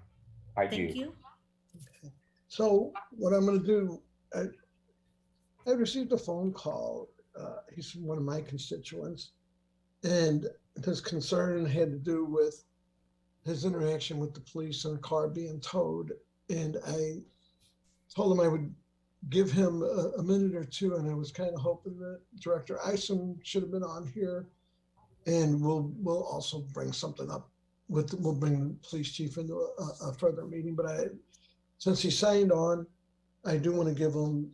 I do. Thank you. Okay. So what I'm going to do, I received a phone call. He's from one of my constituents, and his concern had to do with his interaction with the police and a car being towed. And I told him I would give him a minute or two, and I was kind of hoping that Director Isom should have been on here, and we'll also bring something up we'll bring the police chief into a further meeting. But since he signed on, I do want to give him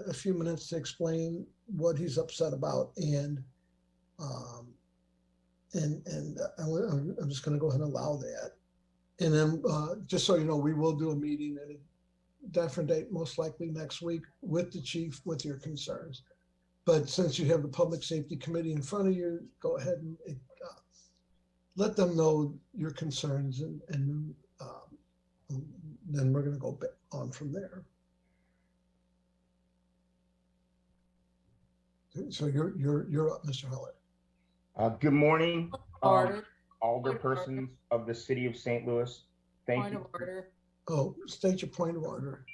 a few minutes to explain what he's upset about, and I'm just going to go ahead and allow that. And then just so you know, we will do a meeting at a different date, most likely next week, with the chief with your concerns. But since you have the Public Safety Committee in front of you, go ahead and let them know your concerns, and then we're going to go on from there. So you're up, Mr. Heller. Good morning, Order. alderpersons of the city of St. Louis. Thank Point you. of order. Oh, state your point of order.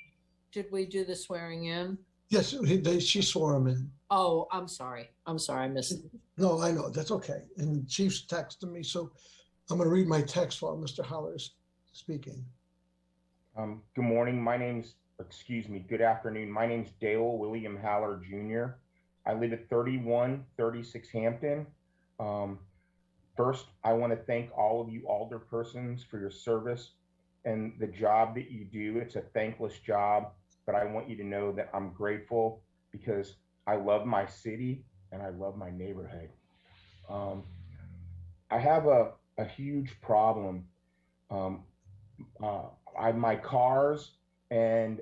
Did we do the swearing in? Yes, she swore him in. Oh, I'm sorry. I missed it. No, I know, that's okay. And the chief's texting me, so I'm going to read my text while Mr. Holler's speaking. Good morning. Good afternoon. My name's Dale William Haller Jr. I live at 3136 Hampton. First, I want to thank all of you alderpersons for your service and the job that you do. It's a thankless job, but I want you to know that I'm grateful because I love my city and I love my neighborhood. I have a huge problem. My cars and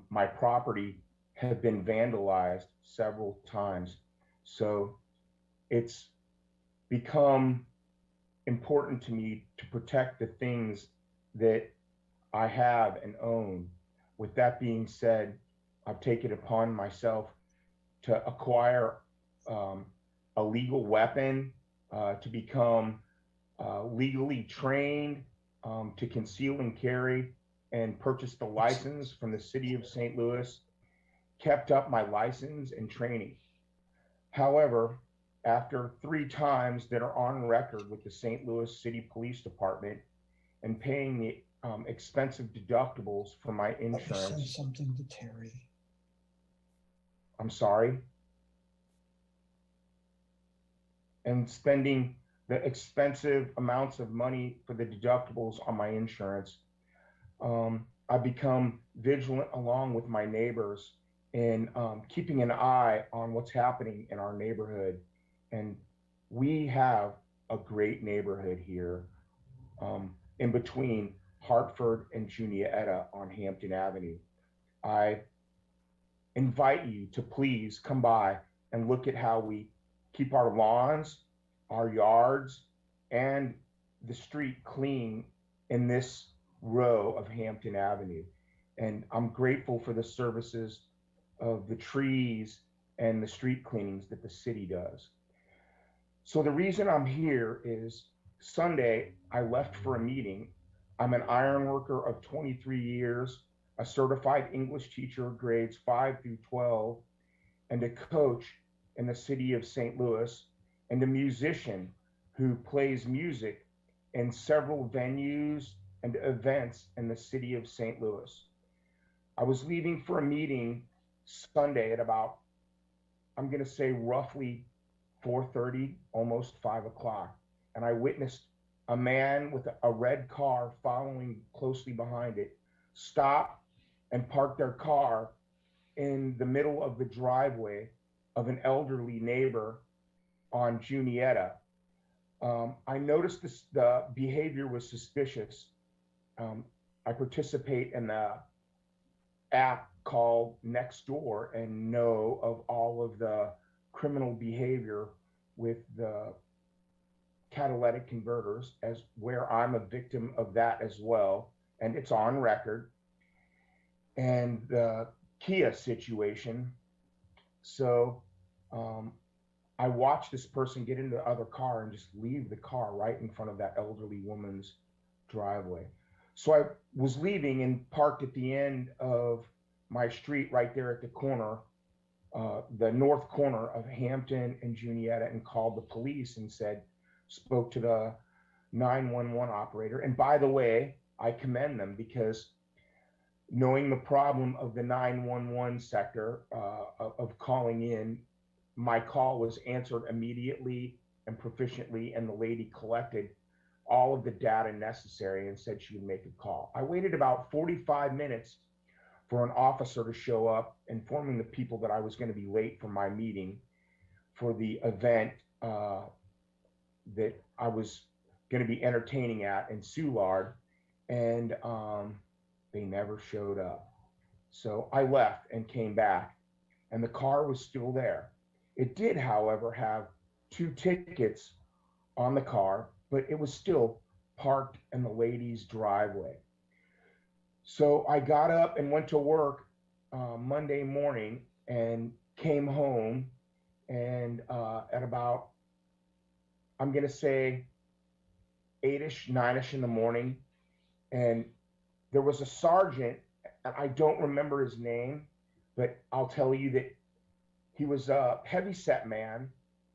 my property have been vandalized several times. So it's become important to me to protect the things that I have and own. With that being said, I've taken it upon myself to acquire a legal weapon, to become legally trained to conceal and carry, and purchase the license from the city of St. Louis, kept up my license and training. However, after 3 times that are on record with the St. Louis City Police Department and paying the expensive deductibles for my insurance. Send something to Terry. I'm sorry. And spending the expensive amounts of money for the deductibles on my insurance, I've become vigilant along with my neighbors in keeping an eye on what's happening in our neighborhood. And we have a great neighborhood here in between Hartford and Juniata on Hampton Avenue. I invite you to please come by and look at how we keep our lawns, our yards, and the street clean in this row of Hampton Avenue. And I'm grateful for the services of the trees and the street cleanings that the city does. So the reason I'm here is Sunday, I left for a meeting. I'm an iron worker of 23 years, a certified English teacher, grades 5 through 12, and a coach in the city of St. Louis, and a musician who plays music in several venues and events in the city of St. Louis. I was leaving for a meeting Sunday at about, I'm going to say roughly 4:30, almost 5 o'clock. And I witnessed a man with a red car following closely behind it, stop and park their car in the middle of the driveway of an elderly neighbor on Junietta. I noticed the behavior was suspicious. I participate in the app called Nextdoor and know of all of the criminal behavior with the catalytic converters, as where I'm a victim of that as well, and it's on record. And the Kia situation. So I watched this person get into the other car and just leave the car right in front of that elderly woman's driveway. So I was leaving and parked at the end of my street right there at the corner, the north corner of Hampton and Junietta, and called the police and spoke to the 911 operator. And by the way, I commend them, because knowing the problem of the 911 sector of calling in, my call was answered immediately and proficiently, and the lady collected all of the data necessary and said she would make a call. I waited about 45 minutes for an officer to show up, informing the people that I was going to be late for my meeting for the event that I was going to be entertaining at in Soulard, and they never showed up. So I left and came back, and the car was still there. It did, however, have 2 tickets on the car, but it was still parked in the lady's driveway. So I got up and went to work Monday morning and came home, and at about, I'm going to say 8ish, 9ish in the morning, and there was a sergeant, and I don't remember his name, but I'll tell you that he was a heavy-set man,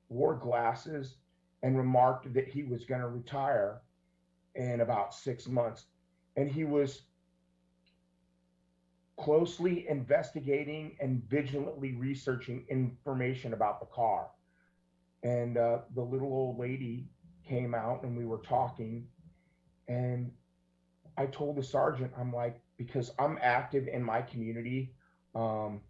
wore glasses, and remarked that he was going to retire in about 6 months. And he was closely investigating and vigilantly researching information about the car. And the little old lady came out, and we were talking, and I told the sergeant, I'm like, because I'm active in my community, Mr.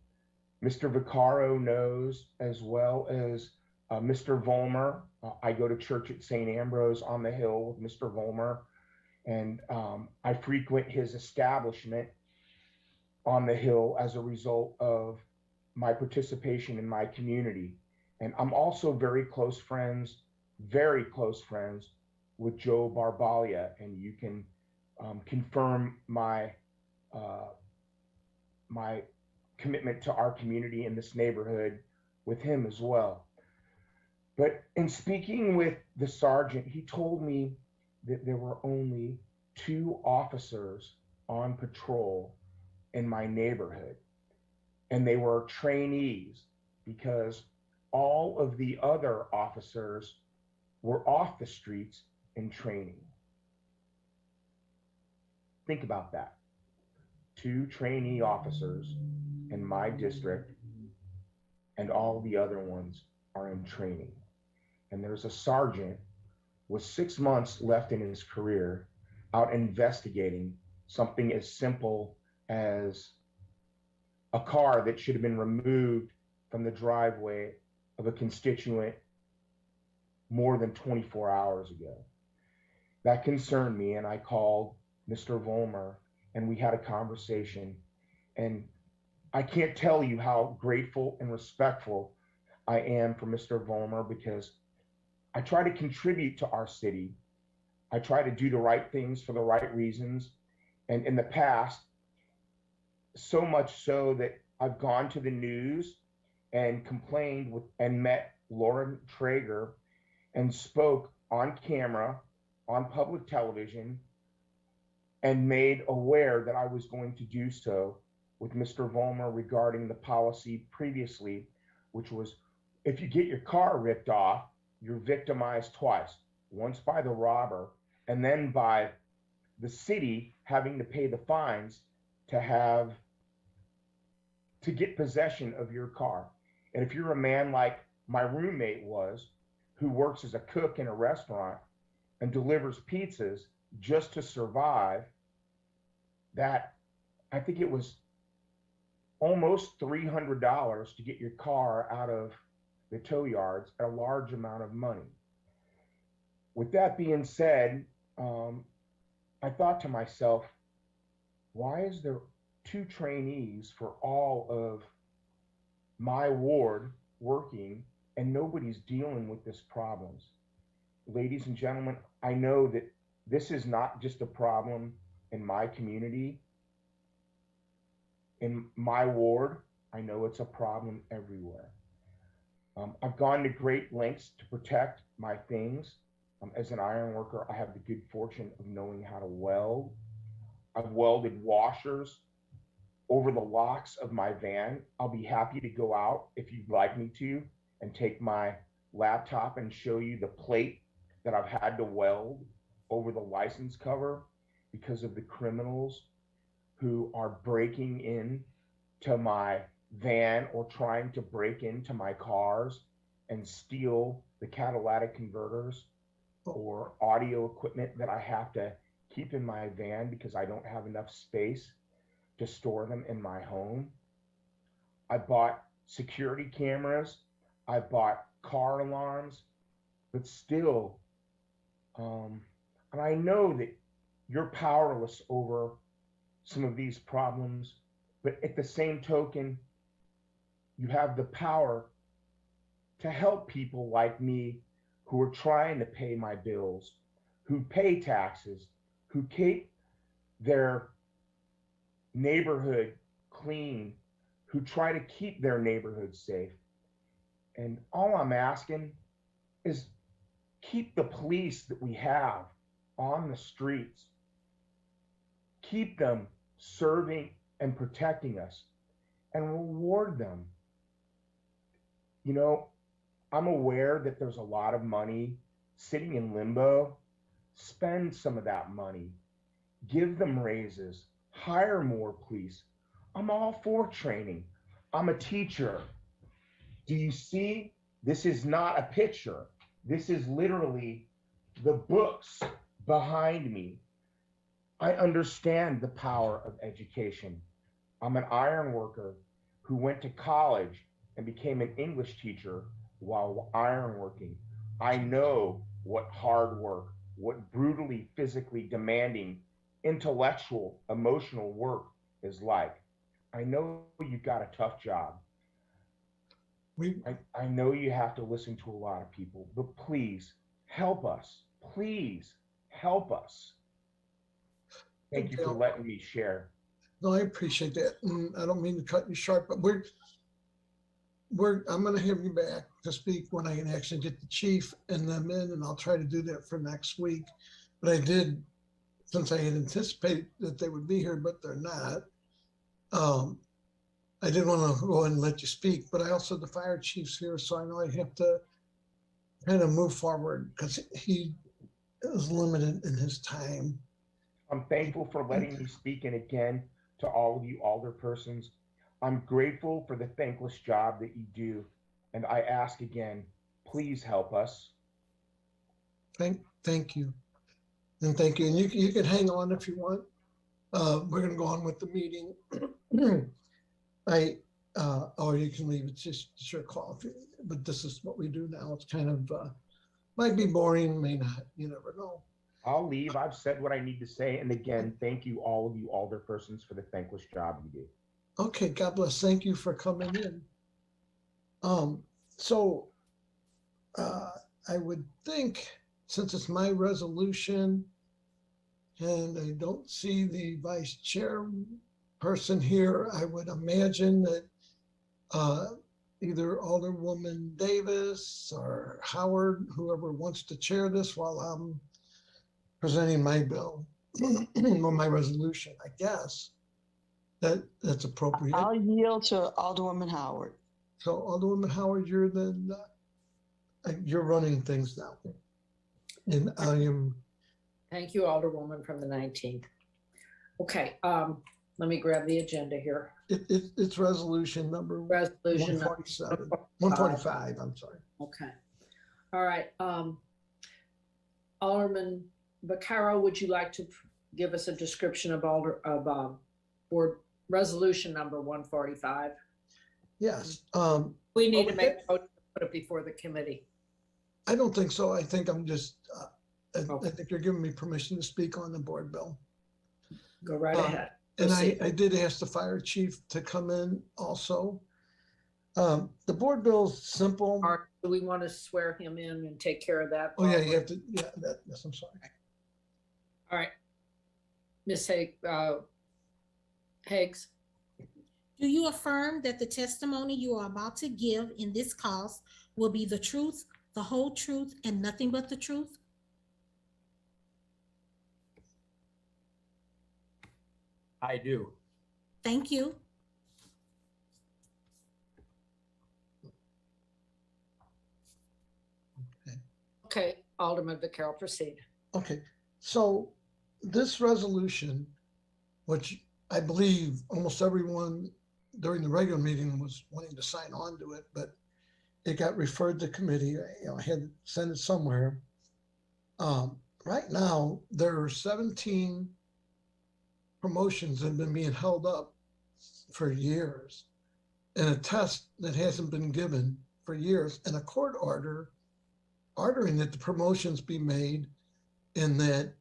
Vaccaro knows, as well as Mr. Vollmer. I go to church at St. Ambrose on the Hill with Mr. Vollmer, and I frequent his establishment on the Hill as a result of my participation in my community. And I'm also very close friends with Joe Barbalia, and you can confirm my my commitment to our community in this neighborhood with him as well. But in speaking with the sergeant, he told me that there were only 2 officers on patrol in my neighborhood, and they were trainees, because all of the other officers were off the streets in training. Think about that. 2 trainee officers in my district, and all the other ones are in training. And there's a sergeant with 6 months left in his career out investigating something as simple as a car that should have been removed from the driveway of a constituent more than 24 hours ago. That concerned me, and I called Mr. Vollmer, and we had a conversation. And I can't tell you how grateful and respectful I am for Mr. Vollmer, because I try to contribute to our city. I try to do the right things for the right reasons. And in the past, so much so that I've gone to the news and complained with and met Lauren Traeger and spoke on camera, on public television, and made aware that I was going to do so with Mr. Vollmer regarding the policy previously, which was, if you get your car ripped off, you're victimized twice, once by the robber and then by the city having to pay the fines to get possession of your car. And if you're a man like my roommate was, who works as a cook in a restaurant and delivers pizzas just to survive, that I think it was almost $300 to get your car out of the tow yards, a large amount of money. With that being said, I thought to myself, why is there 2 trainees for all of my ward working and nobody's dealing with this problems? Ladies and gentlemen, I know that this is not just a problem in my community, in my ward. I know it's a problem everywhere. I've gone to great lengths to protect my things. As an iron worker, I have the good fortune of knowing how to weld. I've welded washers over the locks of my van. I'll be happy to go out if you'd like me to and take my laptop and show you the plate that I've had to weld over the license cover because of the criminals who are breaking in to my van or trying to break into my cars and steal the catalytic converters or audio equipment that I have to keep in my van because I don't have enough space to store them in my home. I bought security cameras, I bought car alarms, but still, and I know that you're powerless over some of these problems, but at the same token, you have the power to help people like me who are trying to pay my bills, who pay taxes, who keep their neighborhood clean, who try to keep their neighborhood safe. And all I'm asking is keep the police that we have on the streets, keep them serving and protecting us, and reward them. You know, I'm aware that there's a lot of money sitting in limbo. Spend some of that money, give them raises, hire more police. I'm all for training. I'm a teacher. Do you see? This is not a picture. This is literally the books behind me. I understand the power of education. I'm an iron worker who went to college and became an English teacher while ironworking. I know what hard work, what brutally physically demanding, intellectual, emotional work is like. I know you've got a tough job. I know you have to listen to a lot of people, but please help us. Please help us. Thank you for letting me share. No, I appreciate that. And I don't mean to cut you short, but I'm going to have you back to speak when I can actually get the chief and them in, and I'll try to do that for next week. But I did, since I had anticipated that they would be here, but they're not. I didn't want to go ahead and let you speak, but I also, the fire chief's here, so I know I have to kind of move forward because he is limited in his time. I'm thankful for letting me speak, and again, to all of you alderpersons, I'm grateful for the thankless job that you do, and I ask again, please help us. Thank you. And thank you. And you can hang on if you want. We're going to go on with the meeting. Or you can leave. It's just your call. But this is what we do now. It's kind of, might be boring, may not. You never know. I'll leave. I've said what I need to say. And again, thank you, all of you alderpersons, for the thankless job you do. Okay, God bless. Thank you for coming in. So I would think, since it's my resolution, and I don't see the vice chair person here, I would imagine that either Alderwoman Davis or Howard, whoever wants to chair this while I'm presenting my bill or my resolution, I guess that's appropriate. I'll yield to Alderwoman Howard. So Alderwoman Howard, you're you're running things now. And I am. Thank you, Alderwoman from the 19th. Okay, let me grab the agenda here. It's resolution number 147, 145, I'm sorry. Okay. All right. Alderman Vaccaro, would you like to give us a description of board resolution number 145. Yes. We need to Okay. make a motion to put it before the committee. I don't think so. I think I'm just, I Okay. think you're giving me permission to speak on the board bill. Go right ahead. And Proceed. I did ask the fire chief to come in also. The board bill's simple. Or do we want to swear him in and take care of that? Oh, yeah, you have to, yeah, yes, I'm sorry. All right. Ms. Higgs, Do you affirm that the testimony you are about to give in this cause will be the truth, the whole truth, and nothing but the truth? I do. Thank you. okay, Alderman Vaccaro, proceed. Okay, so this resolution, which I believe almost everyone during the regular meeting was wanting to sign on to it, but it got referred to committee. I had to send it somewhere. Right now, there are 17 promotions that have been being held up for years, and a test that hasn't been given for years, and a court order ordering that the promotions be made and that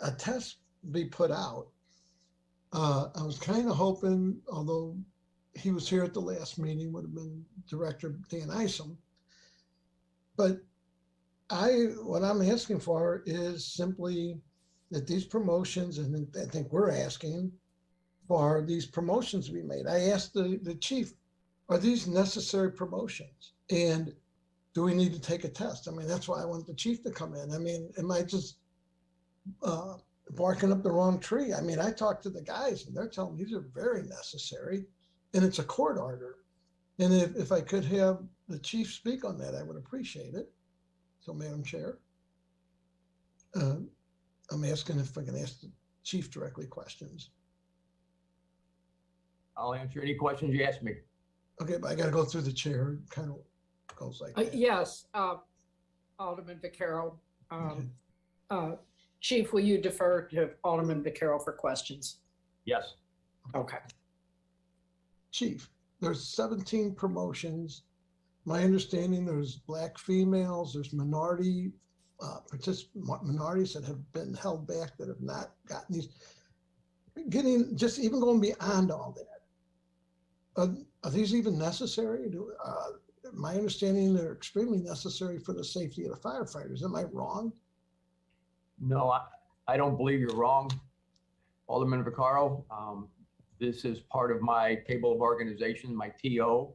a test be put out. I was kind of hoping, although he was here at the last meeting, would have been Director Dan Isom. But what I'm asking for is simply that these promotions, and I think we're asking for these promotions to be made. I asked the chief, are these necessary promotions? And do we need to take a test? I mean, that's why I want the chief to come in. I mean, am I just barking up the wrong tree? I mean, I talked to the guys and they're telling me these are very necessary, and it's a court order. And if I could have the chief speak on that, I would appreciate it. So, Madam Chair, I'm asking if I can ask the chief directly questions. I'll answer any questions you ask me. Okay, but I got to go through the chair. It kind of goes like that. Yes, Alderman Vaccaro. Chief, will you defer to Alderman Vaccaro for questions? Yes. Okay. Chief, there's 17 promotions. My understanding, there's Black females, there's minorities that have been held back, that have not gotten these, just even going beyond all that. Are these even necessary? My understanding, they're extremely necessary for the safety of the firefighters. Am I wrong? No, I don't believe you're wrong, Alderman Vaccaro. This is part of my table of organization, my TO,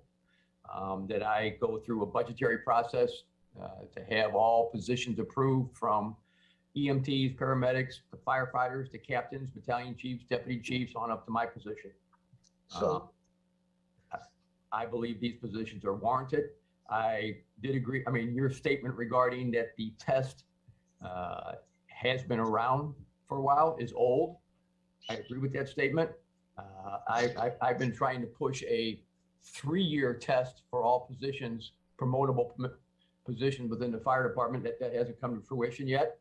that I go through a budgetary process to have all positions approved, from EMTs, paramedics, to firefighters, to captains, battalion chiefs, deputy chiefs, on up to my position. So I believe these positions are warranted. I did agree. I mean, your statement regarding that the test has been around for a while is old. I agree with that statement. I've been trying to push a 3-year test for all positions, promotable positions within the fire department. That hasn't come to fruition yet.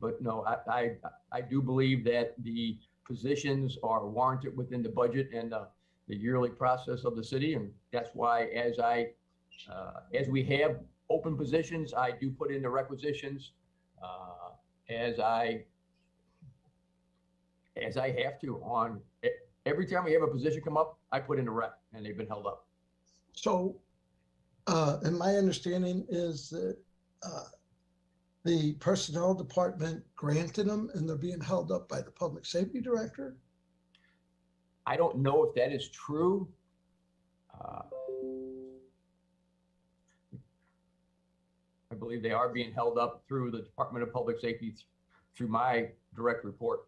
But no, I do believe that the positions are warranted within the budget and the yearly process of the city. And that's why as we have open positions, I do put in the requisitions as I have to. On every time we have a position come up, I put in a rec, and they've been held up. So, and my understanding is that the personnel department granted them and they're being held up by the public safety director. I don't know if that is true. I believe they are being held up through the Department of Public Safety through my direct report.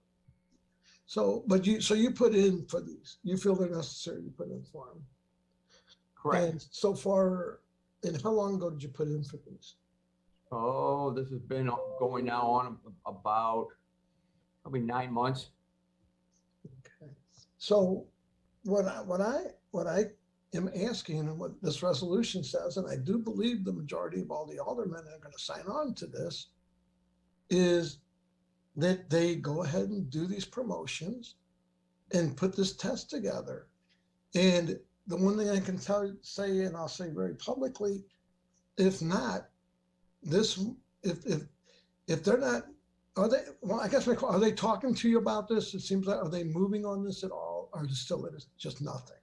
So, but you put in for these, you feel they're necessary, you put in for them. Correct. And so far, and how long ago did you put in for these? Oh, this has been going now on about probably 9 months. Okay. So what I am asking, and what this resolution says, and I do believe the majority of all the aldermen are going to sign on to this, is that they go ahead and do these promotions and put this test together. And the one thing I can say, and I'll say very publicly, if not, if they're not, are they, well, I guess, are they talking to you about this? It seems like, are they moving on this at all, or is still it is just nothing?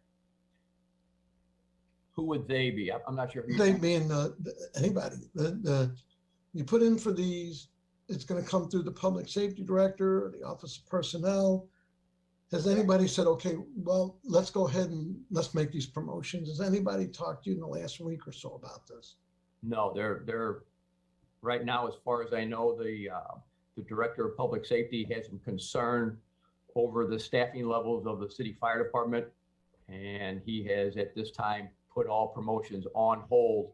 Who would they be? I'm not sure. Who They being anybody. You put in for these, it's going to come through the public safety director or the office of personnel. Has anybody said, okay, well, let's go ahead and let's make these promotions? Has anybody talked to you in the last week or so about this? No, they're right now, as far as I know, the director of public safety has some concern over the staffing levels of the city fire department, and he has at this time put all promotions on hold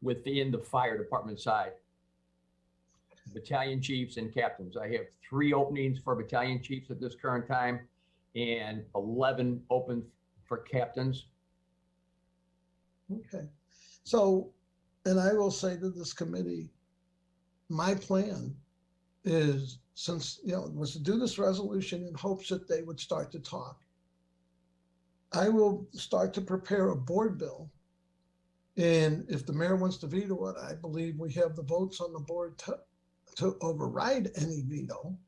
within the fire department side. Battalion chiefs and captains. I have 3 openings for battalion chiefs at this current time and 11 open for captains. Okay. So, and I will say to this committee, my plan is, since, was to do this resolution in hopes that they would start to talk. I will start to prepare a board bill. And if the mayor wants to veto it, I believe we have the votes on the board to override any veto.